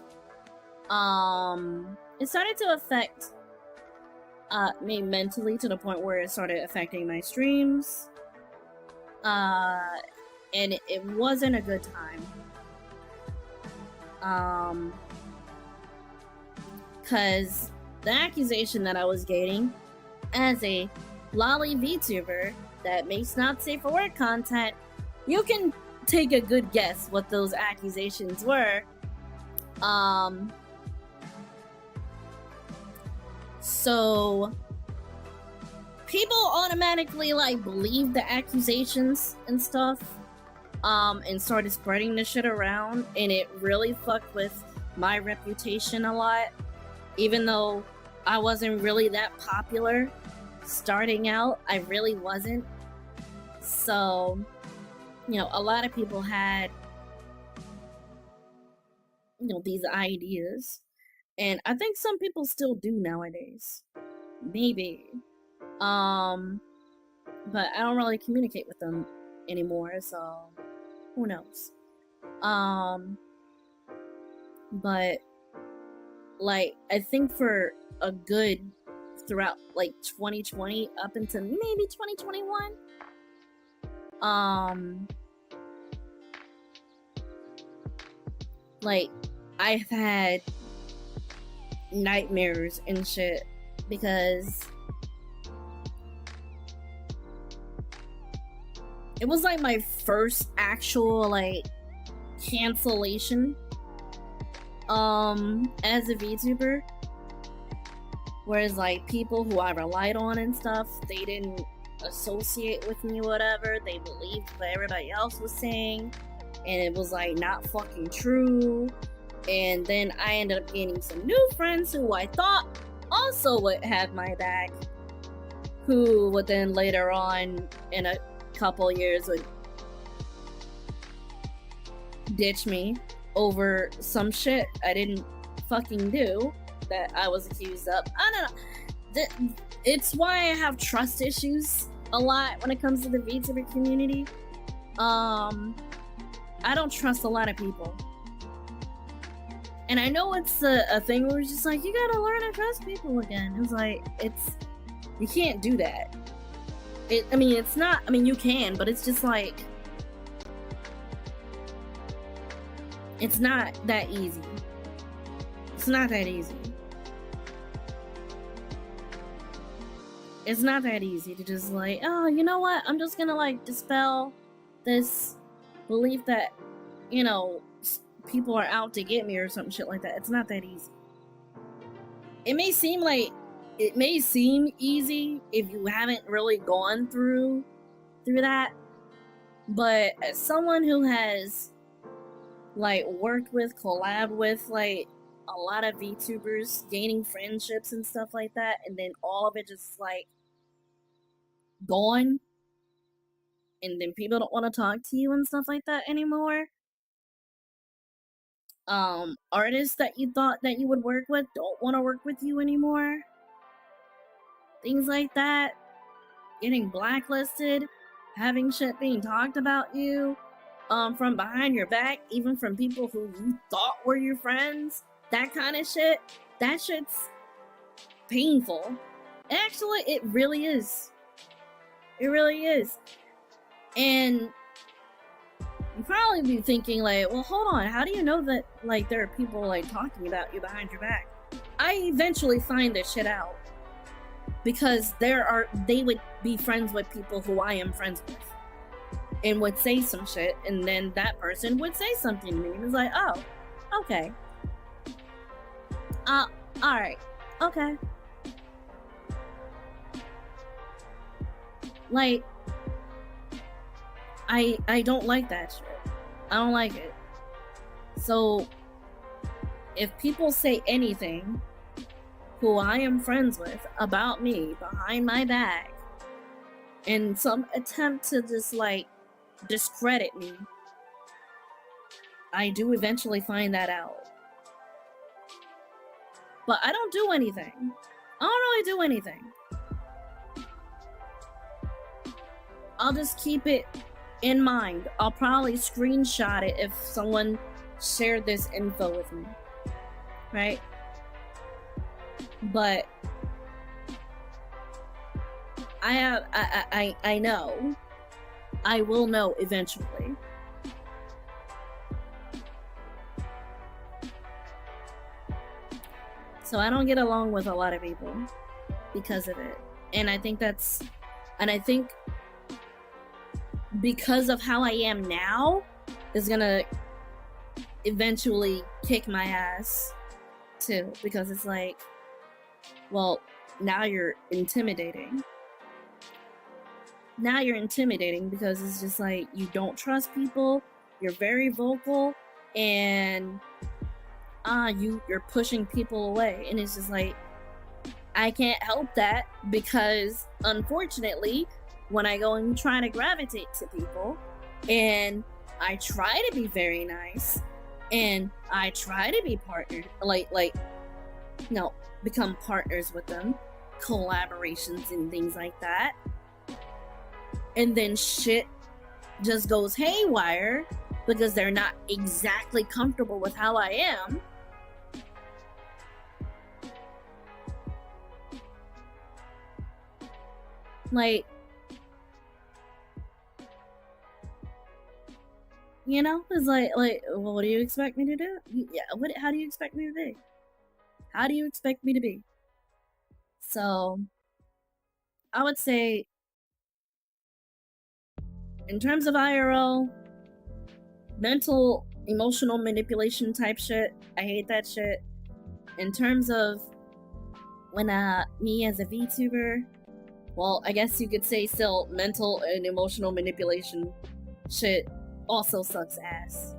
S1: me mentally, to the point where it started affecting my streams, and it wasn't a good time, cause the accusation that I was getting as a lolly VTuber that makes not safe for work content, you can take a good guess what those accusations were. So people automatically like believed the accusations and stuff, and started spreading the shit around, and it really fucked with my reputation a lot, even though I wasn't really that popular starting out. I really wasn't. So, you know, a lot of people had, you know, these ideas, and I think some people still do nowadays. Maybe. But I don't really communicate with them anymore, so who knows? But like, I think for a good throughout like 2020 up into maybe 2021, like, I've had nightmares and shit, because it was like my first actual like cancellation as a VTuber, whereas like people who I relied on and stuff, they didn't associate with me, whatever. They believed what everybody else was saying, and it was like not fucking true. And then I ended up gaining some new friends who I thought also would have my back, who would then later on in a couple years would ditch me over some shit I didn't fucking do that I was accused of. I don't know. It's why I have trust issues a lot when it comes to the VTuber community. I don't trust a lot of people. And I know it's a thing where it's just like, you gotta learn to trust people again. It's like, you can't do that. It's not, you can, but it's just like, it's not that easy. It's not that easy. It's not that easy to just like, oh, you know what? I'm just gonna like dispel this belief that, you know, people are out to get me or some shit like that. It's not that easy. It may seem like it may seem easy if you haven't really gone through that, but as someone who has like worked with, collab with like a lot of VTubers, gaining friendships and stuff like that, and then all of it just like gone, and then people don't want to talk to you and stuff like that anymore. Artists that you thought that you would work with don't want to work with you anymore. Things like that. Getting blacklisted, having shit being talked about you, from behind your back, even from people who you thought were your friends. That kind of shit. That shit's painful. Actually, it really is. It really is. And you probably be thinking like, well, hold on, how do you know that like there are people like talking about you behind your back? I eventually find this shit out, because they would be friends with people who I am friends with, and would say some shit, and then that person would say something to me, and it's like, oh, okay, all right, okay. Like, I don't like that shit. I don't like it. So if people say anything who I am friends with about me behind my back, in some attempt to just like discredit me, I do eventually find that out. But I don't do anything. I don't really do anything. I'll just keep it in mind. I'll probably screenshot it if someone shared this info with me, right? But I know. I will know eventually. So I don't get along with a lot of people because of it. And I think because of how I am now is gonna eventually kick my ass too, because it's like, well, now you're intimidating. Now you're intimidating because it's just like, you don't trust people, you're very vocal, and you're pushing people away. And it's just like, I can't help that, because unfortunately, when I go and try to gravitate to people, and I try to be very nice, and I try to be partnered, become partners with them, collaborations and things like that, and then shit just goes haywire because they're not exactly comfortable with how I am. Like, you know, it's like, well, what do you expect me to do? Yeah, how do you expect me to be? How do you expect me to be? So, I would say, in terms of IRL, mental, emotional manipulation type shit, I hate that shit. In terms of when me as a VTuber, well, I guess you could say still mental and emotional manipulation shit also sucks ass.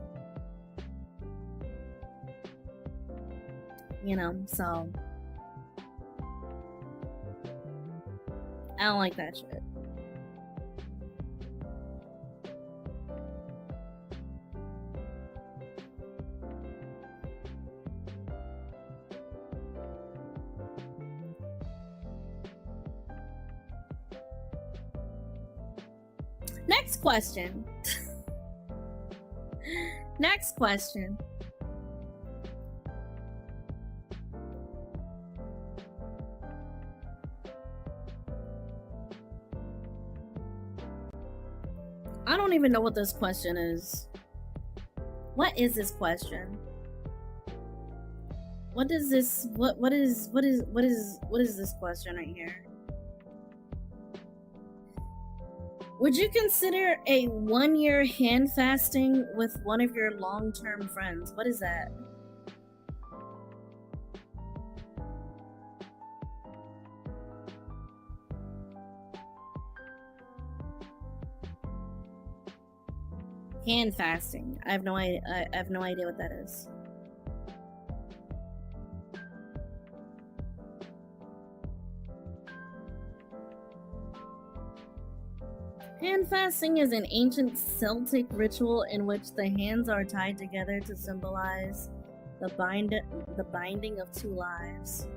S1: You know, so I don't like that shit. Next question. Next question. I don't even know what this question is. What is this question? What is this? What is this question right here? Would you consider a 1-year hand fasting with one of your long-term friends? What is that? Hand fasting. I have no idea. I have no idea what that is. Hand fasting is an ancient Celtic ritual in which the hands are tied together to symbolize the binding of two lives.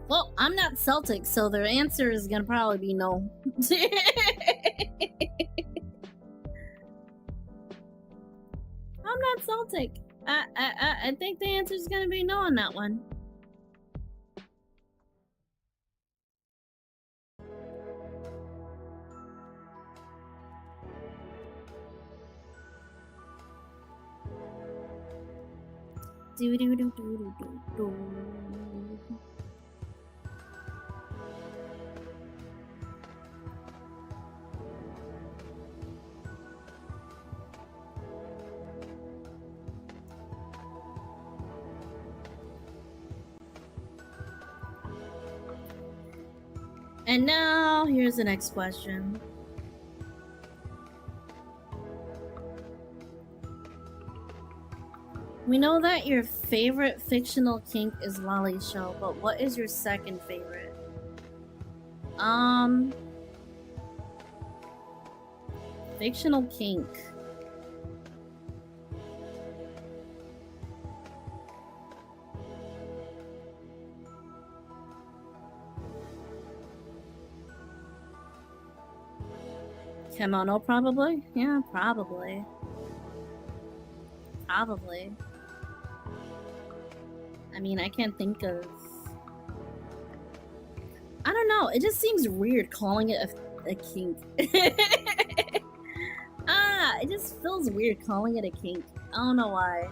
S1: Well, I'm not Celtic, so their answer is gonna probably be no. I'm not Celtic. I think the answer is gonna be no on that one. Do do do do do do. And now, here's the next question. We know that your favorite fictional kink is Lolly Show, but what is your second favorite? Fictional kink. Kimono, probably? Yeah, probably. Probably. I mean, I can't think of... I don't know, it just seems weird calling it a kink. It just feels weird calling it a kink. I don't know why.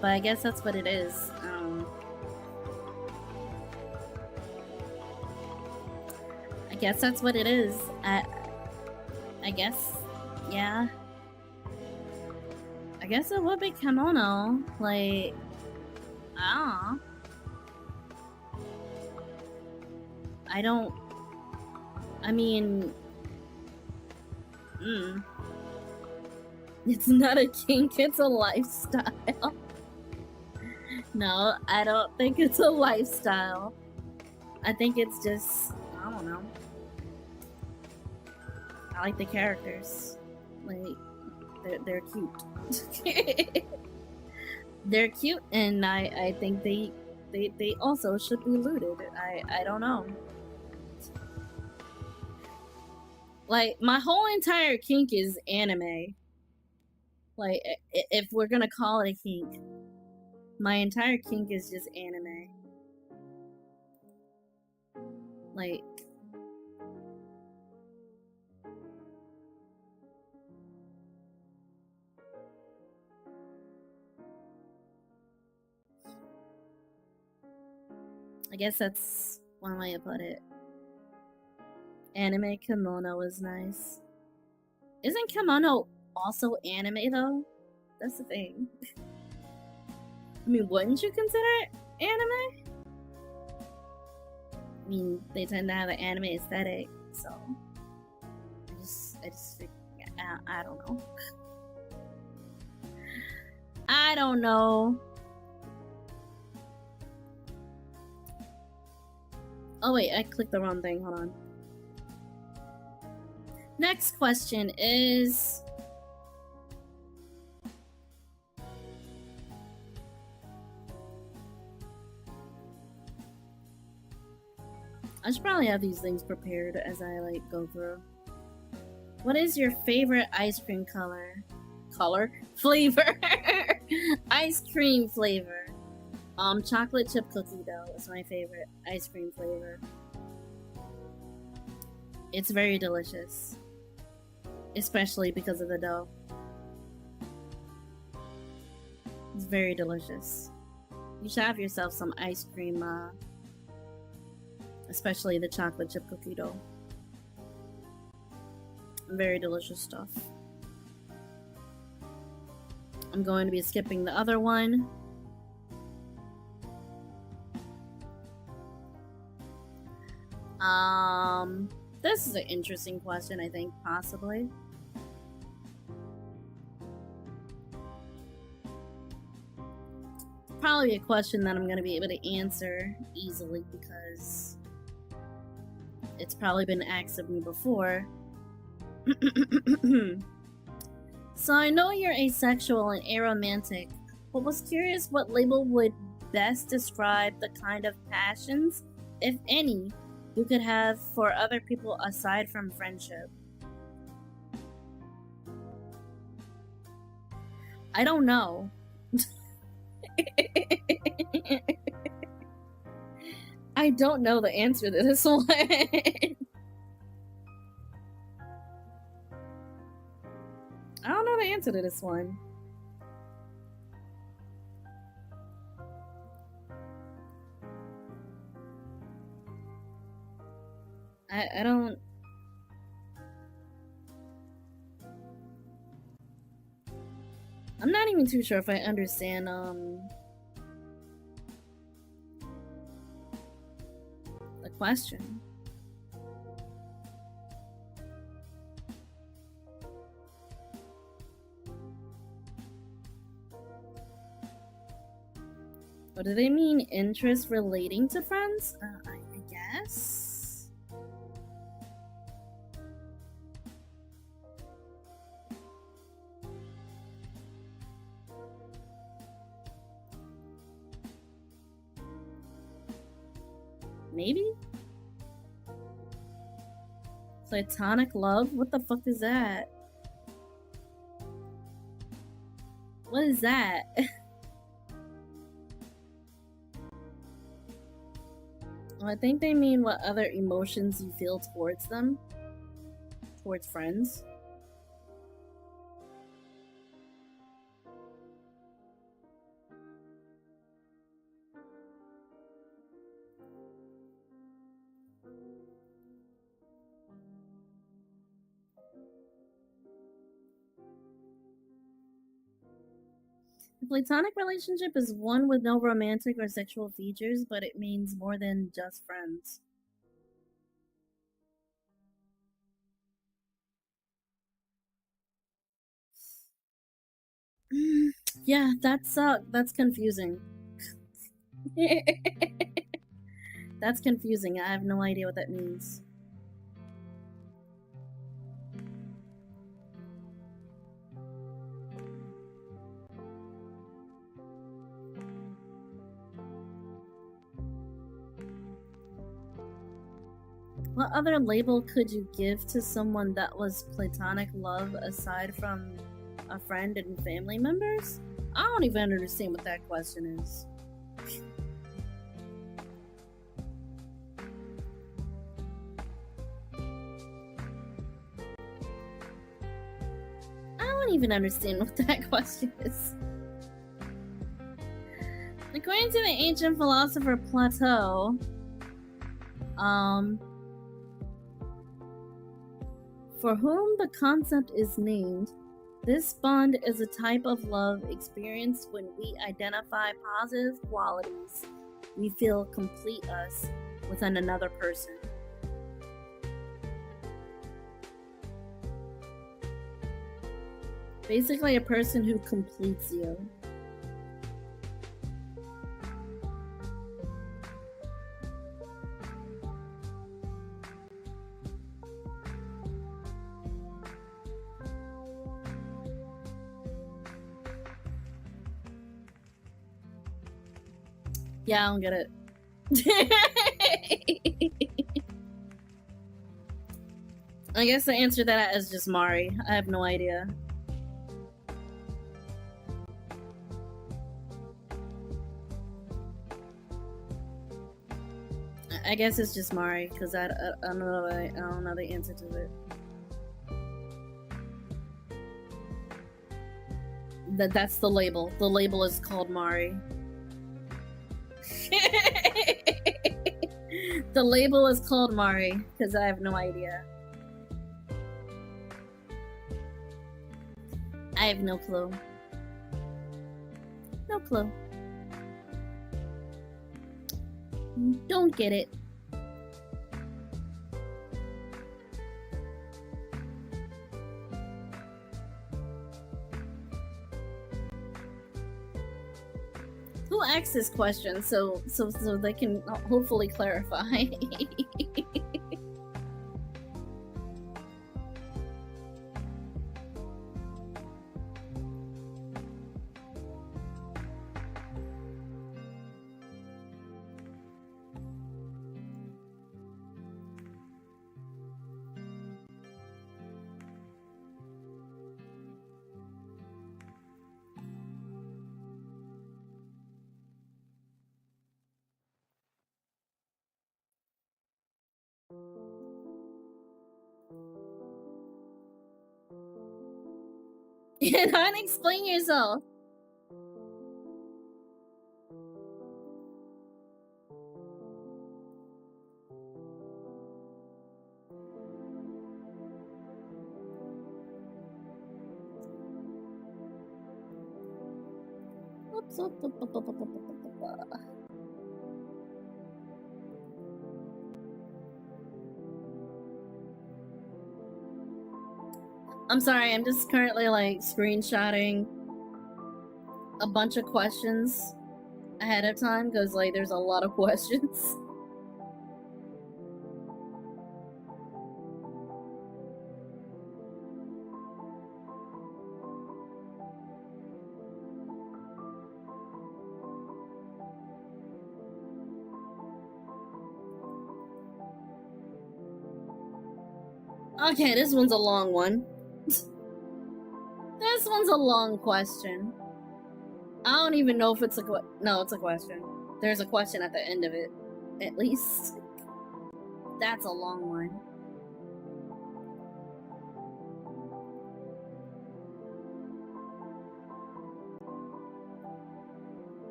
S1: But I guess that's what it is. I guess that's what it is. I guess, yeah. I guess it would be kimono. Like, I mean, it's not a kink, it's a lifestyle. No, I don't think it's a lifestyle. I think it's just, I don't know. I like the characters. Like, they're cute. They're cute, and I think they also should be looted. I don't know. Like, my whole entire kink is anime. Like, if we're gonna call it a kink, my entire kink is just anime. Like, I guess that's one way to put it. Anime kimono is nice. Isn't kimono also anime though? That's the thing. I mean, wouldn't you consider it anime? I mean, they tend to have an anime aesthetic, so I just I don't know. I don't know. Oh wait, I clicked the wrong thing. Hold on. Next question is... I should probably have these things prepared as I like go through. What is your favorite ice cream color? Flavor? Ice cream flavor. Chocolate chip cookie dough is my favorite ice cream flavor. It's very delicious, especially because of the dough. It's very delicious. You should have yourself some ice cream, especially the chocolate chip cookie dough. Very delicious stuff. I'm going to be skipping the other one. This is an interesting question, I think, possibly. Probably a question that I'm going to be able to answer easily because it's probably been asked of me before. So I know you're asexual and aromantic, but was curious what label would best describe the kind of passions, if any, you could have for other people aside from friendship. I don't know. I don't know the answer to this one. I don't know the answer to this one. I don't... I'm not even too sure if I understand, the question. Or do they mean interest relating to friends? I guess? Maybe? Platonic love? What the fuck is that? What is that? Well, I think they mean what other emotions you feel towards them. Towards friends. A platonic relationship is one with no romantic or sexual features, but it means more than just friends. Yeah, that's confusing. That's confusing. I have no idea what that means. What other label could you give to someone that was platonic love aside from a friend and family members? I don't even understand what that question is. I don't even understand what that question is. According to the ancient philosopher Plato, for whom the concept is named, this bond is a type of love experienced when we identify positive qualities we feel complete us within another person. Basically, a person who completes you. Yeah, I don't get it. I guess the answer to that is just Mari. I have no idea. I guess it's just Mari, because I don't know the answer to it. That's the label. The label is called Mari. The label is called Mari, because I have no idea. I have no clue. No clue. Don't get it. Who asked this question so they can hopefully clarify? Don't explain yourself. I'm sorry, I'm just currently like screenshotting a bunch of questions ahead of time because like there's a lot of questions. Okay, this one's a long one. This one's a long question. I don't even know if it's a no, it's a question. There's a question at the end of it, at least. That's a long one.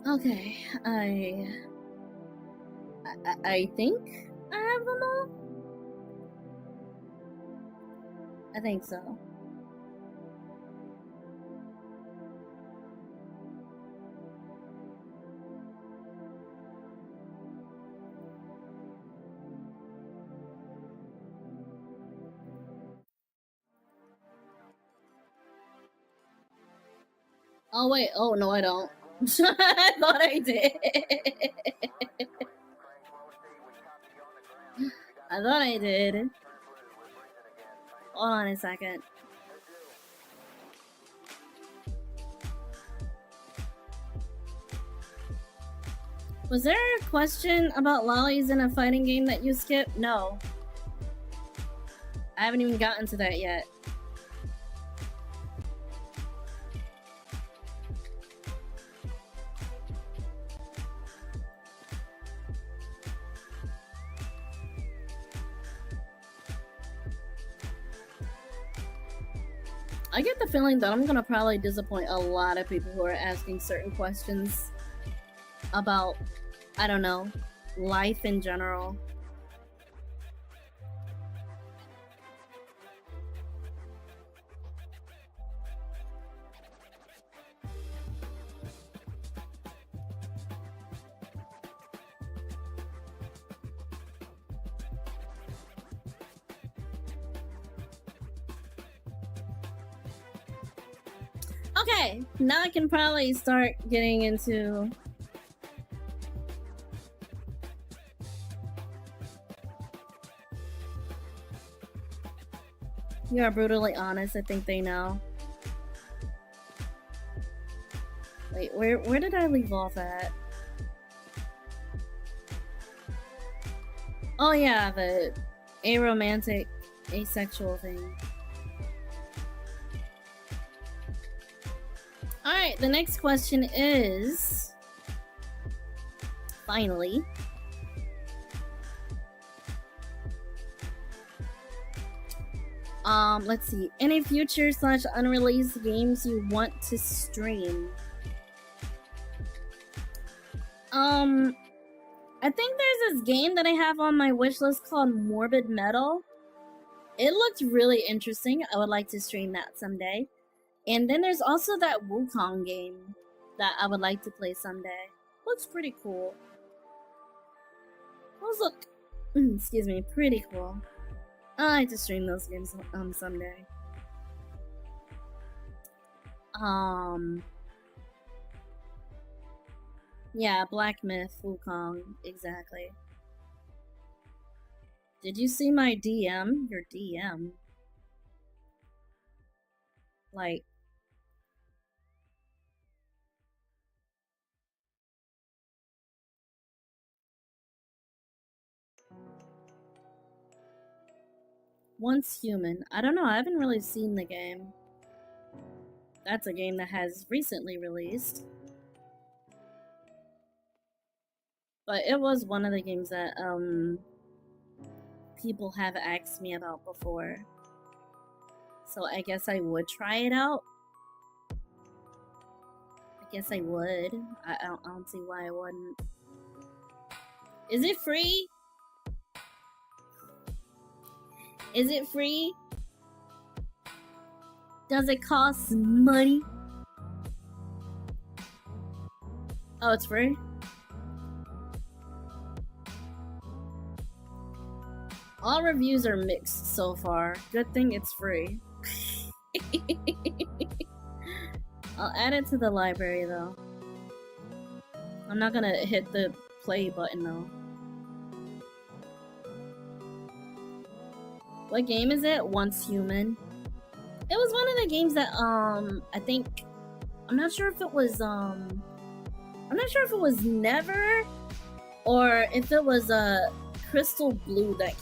S1: Okay, I think I have them all. I think so. Oh wait, oh no I don't. I thought I did. I thought I did. Hold on a second. Was there a question about lollies in a fighting game that you skipped? No. I haven't even gotten to that yet. I get the feeling that I'm gonna probably disappoint a lot of people who are asking certain questions about, I don't know, life in general. Okay, now I can probably start getting into You are brutally honest, I think they know. Wait, where did I leave off at? Oh yeah, the aromantic, asexual thing. Alright, the next question is... Finally. Let's see. Any future / unreleased games you want to stream? I think there's this game that I have on my wish list called Morbid Metal. It looked really interesting. I would like to stream that someday. And then there's also that Wukong game that I would like to play someday. Looks pretty cool. Those look, excuse me, pretty cool. I like to stream those games someday. Yeah, Black Myth, Wukong, exactly. Did you see my DM? Your DM. Like... Once Human. I don't know, I haven't really seen the game. That's a game that has recently released. But it was one of the games that, people have asked me about before. So I guess I would try it out. I guess I would. I don't see why I wouldn't. Is it free? Is it free? Does it cost money? Oh, it's free? All reviews are mixed so far. Good thing it's free. I'll add it to the library though. I'm not gonna hit the play button though. What game is it? Once Human. It was one of the games that I think, I'm not sure if it was Never or if it was Crystal Blue that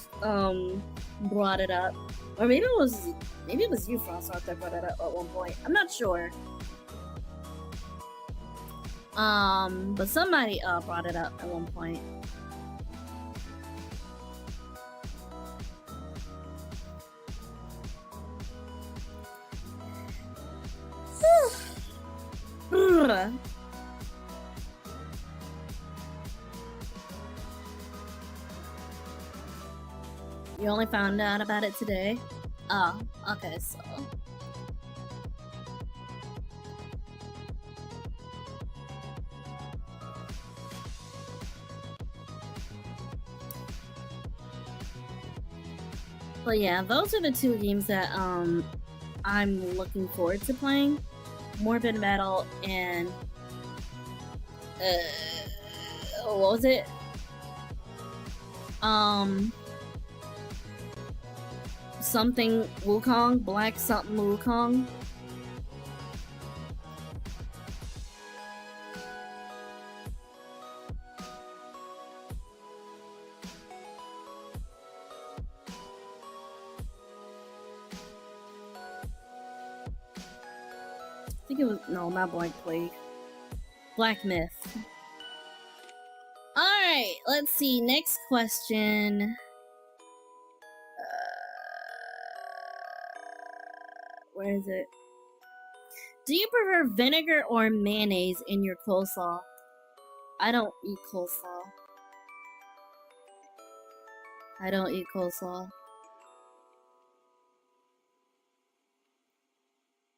S1: brought it up, or maybe it was you, Frostart, that brought it up at one point. I'm not sure. But somebody brought it up at one point. You only found out about it today? Oh, okay, so... But yeah, those are the two games that I'm looking forward to playing. Morbid Metal and... what was it? Something Wukong, Black something Wukong. I think it was, no, not Black Plague. Black Myth. Alright, let's see, next question. Where is it? Do you prefer vinegar or mayonnaise in your coleslaw? I don't eat coleslaw. I don't eat coleslaw.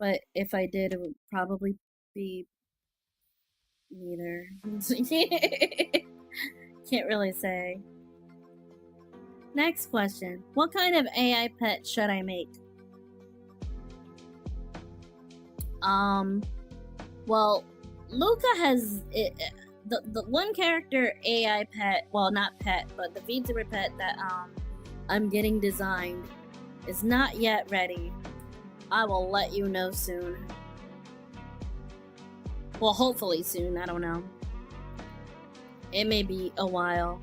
S1: But if I did, it would probably be neither. Can't really say. Next question. What kind of AI pet should I make? Well, Luca has the one character AI pet, well, not pet, but the VTuber pet that I'm getting designed is not yet ready. I will let you know soon. Well, hopefully soon, I don't know. It may be a while.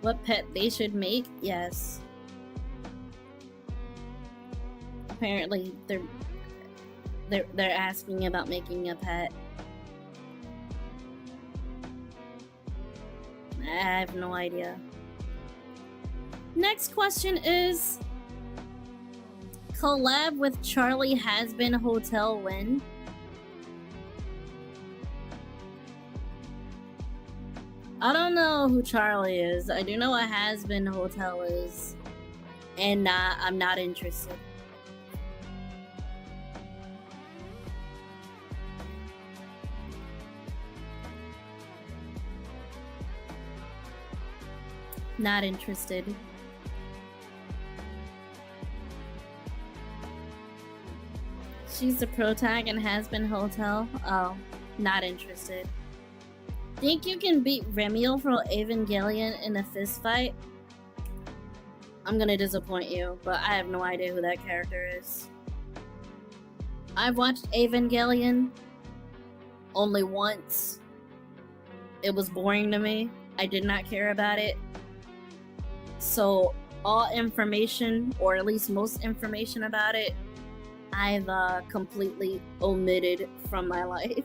S1: What pet they should make? Yes. Apparently, they're asking about making a pet. I have no idea. Next question is, collab with Charlie Has Been Hotel when? I don't know who Charlie is. I do know what Has Been Hotel is. And I'm not interested. Not interested. She's the pro tag and Has Been Hotel. Oh, not interested. Think you can beat Remiel from Evangelion in a fist fight? I'm gonna disappoint you, but I have no idea who that character is. I've watched Evangelion only once. It was boring to me. I did not care about it. So all information, or at least most information about it, I've completely omitted from my life.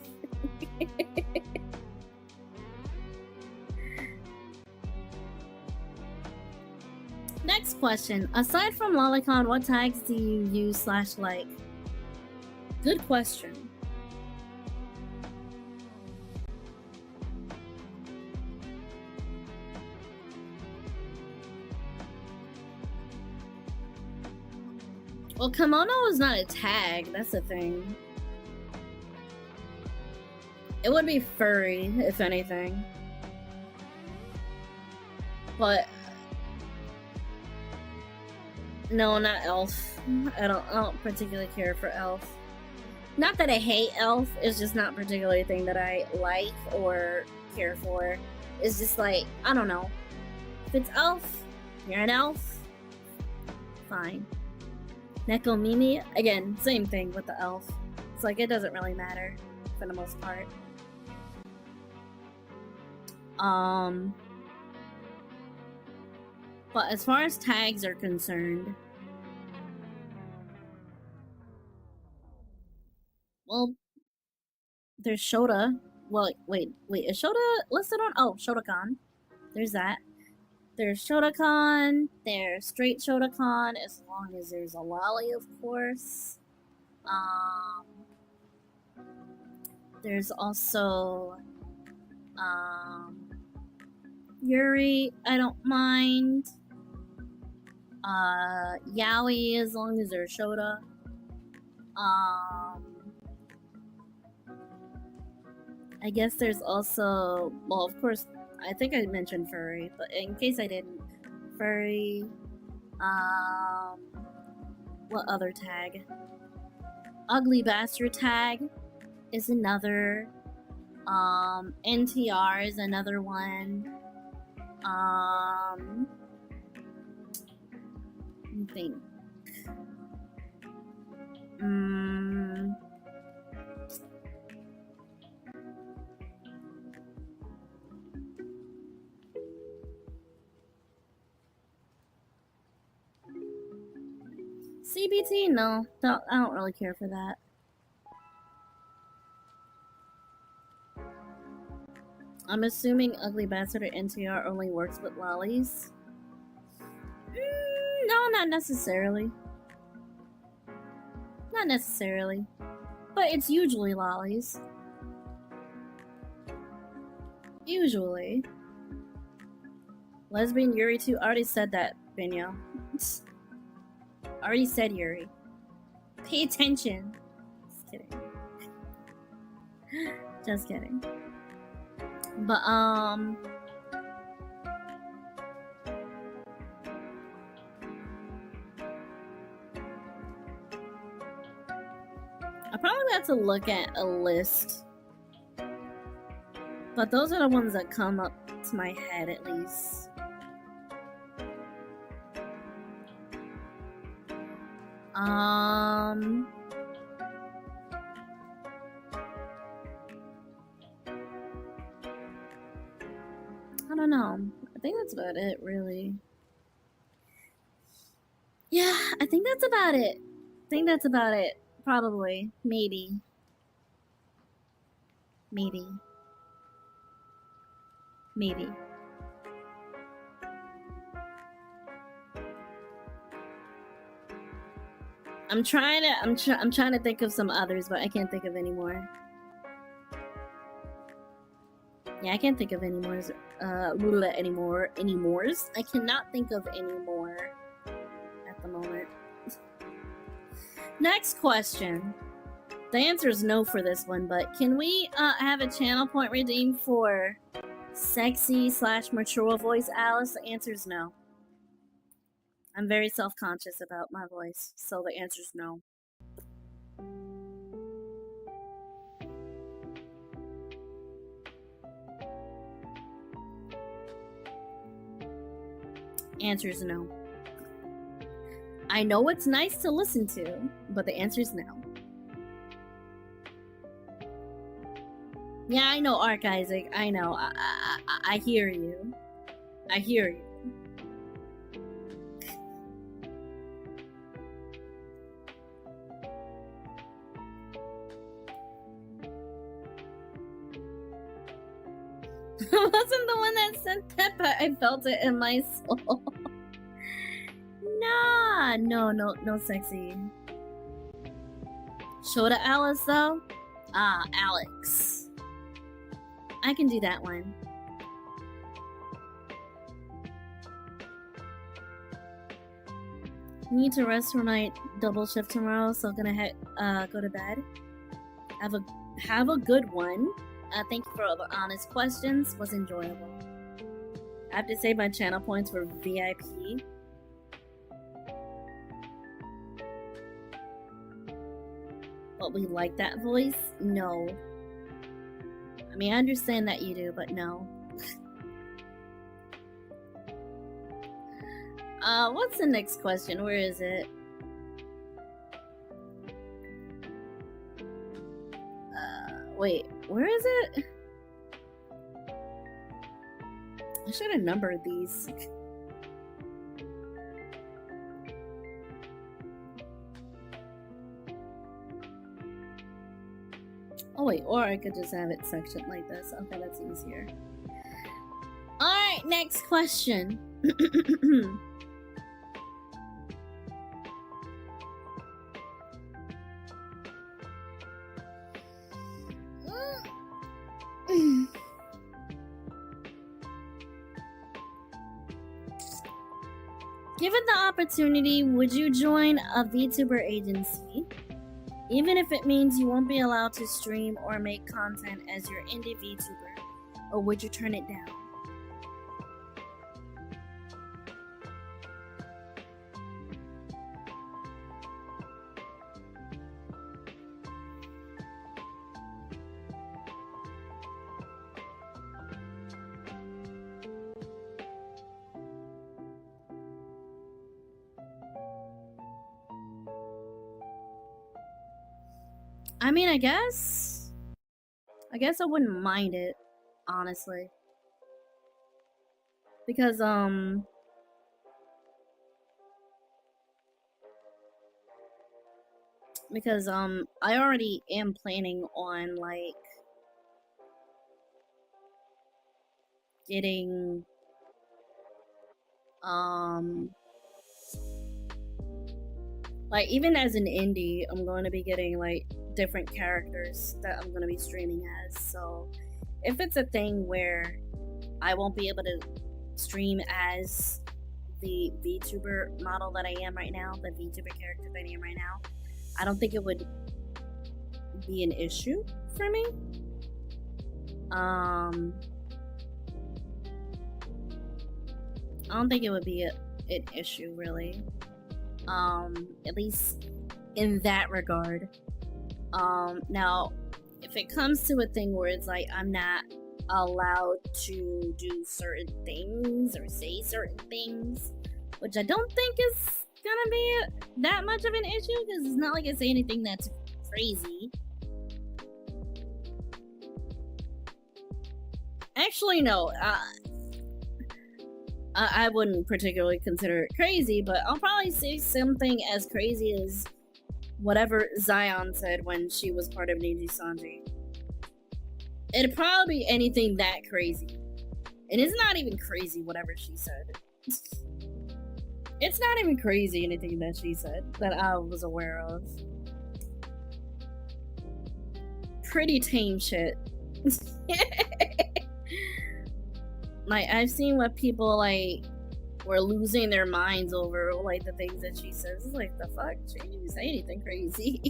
S1: Next question. Aside from Lolicon, what tags do you use / like? Good question. Well, kimono is not a tag, that's the thing. It would be furry, if anything. But no, not elf. I don't particularly care for elf. Not that I hate elf, it's just not particularly a thing that I like or care for. It's just like, I don't know. If it's elf, you're an elf, fine. Neko Mimi, again, same thing with the elf. It's like, it doesn't really matter for the most part. But as far as tags are concerned, well, there's Shota. Well, wait, is Shota listed on? Oh, Shotokan. There's that. There's Shotokan, there's straight Shotokan, as long as there's a lolly, of course. There's also Yuri, I don't mind. Yaoi, as long as there's Shota. I guess there's also, well, of course, I think I mentioned furry, but in case I didn't, furry, what other tag? Ugly Bastard tag is another, NTR is another one, let me think, CBT? No, I don't really care for that. I'm assuming Ugly Bastard or NTR only works with lollies. No, not necessarily. Not necessarily. But it's usually lollies. Usually. Lesbian Yuri too. I already said that, Binyo. Already said Yuri. Pay attention. Just kidding. Just kidding. But I probably have to look at a list. But those are the ones that come up to my head, at least. I don't know. I think that's about it, really. Yeah, I think that's about it. Probably. Maybe. I'm trying to think of some others, but I can't think of any more. Yeah, I can't think of any more. Anymores. I cannot think of any more at the moment. Next question. The answer is no for this one, but can we have a channel point redeemed for sexy/mature voice Alice? The answer is no. I'm very self-conscious about my voice, so the answer is no. Answer is no. I know it's nice to listen to, but the answer is no. Yeah, I know, Arc Isaac. I know. I hear you. I hear you. I wasn't the one that sent that, but I felt it in my soul. Nah, no sexy. Shota Alice though? Ah, Alex. I can do that one. Need to rest for my double shift tomorrow, so gonna go to bed. Have a good one. Thank you for all the honest questions. Was enjoyable. I have to say my channel points were VIP. But we like that voice? No. I mean, I understand that you do, but no. What's the next question? Where is it? Wait, where is it? I should have numbered these. Oh wait, or I could just have it sectioned like this. Okay, that's easier. Alright, next question. Given the opportunity, would you join a VTuber agency? Even if it means you won't be allowed to stream or make content as your indie VTuber, or would you turn it down? I mean, I guess I wouldn't mind it, honestly. Because, I already am planning on, like, getting, like, even as an indie, I'm going to be getting, like, different characters that I'm going to be streaming as. So if it's a thing where I won't be able to stream as the VTuber model that I am right now, the VTuber character that I am right now, I don't think it would be an issue for me. I don't think it would be an issue, really. At least in that regard. Now, if it comes to a thing where it's like I'm not allowed to do certain things or say certain things, which I don't think is gonna be that much of an issue because it's not like I say anything that's crazy. Actually, no. I wouldn't particularly consider it crazy, but I'll probably say something as crazy as whatever Zion said when she was part of Niji Sanji. It'd probably be anything that crazy. And it's not even crazy, whatever she said. It's not even crazy, anything that she said that I was aware of. Pretty tame shit. Like, I've seen what people, like, were losing their minds over, like, the things that she says. It's like, the fuck? She didn't even say anything crazy.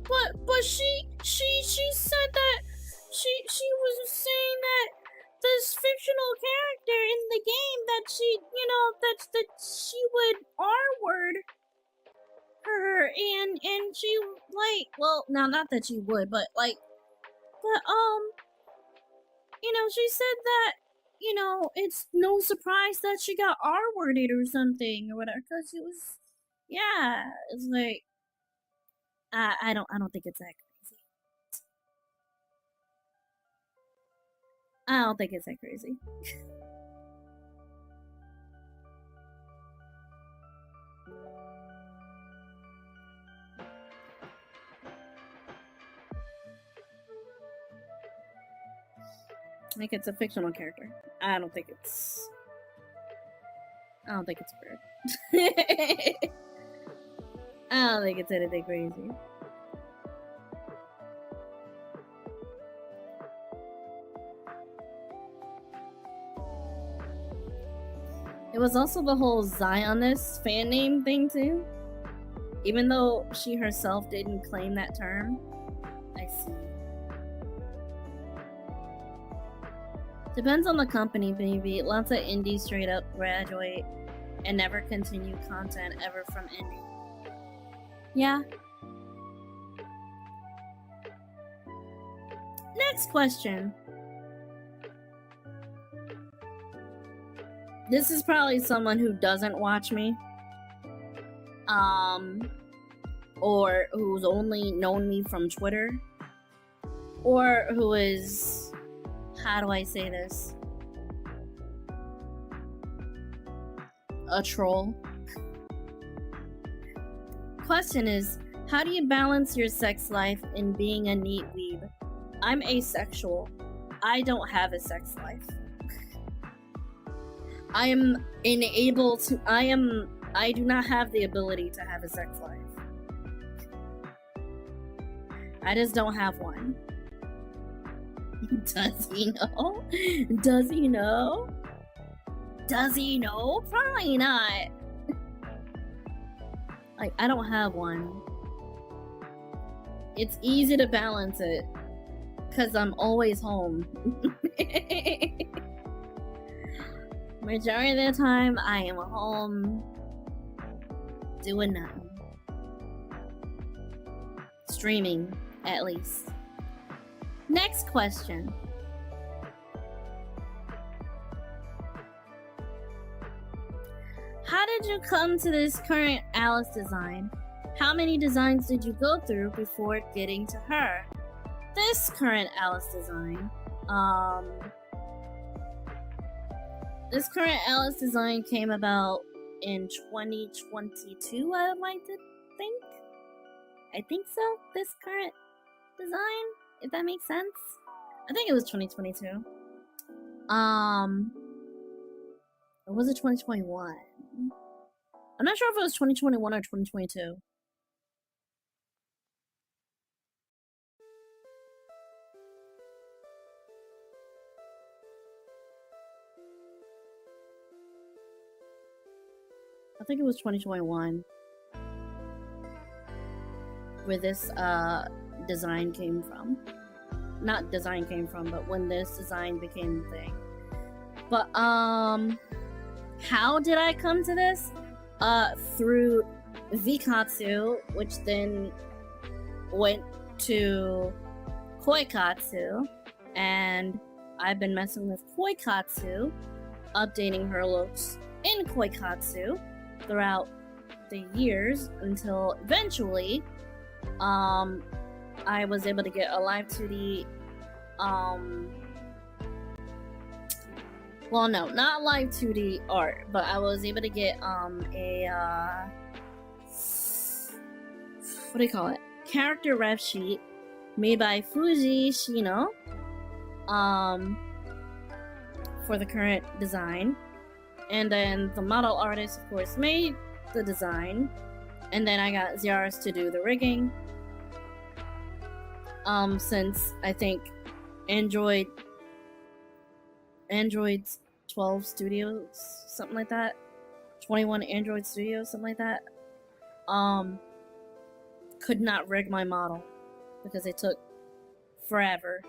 S1: But she said that she was saying that this fictional character in the game that she, you know, that she would R-word her and she, like, well, no, not that she would, but, like, but, you know, she said that, you know, it's no surprise that she got R-worded or something or whatever, because it was, yeah, it's like, I don't think it's that crazy. I don't think it's that crazy. Like, it's a fictional character. I don't think it's weird. I don't think it's anything crazy. It was also the whole Zionist fan name thing too. Even though she herself didn't claim that term. I see. Depends on the company, maybe. Lots of indies straight up graduate and never continue content ever from indie. Yeah. Next question. This is probably someone who doesn't watch me. Or who's only known me from Twitter. Or who is... How do I say this? A troll. Question is, how do you balance your sex life in being a neat weeb? I'm asexual. I don't have a sex life. I do not have the ability to have a sex life. I just don't have one. Does he know? Does he know? Does he know? Probably not. Like, I don't have one. It's easy to balance it. Because I'm always home. Majority of the time, I am home. Doing nothing. Streaming, at least. Next question. How did you come to this current Alice design? How many designs did you go through before getting to her? This current Alice design, this current Alice design came about in 2022, I would like to think. I think so, this current design, if that makes sense. I think it was 2022. Or was it 2021? I'm not sure if it was 2021 or 2022. I think it was 2021 where this design came from. Not design came from, but when this design became a thing. But how did I come to this? Through Vikatsu, which then went to Koikatsu, and I've been messing with Koikatsu updating her looks in Koikatsu throughout the years until eventually I was able to get a Live2D well, no, not Live2D Art, but I was able to get a what do you call it? Character ref sheet made by Fuji Shino for the current design. And then the model artist, of course, made the design. And then I got Ziaris to do the rigging. Since I think Android's 12 Studios, something like that. 21 Android Studios, something like that. Could not rig my model because it took forever.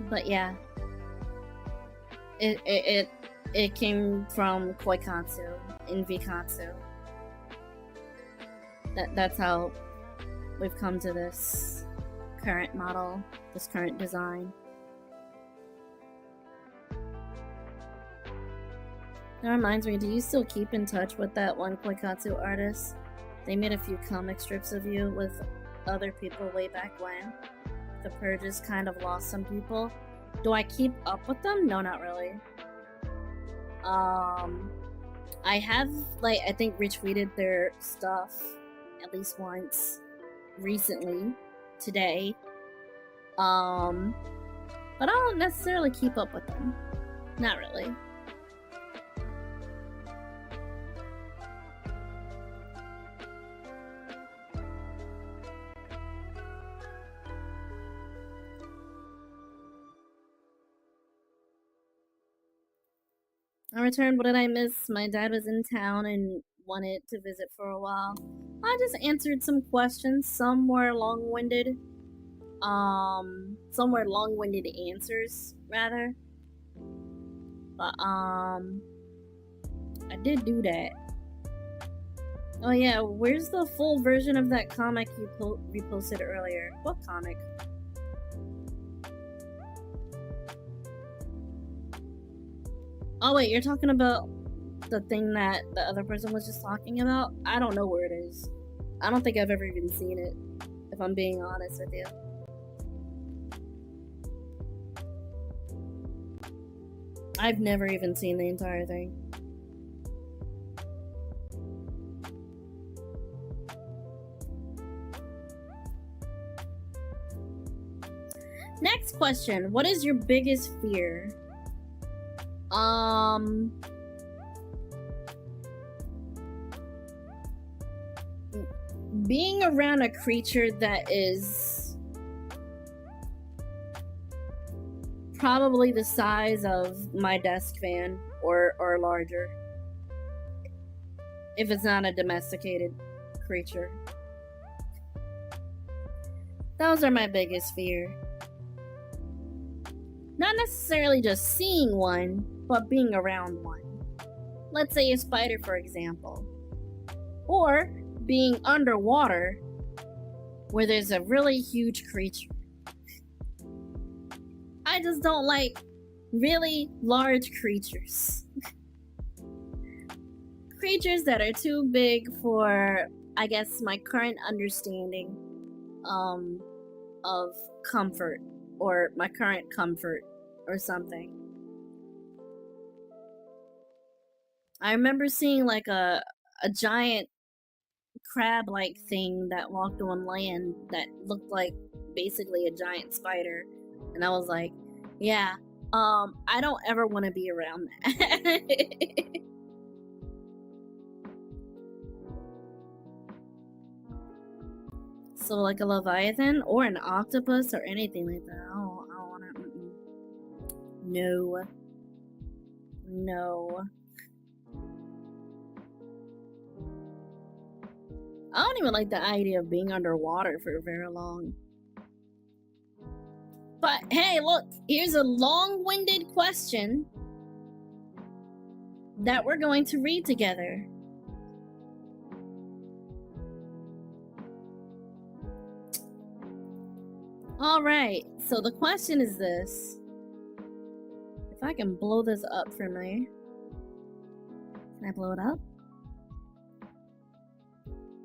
S1: But yeah, it came from Koikatsu in Vikatsu. That's how we've come to this current model, this current design. That reminds me, do you still keep in touch with that one Koikatsu artist? They made a few comic strips of you with other people way back when. The Purges kind of lost some people. Do I keep up with them? No, not really. I have, like, I think retweeted their stuff at least once recently, today. But I don't necessarily keep up with them. Not really. I returned. What did I miss? My dad was in town and wanted to visit for a while. I just answered some questions. Some were long-winded. Some were long-winded answers, rather. But, I did do that. Oh yeah, where's the full version of that comic you reposted earlier? What comic? Oh wait, you're talking about the thing that the other person was just talking about? I don't know where it is. I don't think I've ever even seen it, if I'm being honest with you. I've never even seen the entire thing. Next question. What is your biggest fear? Being around a creature that is probably the size of my desk fan or larger. If it's not a domesticated creature. Those are my biggest fear. Not necessarily just seeing one, but being around one. Let's say a spider, for example. Or being underwater where there's a really huge creature. I just don't like really large creatures. Creatures that are too big for, I guess, my current understanding of comfort, or my current comfort, or something. I remember seeing like a giant crab-like thing that walked on land that looked like basically a giant spider, and I was like, yeah, I don't ever want to be around that. So like a leviathan or an octopus or anything like that. I don't want to. No. No. I don't even like the idea of being underwater for very long. But hey, look, here's a long-winded question that we're going to read together. Alright, so the question is this. If I can blow this up for me. Can I blow it up?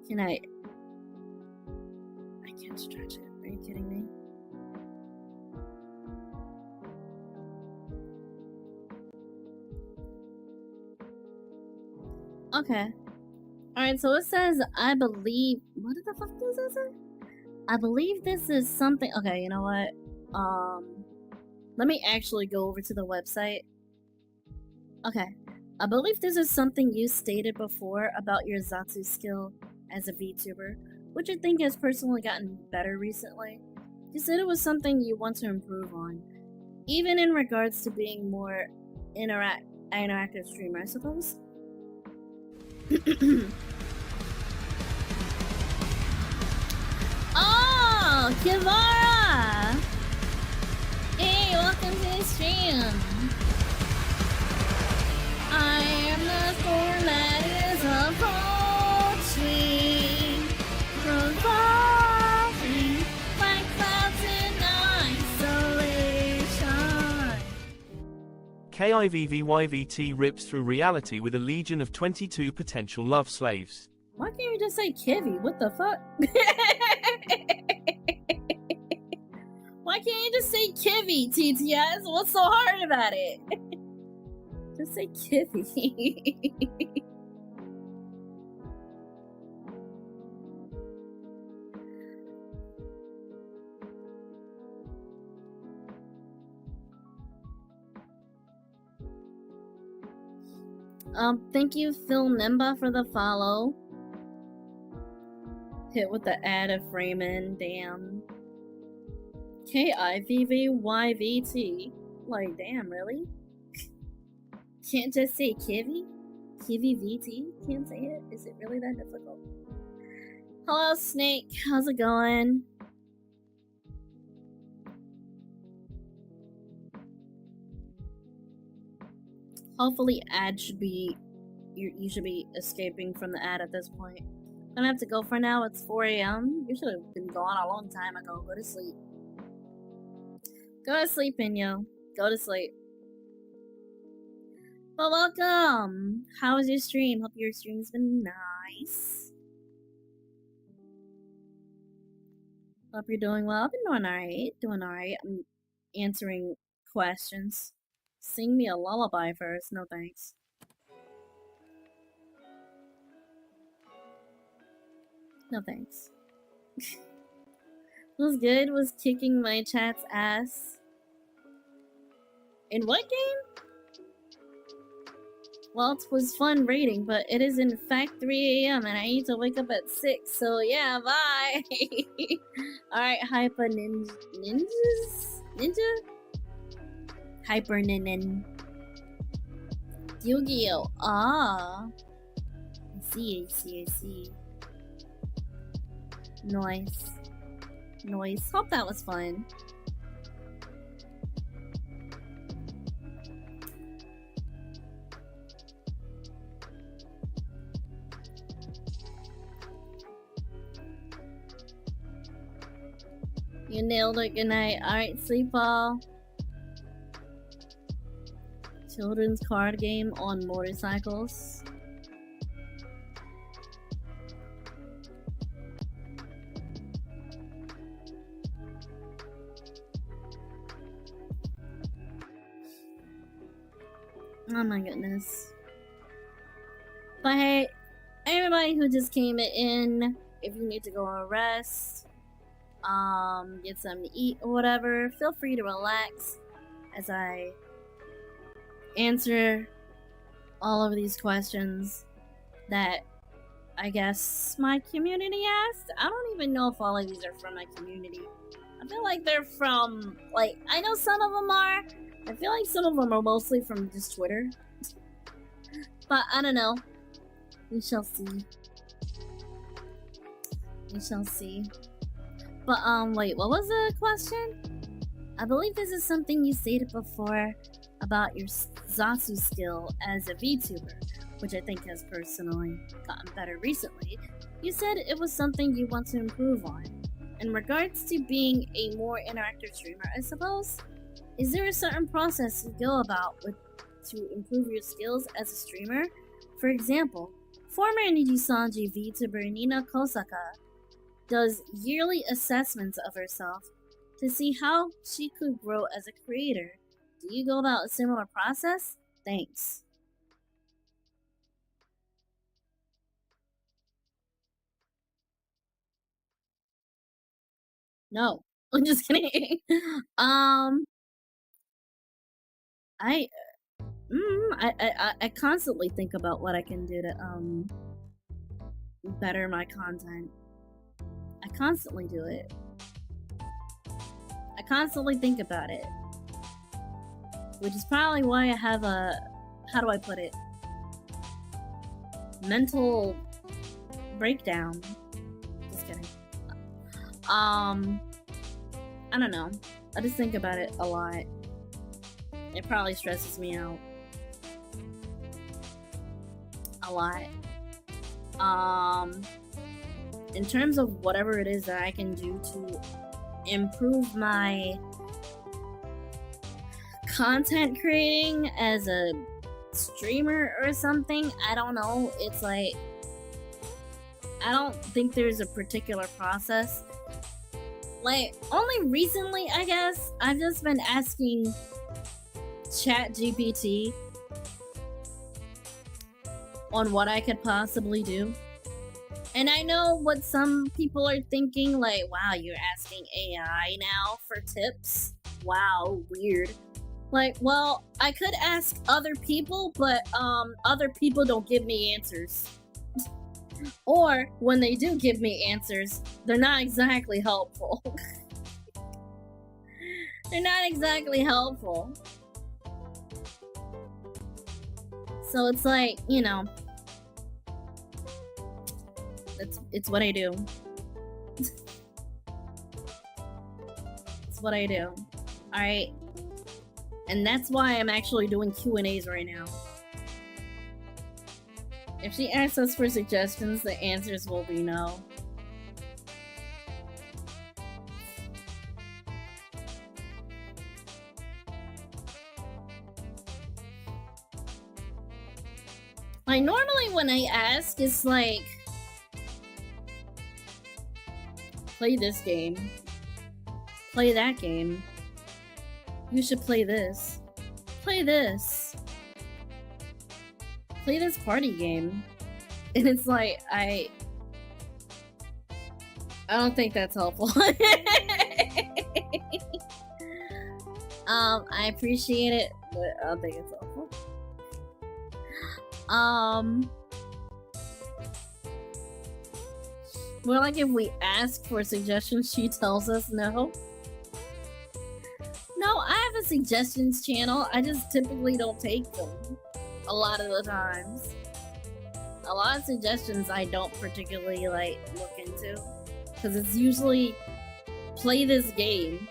S1: Can I can't stretch it. Are you kidding me? Okay. Alright, so it says, I believe... What the fuck does that say? I believe this is something... Okay, you know what? Let me actually go over to the website. Okay. I believe this is something you stated before about your Zatsu skill as a VTuber, which I think has personally gotten better recently. You said it was something you want to improve on, even in regards to being more interactive streamer, I suppose. Oh, Kivara! Hey, welcome to the stream. I am the storm that is approaching, revolving like clouds in isolation.
S3: KIVVYVT rips through reality with a legion of 22 potential love slaves.
S1: Why can't you just say Kivy? What the fuck? Why can't you just say Kivy, TTS? What's so hard about it? Just say Kivy. Thank you, Phil Nimba, for the follow. Hit with the ad of Freeman, damn. KIVVYVT. Like, damn, really? Can't just say Kivy? Kivy VT? Can't say it? Is it really that difficult? Hello, Snake. How's it going? Hopefully ad should be... You should be escaping from the ad at this point. I'm gonna have to go for now. It's 4 a.m. You should have been gone a long time ago. Go to sleep. Go to sleep, Pinyo. Go to sleep. Well, welcome! How was your stream? Hope your stream's been nice. Hope you're doing well. I've been doing alright. Doing alright. I'm answering questions. Sing me a lullaby first. No thanks. No thanks. Was good? Was kicking my chat's ass. In what game? Well, it was fun raiding, but it is in fact 3 a.m. and I need to wake up at 6, so yeah, bye! Alright, Hyper Ninjas? Ninja? Hyper Ninin. Yu-Gi-Oh! Ah! I see. Noise. Hope that was fun. You nailed it. Good night. Alright, sleep well. Children's card game on motorcycles. Oh my goodness. But hey, everybody who just came in, if you need to go on rest, get something to eat or whatever, feel free to relax as I answer all of these questions that I guess my community asked. I don't even know if all of these are from my community. I feel like they're from, like, I know some of them are. I feel like some of them are mostly from just Twitter. But I don't know. We shall see. But wait, what was the question? I believe this is something you stated before about your Zatsu skill as a VTuber, which I think has personally gotten better recently. You said it was something you want to improve on, in regards to being a more interactive streamer, I suppose, is there a certain process you go about with to improve your skills as a streamer? For example, former Nijisanji VTuber Nina Kosaka does yearly assessments of herself to see how she could grow as a creator. Do you go about a similar process? Thanks. No, I'm just kidding. I I constantly think about what I can do to better my content. I constantly do it. I constantly think about it. Which is probably why I have a, how do I put it? Mental breakdown. Just kidding. I don't know. I just think about it a lot. It probably stresses me out. A lot. In terms of whatever it is that I can do to improve my content creating as a streamer or something, I don't know. It's like, I don't think there's a particular process. Like, only recently, I guess, I've just been asking ChatGPT on what I could possibly do. And I know what some people are thinking, like, wow, you're asking AI now for tips? Wow, weird. Like, well, I could ask other people, but other people don't give me answers. Or, when they do give me answers, they're not exactly helpful. They're not exactly helpful. So it's like, you know, it's what I do. It's what I do. Alright? And that's why I'm actually doing Q&As right now. If she asks us for suggestions, the answers will be no. Like, normally when I ask, it's like, play this game. Play that game. You should play this. Play this. Play this party game. And it's like, I don't think that's helpful. I appreciate it, but I don't think it's helpful. More like if we ask for suggestions, she tells us no. No, I have a suggestions channel. I just typically don't take them. A lot of the times. A lot of suggestions I don't particularly, like, look into. Because it's usually, play this game.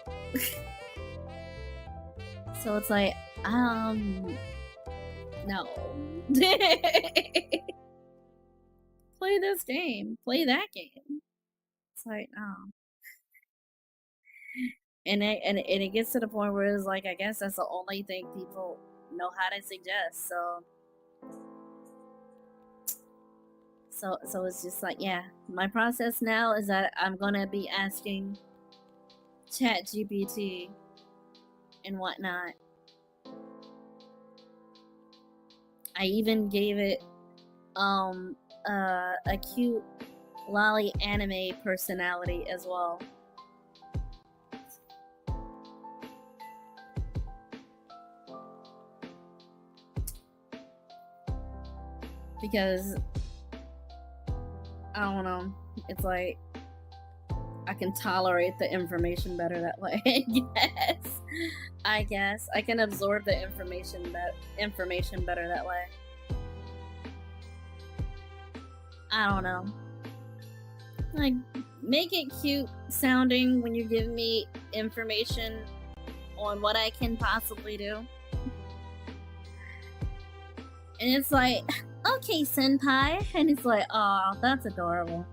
S1: So it's like, no. Play this game. Play that game. It's like, no. And it gets to the point where it's like, I guess that's the only thing people know how to suggest, so it's just like, yeah, my process now is that I'm gonna be asking ChatGPT and whatnot. I even gave it a cute lolly anime personality as well. Because I don't know, it's like I can tolerate the information better that way. I guess I can absorb the information better that way. I don't know. Like, make it cute sounding when you give me information on what I can possibly do. And it's like, okay, senpai. And it's like, oh, that's adorable.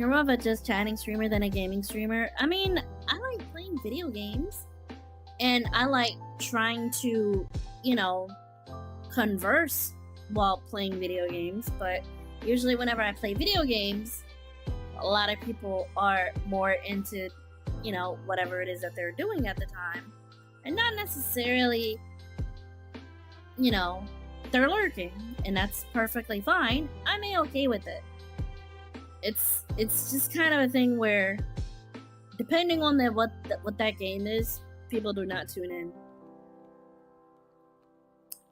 S1: You're more of a just chatting streamer than a gaming streamer. I mean, I like playing video games. And I like trying to, you know, converse while playing video games. But usually whenever I play video games, a lot of people are more into, you know, whatever it is that they're doing at the time. And not necessarily, you know, they're lurking. And that's perfectly fine. I'm okay with it. It's just kind of a thing where, depending on what that game is, people do not tune in.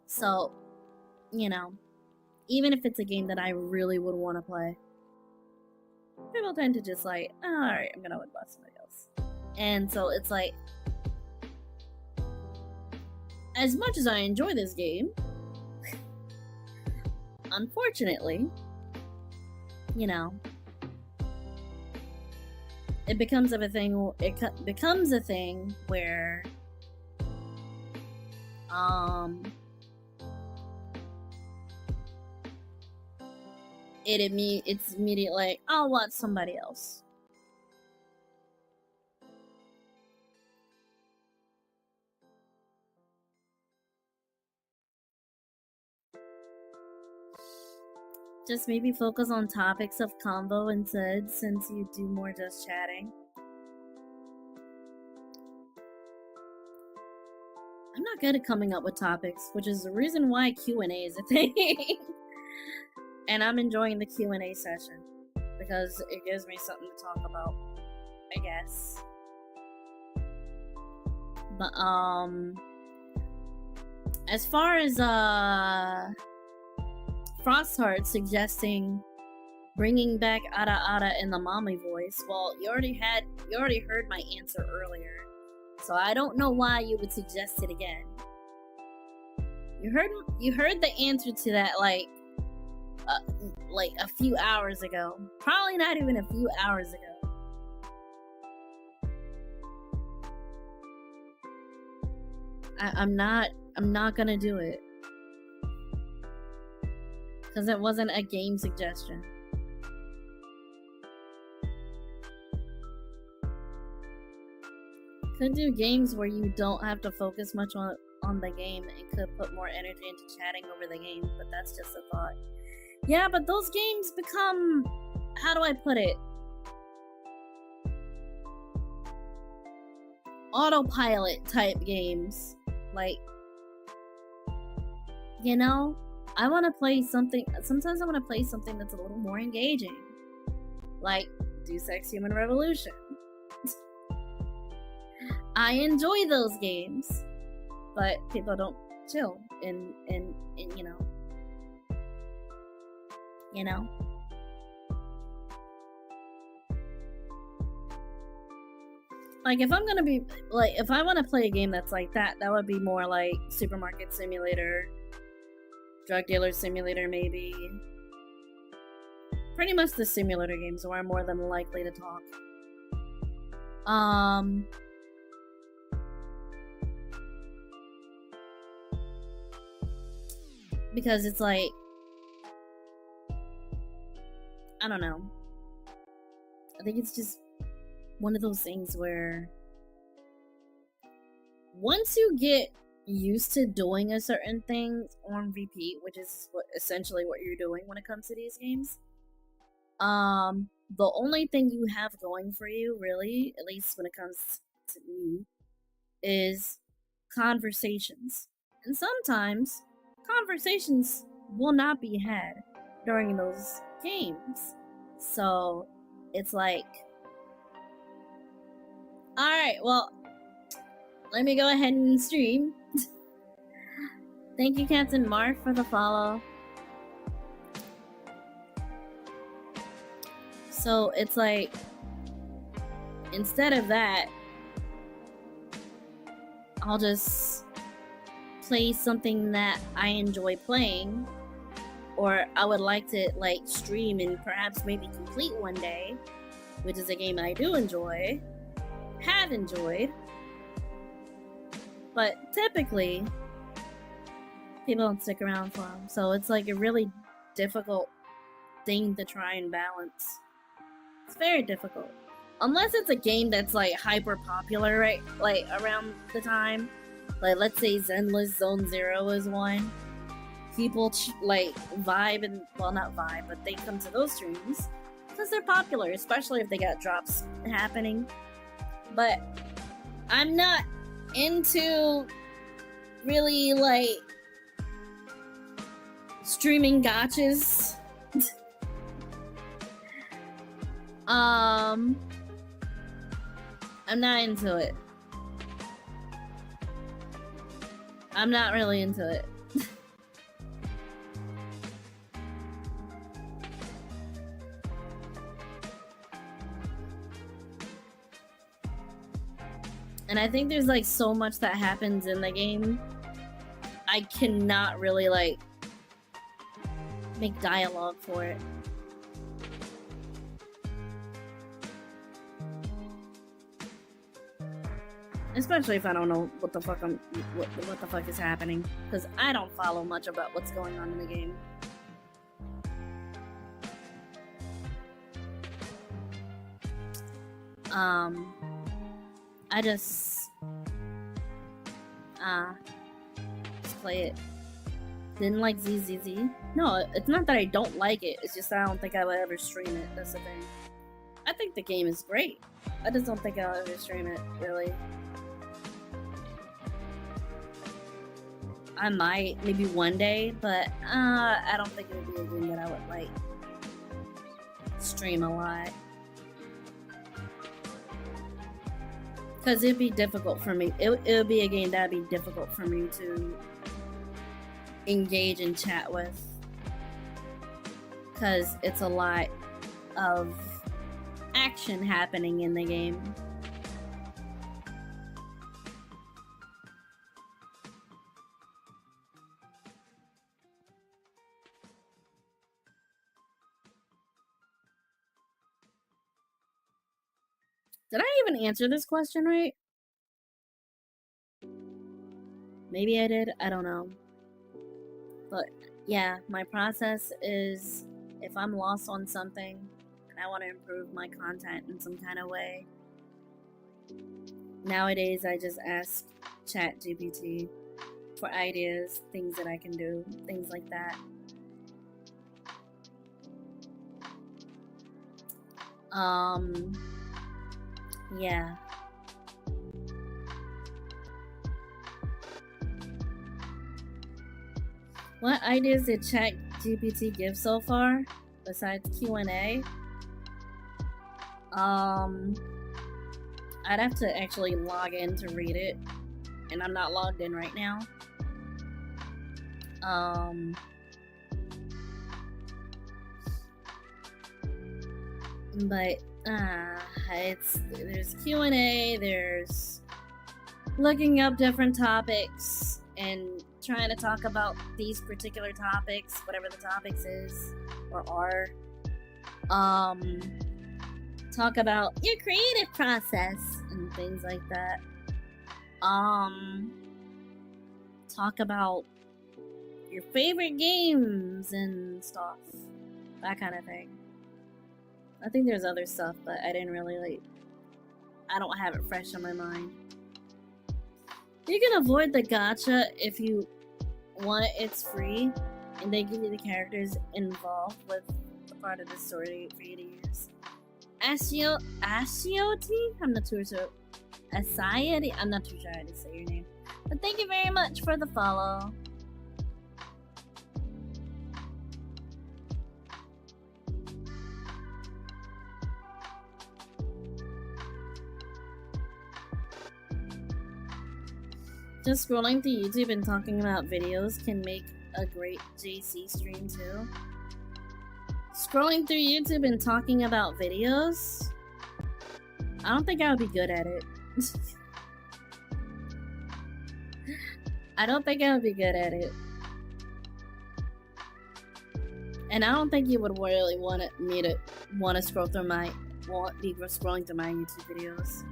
S1: So, you know, even if it's a game that I really would want to play, people tend to just like, oh, alright, I'm gonna watch somebody else. And so it's like, as much as I enjoy this game, unfortunately, you know, it becomes a thing. It becomes a thing where, it's immediately like, I'll watch somebody else. Just maybe focus on topics of convo instead, since you do more just chatting. I'm not good at coming up with topics, which is the reason why Q&A is a thing. And I'm enjoying the Q&A session because it gives me something to talk about, I guess. But as far as Frostheart suggesting bringing back Ada Ada in the mommy voice, well, you already heard my answer earlier, so I don't know why you would suggest it again. You heard the answer to that like a few hours ago. Probably not even a few hours ago. I'm not gonna do it. Because it wasn't a game suggestion. Could do games where you don't have to focus much on the game and could put more energy into chatting over the game, but that's just a thought. Yeah, but those games become, how do I put it? Autopilot type games. Like, you know? I want to play something, sometimes I want to play something that's a little more engaging. Like, Deus Ex Human Revolution. I enjoy those games, but people don't chill and you know. Like, if I'm gonna be, like, if I want to play a game that's like that, that would be more like Supermarket Simulator, Drug Dealer Simulator, maybe. Pretty much the simulator games where I'm more than likely to talk. Because it's like, I don't know. I think it's just one of those things where once you get used to doing a certain thing on repeat, which is essentially what you're doing when it comes to these games, the only thing you have going for you, really, at least when it comes to me, is conversations. And sometimes conversations will not be had during those games. So it's like, alright, well, let me go ahead and stream. Thank you, Captain Mark, for the follow. So it's like, instead of that, I'll just play something that I enjoy playing, or I would like to like stream and perhaps maybe complete one day, which is a game I do enjoy, have enjoyed, but typically people don't stick around for them. So it's like a really difficult thing to try and balance. It's very difficult. Unless it's a game that's like hyper popular, right? Like around the time. Like let's say Zenless Zone Zero is one. People like vibe and, well, not vibe, but they come to those streams because they're popular, especially if they got drops happening. But I'm not into really like streaming gotchas. I'm not into it. I'm not really into it. And I think there's like so much that happens in the game. I cannot really like make dialogue for it. Especially if I don't know what the fuck what the fuck is happening, because I don't follow much about what's going on in the game. I just play it. Didn't like ZZZ. No, it's not that I don't like it. It's just I don't think I would ever stream it. That's the thing. I think the game is great. I just don't think I'll ever stream it, really. I might, maybe one day, but I don't think it would be a game that I would like stream a lot. Because it'd be difficult for me. It would be a game that'd be difficult for me to engage and chat with. Because it's a lot of action happening in the game. Did I even answer this question right? Maybe I did, I don't know. But yeah, my process is if I'm lost on something and I want to improve my content in some kind of way, nowadays I just ask ChatGPT for ideas, things that I can do, things like that. Yeah. What ideas did ChatGPT give so far, besides Q&A? I'd have to actually log in to read it, and I'm not logged in right now. But there's Q&A, there's looking up different topics and trying to talk about these particular topics, whatever the topics is or are. Talk about your creative process and things like that. Talk about your favorite games and stuff, that kind of thing. I think there's other stuff, but I didn't really I don't have it fresh in my mind. You can avoid the gacha if you want. It's free, and they give you the characters involved with the part of the story for you to use. Asioti? I'm not too sure. Asioti? I'm not too sure how to say your name. But thank you very much for the follow. Just scrolling through YouTube and talking about videos can make a great JC stream too. Scrolling through YouTube and talking about videos? I don't think I would be good at it. I don't think I would be good at it. And I don't think you would really want me to scroll through be scrolling through my YouTube videos.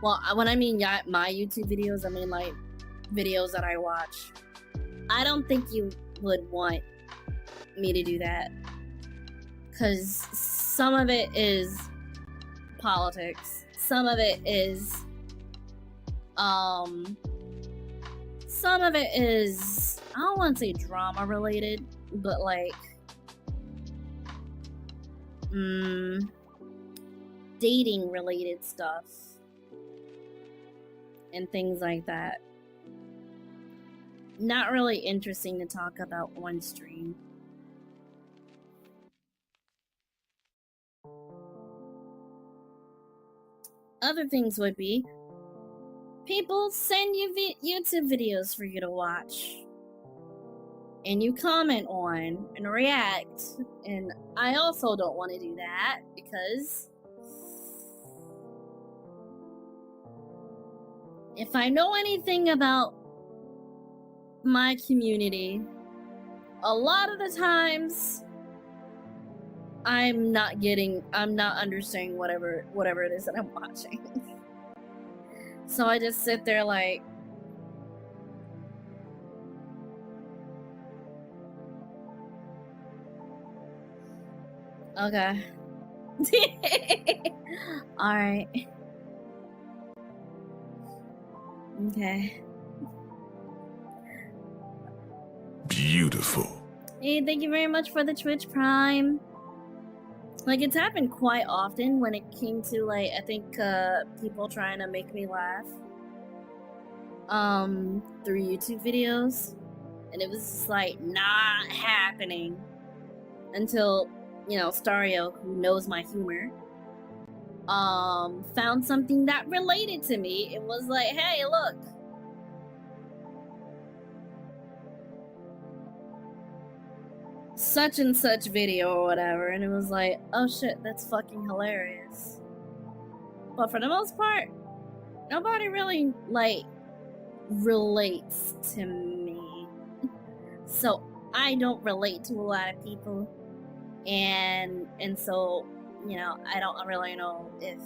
S1: Well, when I mean my YouTube videos, I mean like videos that I watch. I don't think you would want me to do that. Because some of it is politics. Some of it is, some of it is, I don't want to say drama related, but like, dating related stuff and things like that. Not really interesting to talk about on stream. Other things would be, people send you YouTube videos for you to watch, and you comment on and react, and I also don't want to do that because if I know anything about my community, a lot of the times I'm not understanding whatever it is that I'm watching. So I just sit there like, okay. Alright. Okay.
S4: Beautiful.
S1: Hey, thank you very much for the Twitch Prime. Like, it's happened quite often when it came to, like, I think, people trying to make me laugh. Through YouTube videos. And it was just, like, not happening. Until, you know, Stario, who knows my humor, found something that related to me. It was like, hey, look. Such and such video or whatever, and it was like, oh shit, that's fucking hilarious. But for the most part, nobody really, like, relates to me. So I don't relate to a lot of people, and so, you know, I don't really know if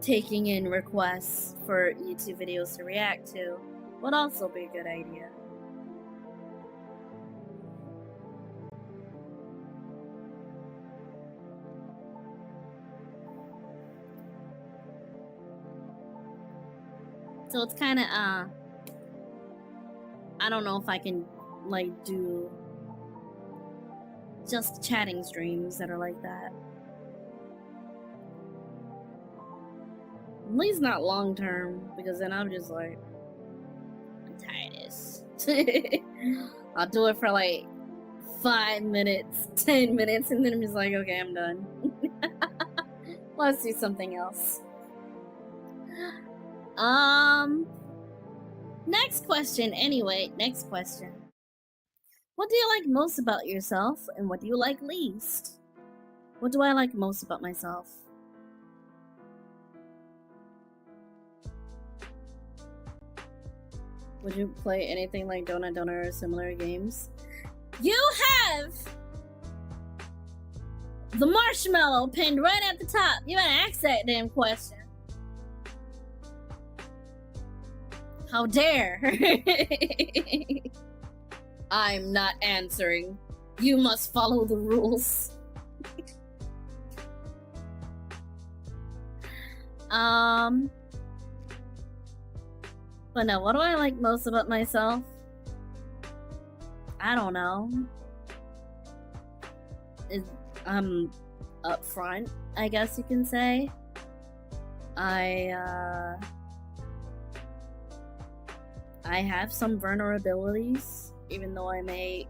S1: taking in requests for YouTube videos to react to would also be a good idea. So it's kind of, I don't know if I can, like, do just chatting streams that are like that. At least not long term, because then I'm just like, I'm tired of this. I'll do it for like 5 minutes, 10 minutes, and then I'm just like, okay, I'm done. Let's do something else. Next question, anyway. Next question. What do you like most about yourself, and what do you like least? What do I like most about myself? Would you play anything like Donut Donut or similar games? You have the marshmallow pinned right at the top. You gotta ask that damn question. How dare! I'm not answering. You must follow the rules. But no, what do I like most about myself? I don't know. I'm upfront, I guess you can say. I have some vulnerabilities, even though I may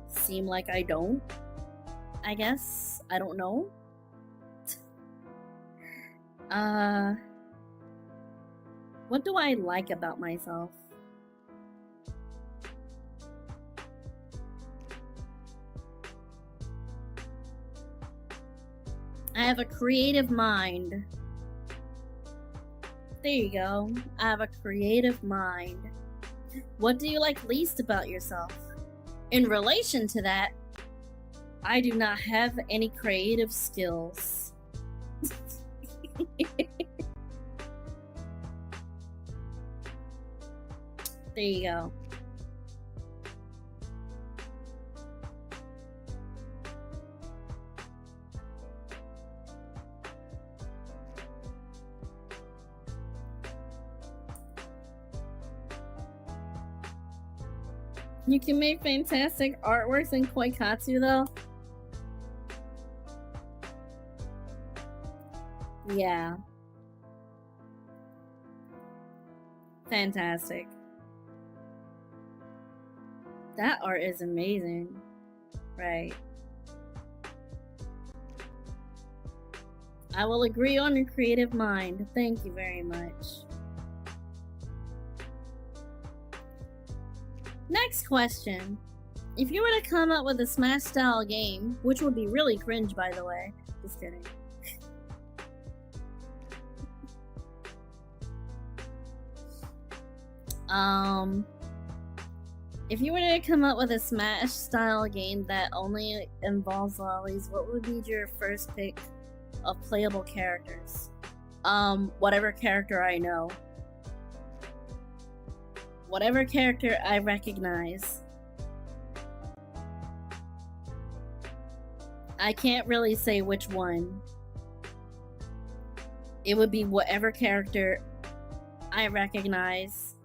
S1: seem like I don't. I guess. I don't know. What do I like about myself? I have a creative mind. There you go. I have a creative mind. What do you like least about yourself? In relation to that, I do not have any creative skills. There you go. You can make fantastic artworks in Koikatsu, though. Yeah. Fantastic. That art is amazing. Right. I will agree on your creative mind. Thank you very much. Next question. If you were to come up with a Smash style game, which would be really cringe, by the way. Just kidding. If you were to come up with a Smash style game that only involves lollies, what would be your first pick of playable characters? Whatever character I know. Whatever character I recognize. I can't really say which one. It would be whatever character I recognize.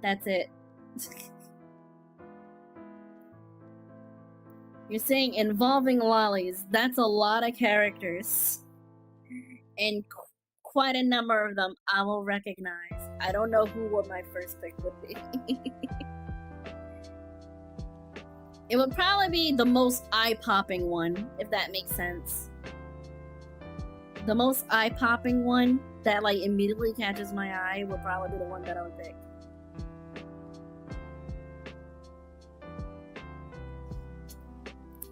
S1: That's it. You're saying involving lollies. That's a lot of characters. And quite a number of them I will recognize. I don't know what my first pick would be. It would probably be the most eye-popping one, if that makes sense. The most eye-popping one that like immediately catches my eye would probably be the one that I would pick.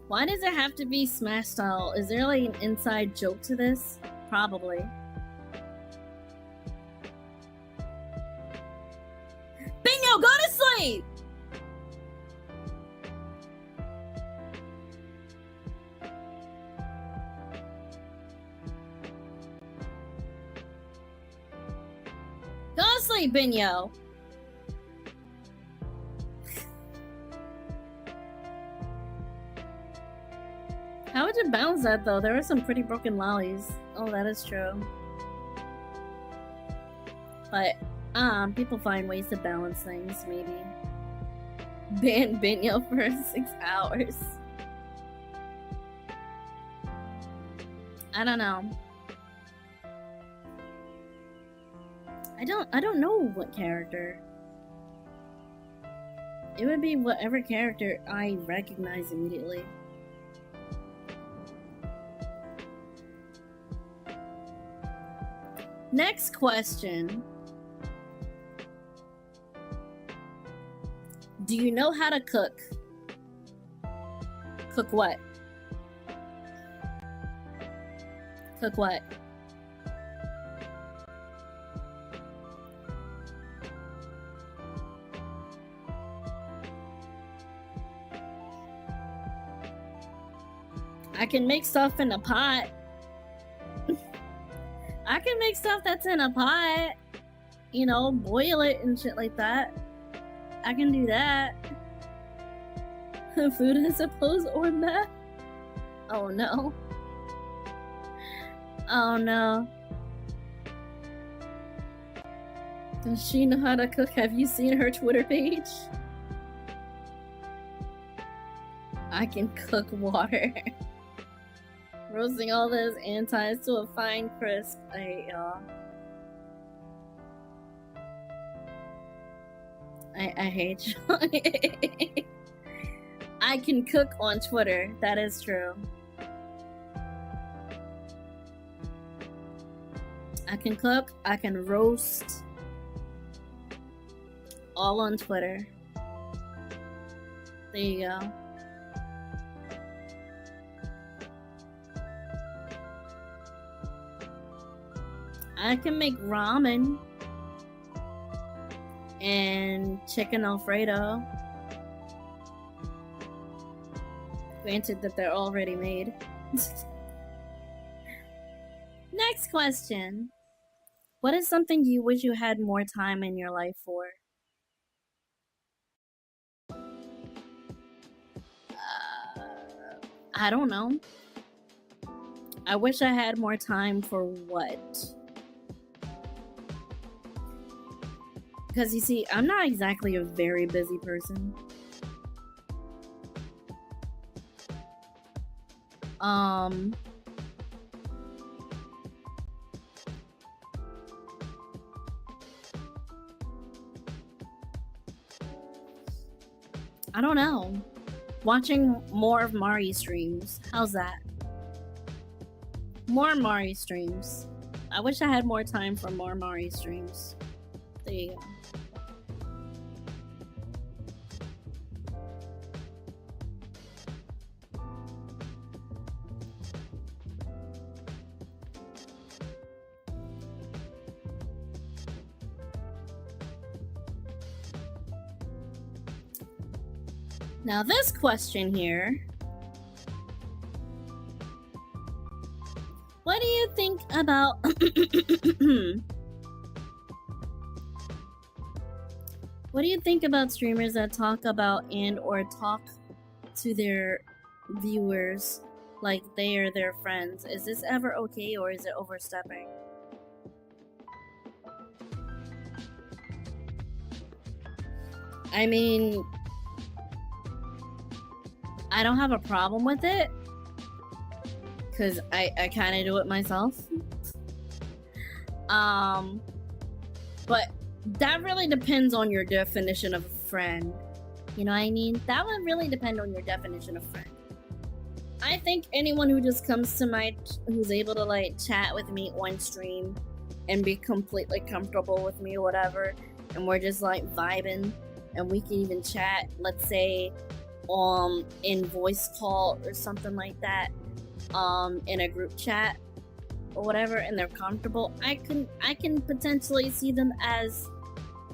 S1: Why does it have to be Smash style? Is there like an inside joke to this? Probably. Bingo, go to sleep! Go to sleep, Bingo! How would you balance that though? There were some pretty broken lollies. Oh, that is true. But, people find ways to balance things, maybe. Ban Bingo for 6 hours. I don't know. I don't know what character. It would be whatever character I recognize immediately. Next question. Do you know how to cook? Cook what? Cook what? I can make stuff in a pot. I can make stuff that's in a pot. You know, boil it and shit like that. I can do that. Food, I suppose, or meth? Oh no. Oh no. Does she know how to cook? Have you seen her Twitter page? I can cook water. Roasting all those antis to a fine crisp. I hate y'all. I hate you. I can cook on Twitter. That is true. I can cook. I can roast. All on Twitter. There you go. I can make ramen and chicken Alfredo. Granted that they're already made. Next question. What is something you wish you had more time in your life for? I don't know. I wish I had more time for what? Because you see, I'm not exactly a very busy person. I don't know. Watching more of Mari streams. How's that? More Mari streams. I wish I had more time for more Mari streams. There you go. Now this question here. What do you think about what do you think about streamers that talk about and or talk to their viewers like they are their friends? Is this ever okay or is it overstepping? I mean, I don't have a problem with it because I kind of do it myself. But that really depends on your definition of a friend. You know what I mean? That would really depend on your definition of friend. I think anyone who just comes to who's able to like chat with me on stream and be completely comfortable with me or whatever, and we're just like vibing and we can even chat, let's say in voice call or something like that, in a group chat or whatever, and they're comfortable, I can potentially see them as,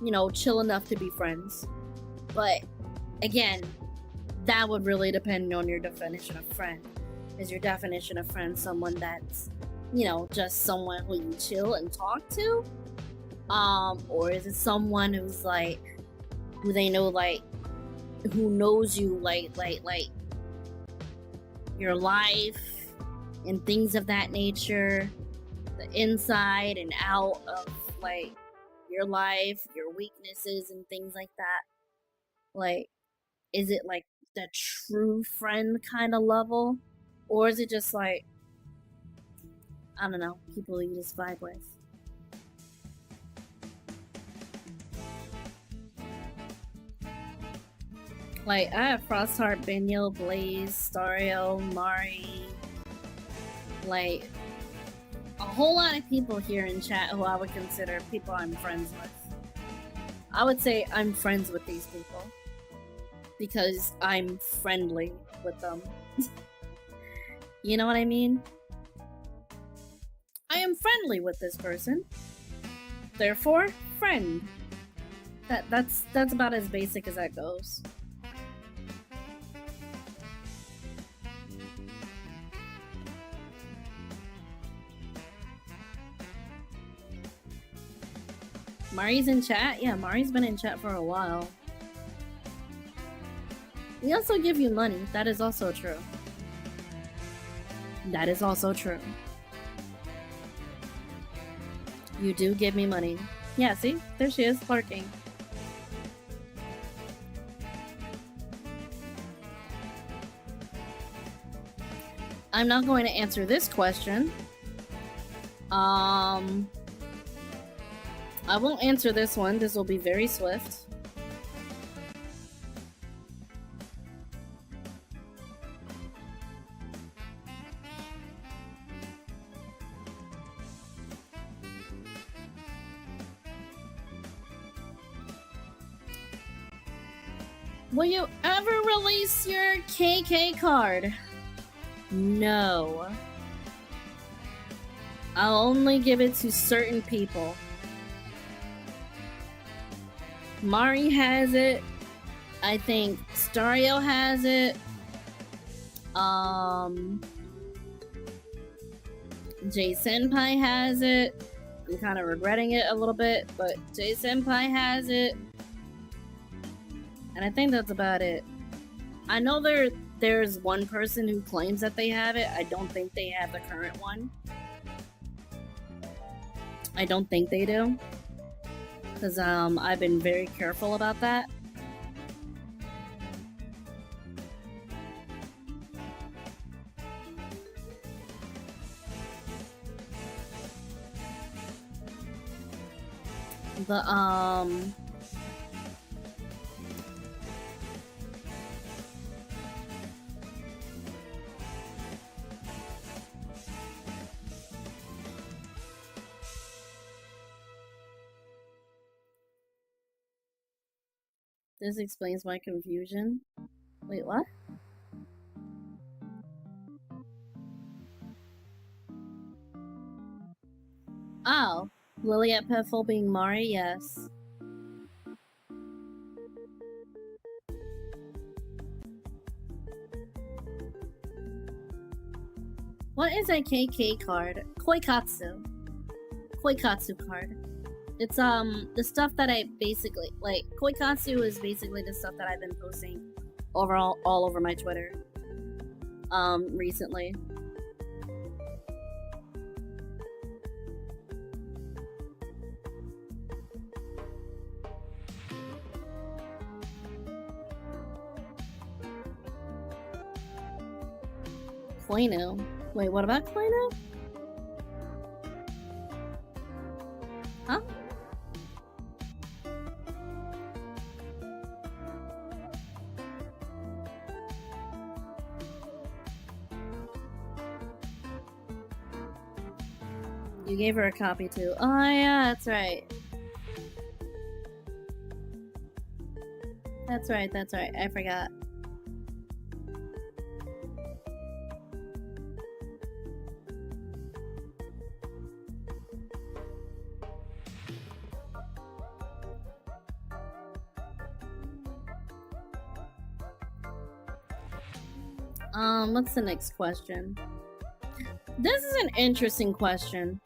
S1: you know, chill enough to be friends. But again, that would really depend on your definition of friend. Is your definition of friend someone that's, you know, just someone who you chill and talk to? Or is it someone who's like, who they know, like, who knows you, like your life and things of that nature, the inside and out of like your life, your weaknesses and things like that? Like, is it like the true friend kind of level, or is it just like, I don't know, people you just vibe with? Like, I have Frostheart, Benyo, Blaze, Stario, Mari, like, a whole lot of people here in chat who I would consider people I'm friends with. I would say I'm friends with these people because I'm friendly with them. You know what I mean? I am friendly with this person. Therefore, friend. That's about as basic as that goes. Mari's in chat? Yeah, Mari's been in chat for a while. We also give you money. That is also true. That is also true. You do give me money. Yeah, see? There she is, lurking. I'm not going to answer this question. I won't answer this one. This will be very swift. Will you ever release your KK card? No. I'll only give it to certain people. Mari has it. I think Stario has it. J Senpai has it. I'm kind of regretting it a little bit, but J Senpai has it. And I think that's about it. I know there's one person who claims that they have it. I don't think they have the current one. I don't think they do. Because I've been very careful about that. the this explains my confusion. Wait, what? Oh, Lily at Petful being Mari, yes. What is a KK card? Koikatsu. Koikatsu card. It's the stuff that I basically like. Koikatsu is basically the stuff that I've been posting all over my Twitter recently. Plano. Wait, what about Plano? Huh? You gave her a copy too. Oh yeah, that's right. That's right. I forgot. What's the next question? This is an interesting question.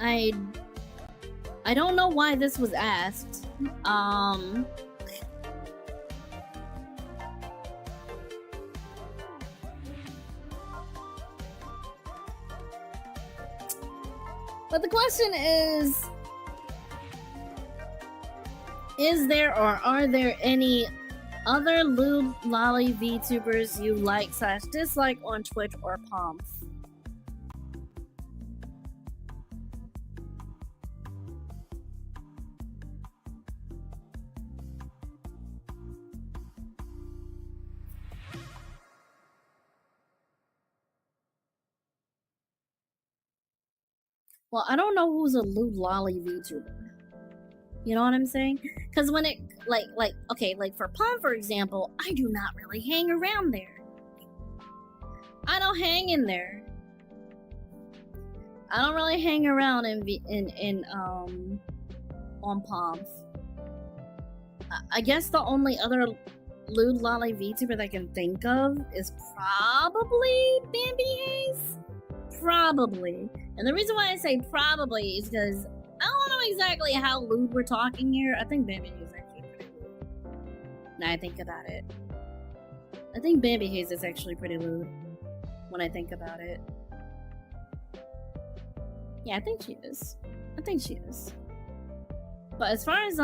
S1: I don't know why this was asked. But the question is there or are there any other lewd lolly VTubers you like/dislike on Twitch or Pomf? Well, I don't know who's a lewd lolly VTuber. You know what I'm saying? Because when it, okay, like for Palm, for example, I do not really hang around there. I don't hang in there. I don't really hang around on Palms. I guess the only other lewd lolly VTuber that I can think of is probably Bambi Hayes. Probably. And the reason why I say probably is because I don't know exactly how lewd we're talking here. I think Bambi Hayes is actually pretty lewd. Now I think about it. I think Bambi Hayes is actually pretty lewd when I think about it. Yeah, I think she is. But as far as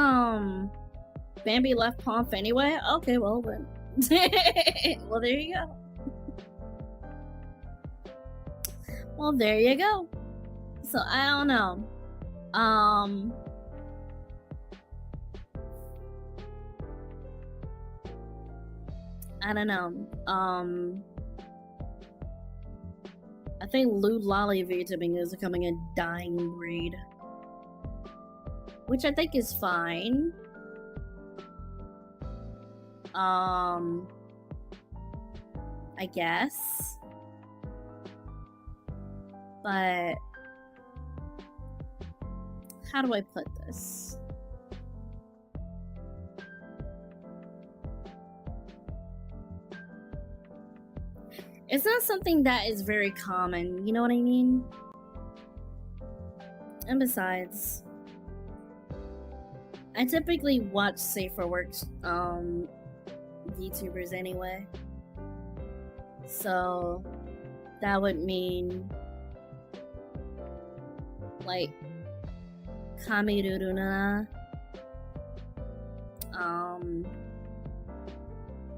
S1: Bambi left Pomp anyway, okay, well then. Well, there you go. Well, there you go. So I don't know. I don't know. I think lewd lolly VTubing is becoming a dying breed, which I think is fine. I guess. But how do I put this? It's not something that is very common, you know what I mean? And besides, I typically watch Safer Works VTubers anyway. So that would mean like Kamiruruna,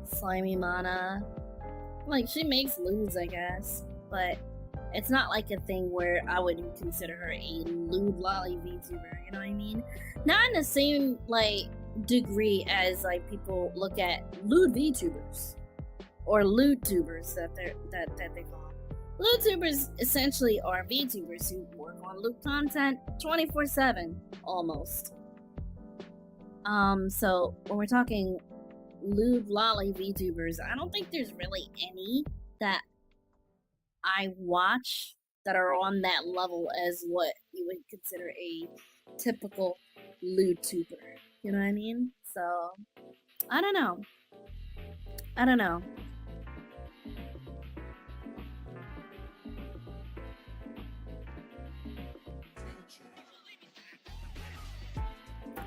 S1: Slimy Mana. Like, she makes lewds, I guess, but It's not like a thing where I would consider her a lewd lolly VTuber, you know what I mean? Not in the same, like, degree as, like, people look at lewd VTubers. Or lewd-tubers that they call them. Lewd-tubers essentially are VTubers who work on lewd content 24/7, almost. So when we're talking lewd lolly VTubers, I don't think there's really any that I watch that are on that level as what you would consider a typical lewd tuber. You know what I mean? So, I don't know. I don't know.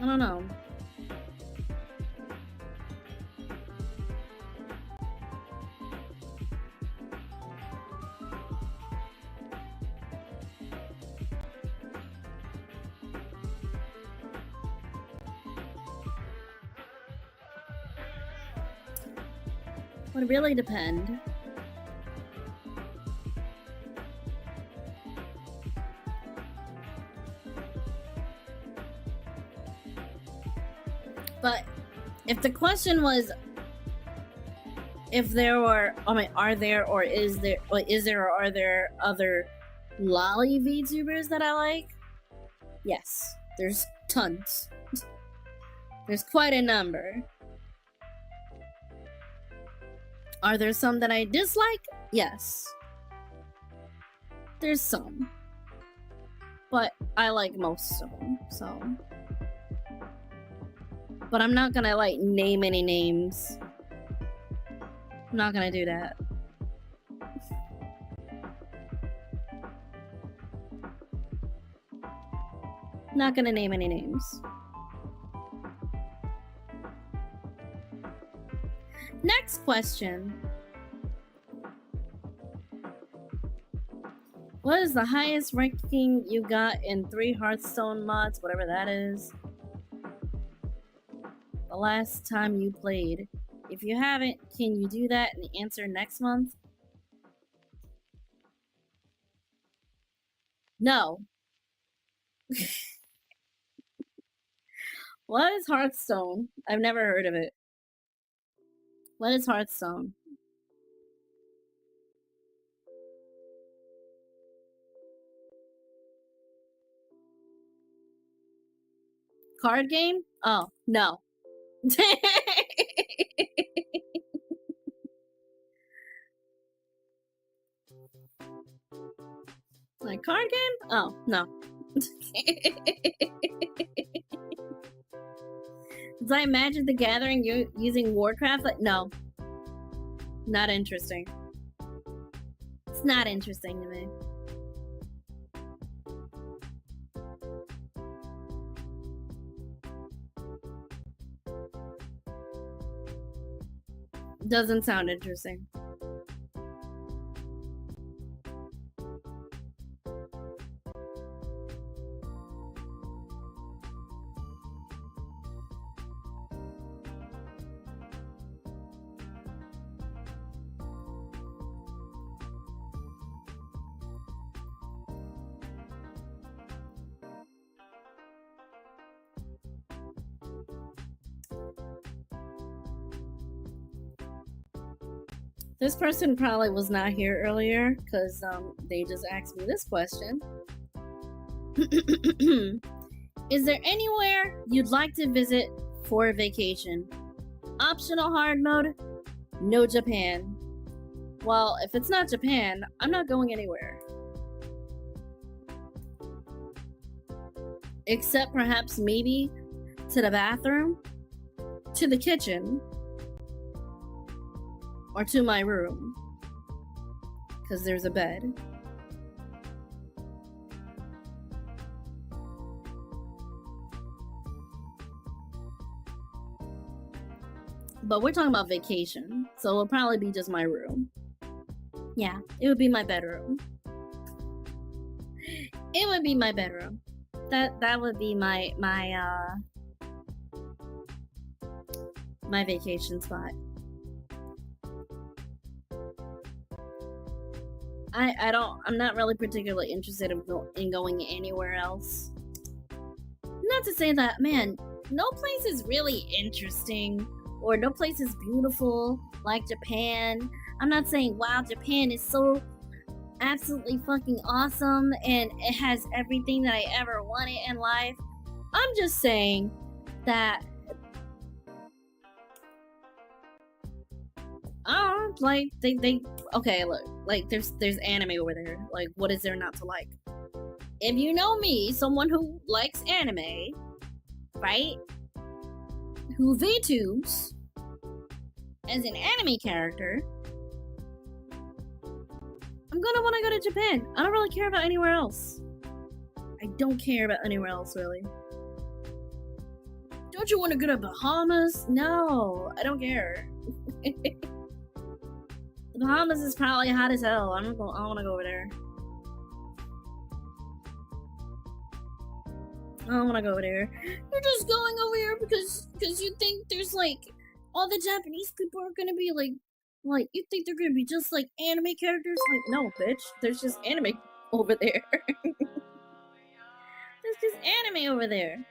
S1: I don't know. Would really depend. But if the question was if there were, I mean, are there or is there or are there other lolly VTubers that I like? Yes, there's tons. There's quite a number. Are there some that I dislike? Yes. There's some. But I like most of them, so. But I'm not gonna, like, name any names. I'm not gonna do that. Not gonna name any names. Next question. What is the highest ranking you got in 3 Hearthstone mods, whatever that is? The last time you played. If you haven't, can you do that and answer next month? No. What is Hearthstone? I've never heard of it. What is Hearthstone? Card game? Oh, no. Like card game? Oh, no. Does I imagine the Gathering using Warcraft? Like, no. Not interesting. It's not interesting to me. Doesn't sound interesting. This person probably was not here earlier because they just asked me this question. Is there anywhere you'd like to visit for a vacation? Optional hard mode? No Japan. Well, if it's not Japan, I'm not going anywhere. Except perhaps maybe to the bathroom, to the kitchen, or to my room, because there's a bed. But we're talking about vacation, so it'll probably be just my room. Yeah, it would be my bedroom. It would be my bedroom. That would be my vacation spot. I'm not really particularly interested in going anywhere else. Not to say that, man, no place is really interesting or no place is beautiful like Japan. I'm not saying, wow, Japan is so absolutely fucking awesome and it has everything that I ever wanted in life. I'm just saying that like they okay, look, like there's anime over there. Like, what is there not to like? If you know me, someone who likes anime, right? Who VTubes as an anime character, I'm gonna want to go to Japan. I don't really care about anywhere else. I don't care about anywhere else, really. Don't you want to go to Bahamas? No, I don't care. The Bahamas is probably hot as hell. I don't want to go over there. I don't want to go over there. You're just going over here because you think there's like all the Japanese people are gonna be like you think they're gonna be just like anime characters? Like, no, bitch. There's just anime over there. There's just anime over there.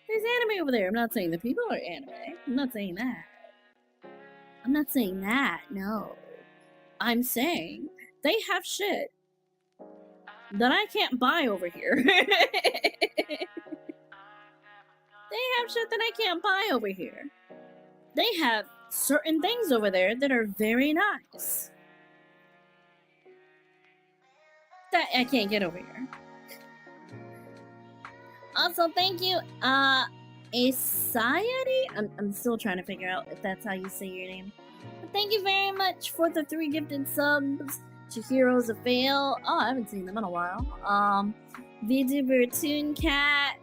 S1: There's anime over there. I'm not saying the people are anime. I'm not saying that. I'm not saying that. No. I'm saying they have shit that I can't buy over here. They have shit that I can't buy over here. They have certain things over there that are very nice that I can't get over here. Also, thank you, Asayari? I'm still trying to figure out if that's how you say your name. But thank you very much for the 3 gifted subs. Chihiro's a fail. Oh, I haven't seen them in a while. VTuber Toon Cat.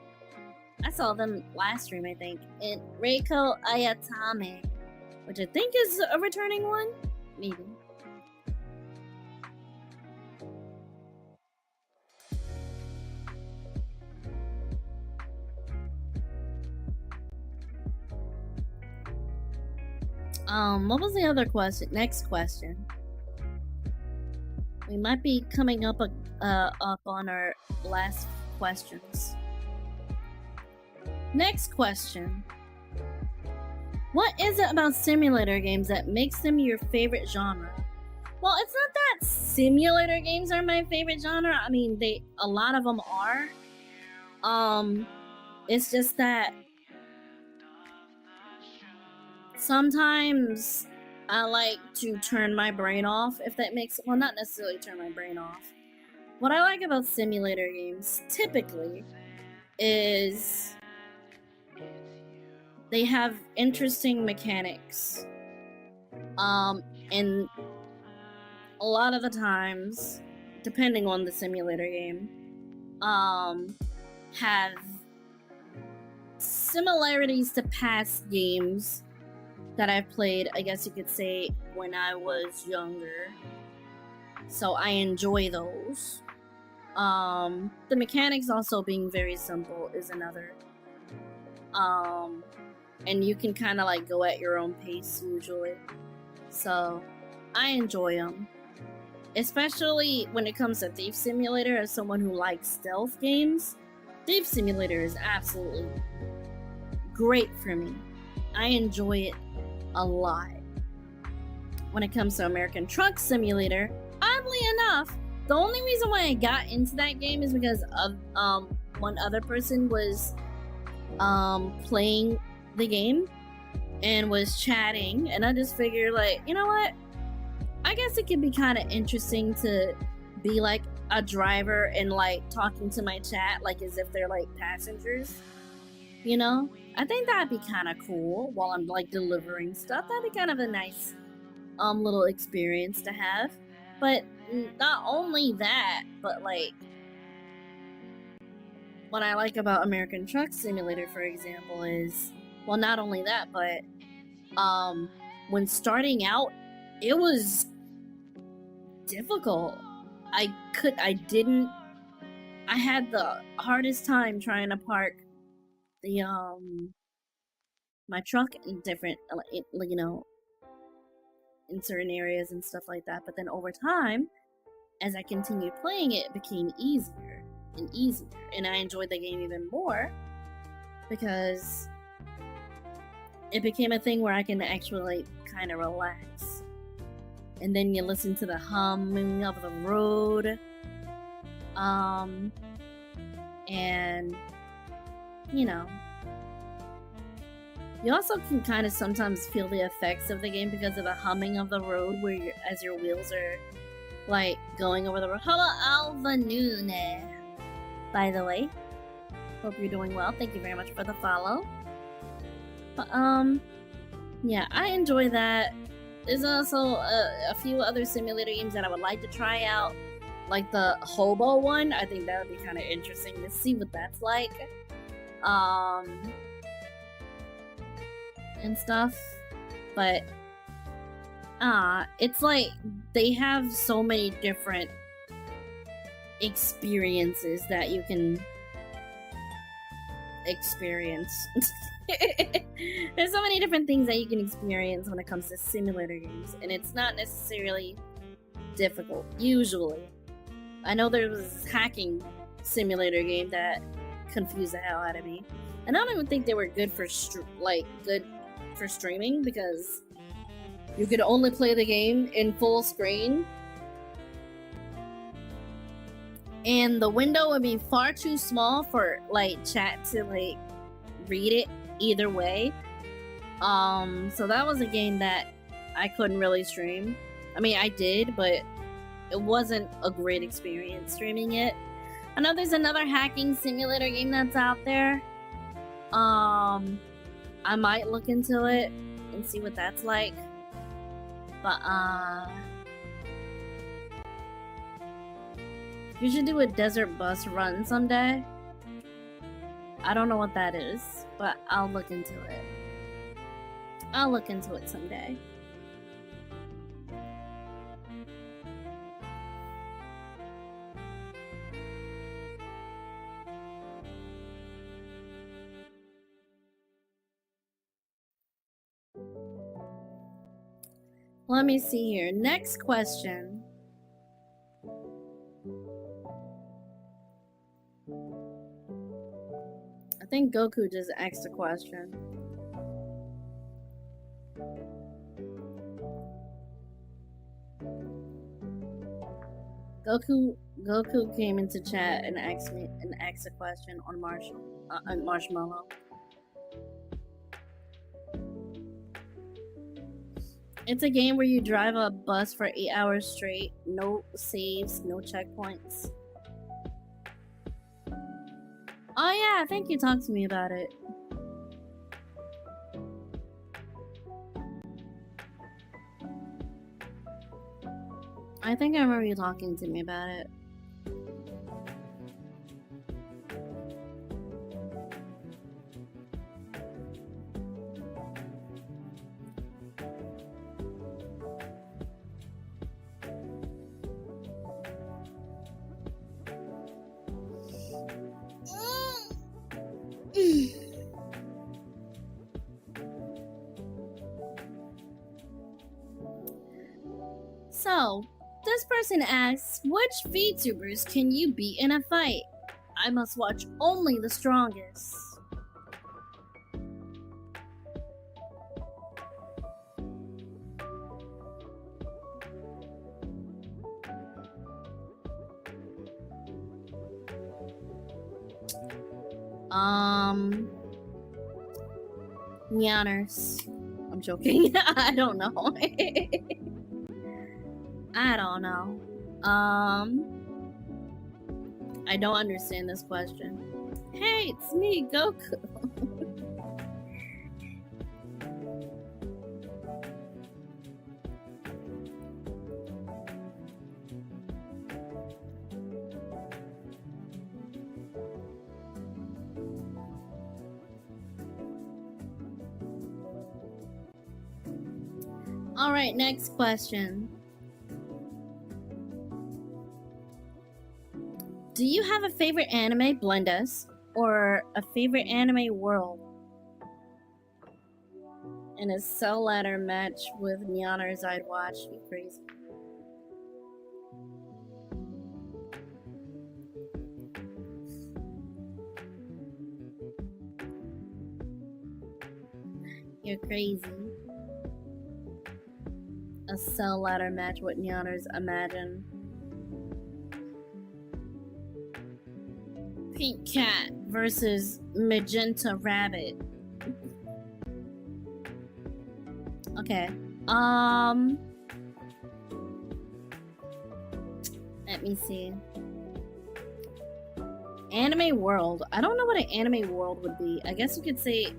S1: I saw them last stream, I think. And Reiko Ayatame, which I think is a returning one? Maybe. What was the other question? Next question. We might be coming up on our last questions. Next question. What is it about simulator games that makes them your favorite genre? Well, it's not that simulator games are my favorite genre. I mean, a lot of them are. It's just that sometimes I like to turn my brain off, if that makes, well, not necessarily turn my brain off. What I like about simulator games, typically, is they have interesting mechanics. And a lot of the times, depending on the simulator game, have similarities to past games that I've played, I guess you could say, when I was younger. So I enjoy those. The mechanics also being very simple is another. And you can kind of like go at your own pace usually. So I enjoy them. Especially when it comes to Thief Simulator, as someone who likes stealth games, Thief Simulator is absolutely great for me. I enjoy it a lot. When it comes to American Truck Simulator, oddly enough, the only reason why I got into that game is because of one other person was playing the game and was chatting, and I just figured, like, you know what? I guess it could be kind of interesting to be like a driver and like talking to my chat like as if they're like passengers, you know? I think that'd be kind of cool while I'm like delivering stuff. That'd be kind of a nice little experience to have. But not only that, but like what I like about American Truck Simulator, for example, is, well, not only that, but when starting out, it was difficult. I had the hardest time trying to park the my truck in different, you know, in certain areas and stuff like that. But then over time, as I continued playing it, it became easier and easier, and I enjoyed the game even more because it became a thing where I can actually kind of relax. And then you listen to the humming of the road, and you know, you also can kind of sometimes feel the effects of the game because of the humming of the road, where as your wheels are like going over the road. Hello, Alva Nune, by the way. Hope you're doing well. Thank you very much for the follow. But yeah, I enjoy that. There's also a few other simulator games that I would like to try out, like the hobo one. I think that would be kind of interesting to see what that's like. And stuff. But it's like they have so many different experiences that you can experience. There's so many different things that you can experience when it comes to simulator games, and it's not necessarily difficult, usually. I know there was this hacking simulator game that confused the hell out of me, and I don't even think they were good for streaming, because you could only play the game in full screen, and the window would be far too small for like chat to like read it either way. So that was a game that I couldn't really stream. I mean, I did, but it wasn't a great experience streaming it. I know there's another hacking simulator game that's out there. I might look into it and see what that's like. But you should do a desert bus run someday. I don't know what that is, but I'll look into it. I'll look into it someday. Let me see here. Next question. I think Goku just asked a question. Goku came into chat and asked a question on Marshmallow. It's a game where you drive a bus for 8 hours straight, no saves, no checkpoints. Oh yeah, I think you talked to me about it. I think I remember you talking to me about it. So, this person asks, which VTubers can you beat in a fight? I must watch only the strongest. Nyanners. I'm joking. I don't know. I don't know. I don't understand this question. Hey, it's me, Goku. Alright, next question. Do you have a favorite anime, blend us, or a favorite anime world? And a cell ladder match with Nyanners I'd watch. Be crazy. You're crazy. A cell ladder match with Neoners, imagine. Pink Cat versus Magenta Rabbit. Okay. Let me see. Anime world. I don't know what an anime world would be. I guess you could say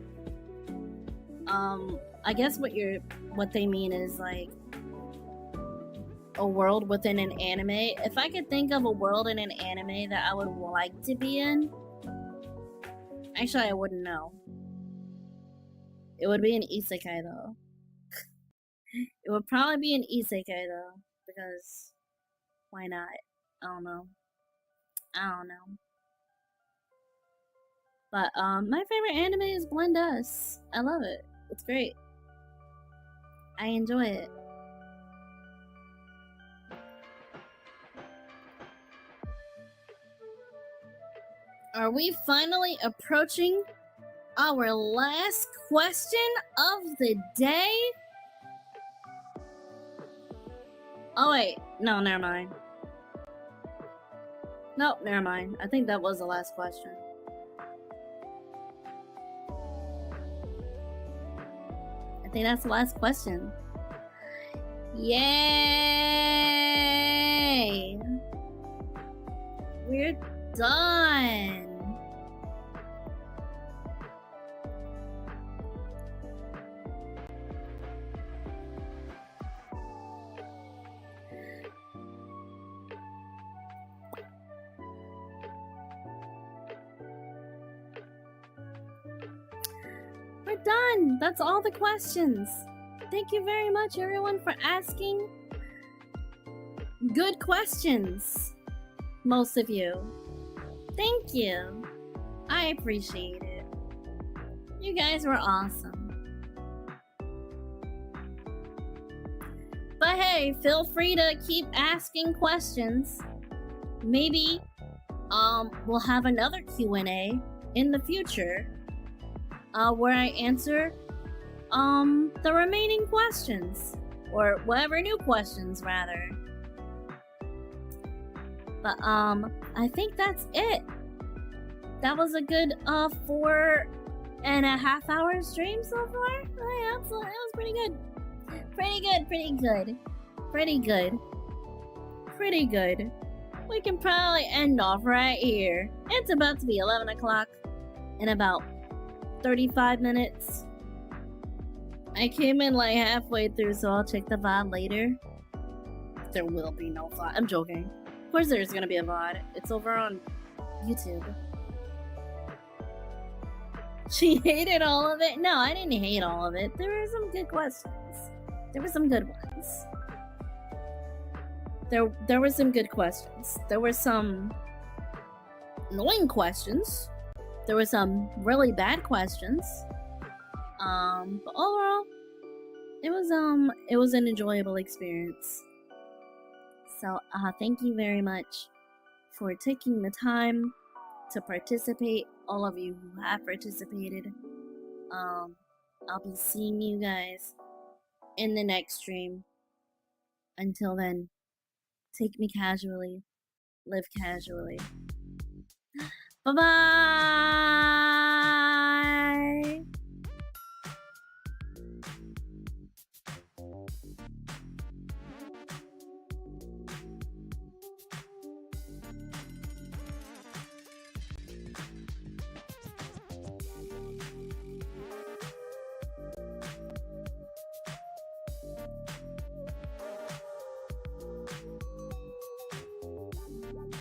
S1: I guess what they mean is like a world within an anime. If I could think of a world in an anime that I would like to be in, actually I wouldn't know. It would be an isekai though. It would probably be an isekai though, because why not? I don't know. But my favorite anime is Blend Us. I love it. It's great. I enjoy it. Are we finally approaching our last question of the day? Oh wait, no, never mind. Nope, never mind. I think that was the last question. I think that's the last question. Yay! We're done. We're done. That's all the questions. Thank you very much, everyone, for asking good questions. Most of you. Thank you. I appreciate it. You guys were awesome. But hey, feel free to keep asking questions. Maybe we'll have another Q&A in the future where I answer the remaining questions, or whatever new questions rather. But I think that's it. That was a good 4.5 hour stream so far. Oh, yeah, that was pretty good. Pretty good. We can probably end off right here. It's about to be 11 o'clock in about 35 minutes. I came in like halfway through, so I'll check the VOD later. There will be no VOD. I'm joking. Of course there's gonna be a VOD. It's over on YouTube. She hated all of it? No, I didn't hate all of it. There were some good questions. There were some good ones. There were some good questions. There were some annoying questions. There were some really bad questions. But overall, it was an enjoyable experience. So thank you very much for taking the time to participate. All of you who have participated. I'll be seeing you guys in the next stream. Until then, take me casually, live casually. Bye bye.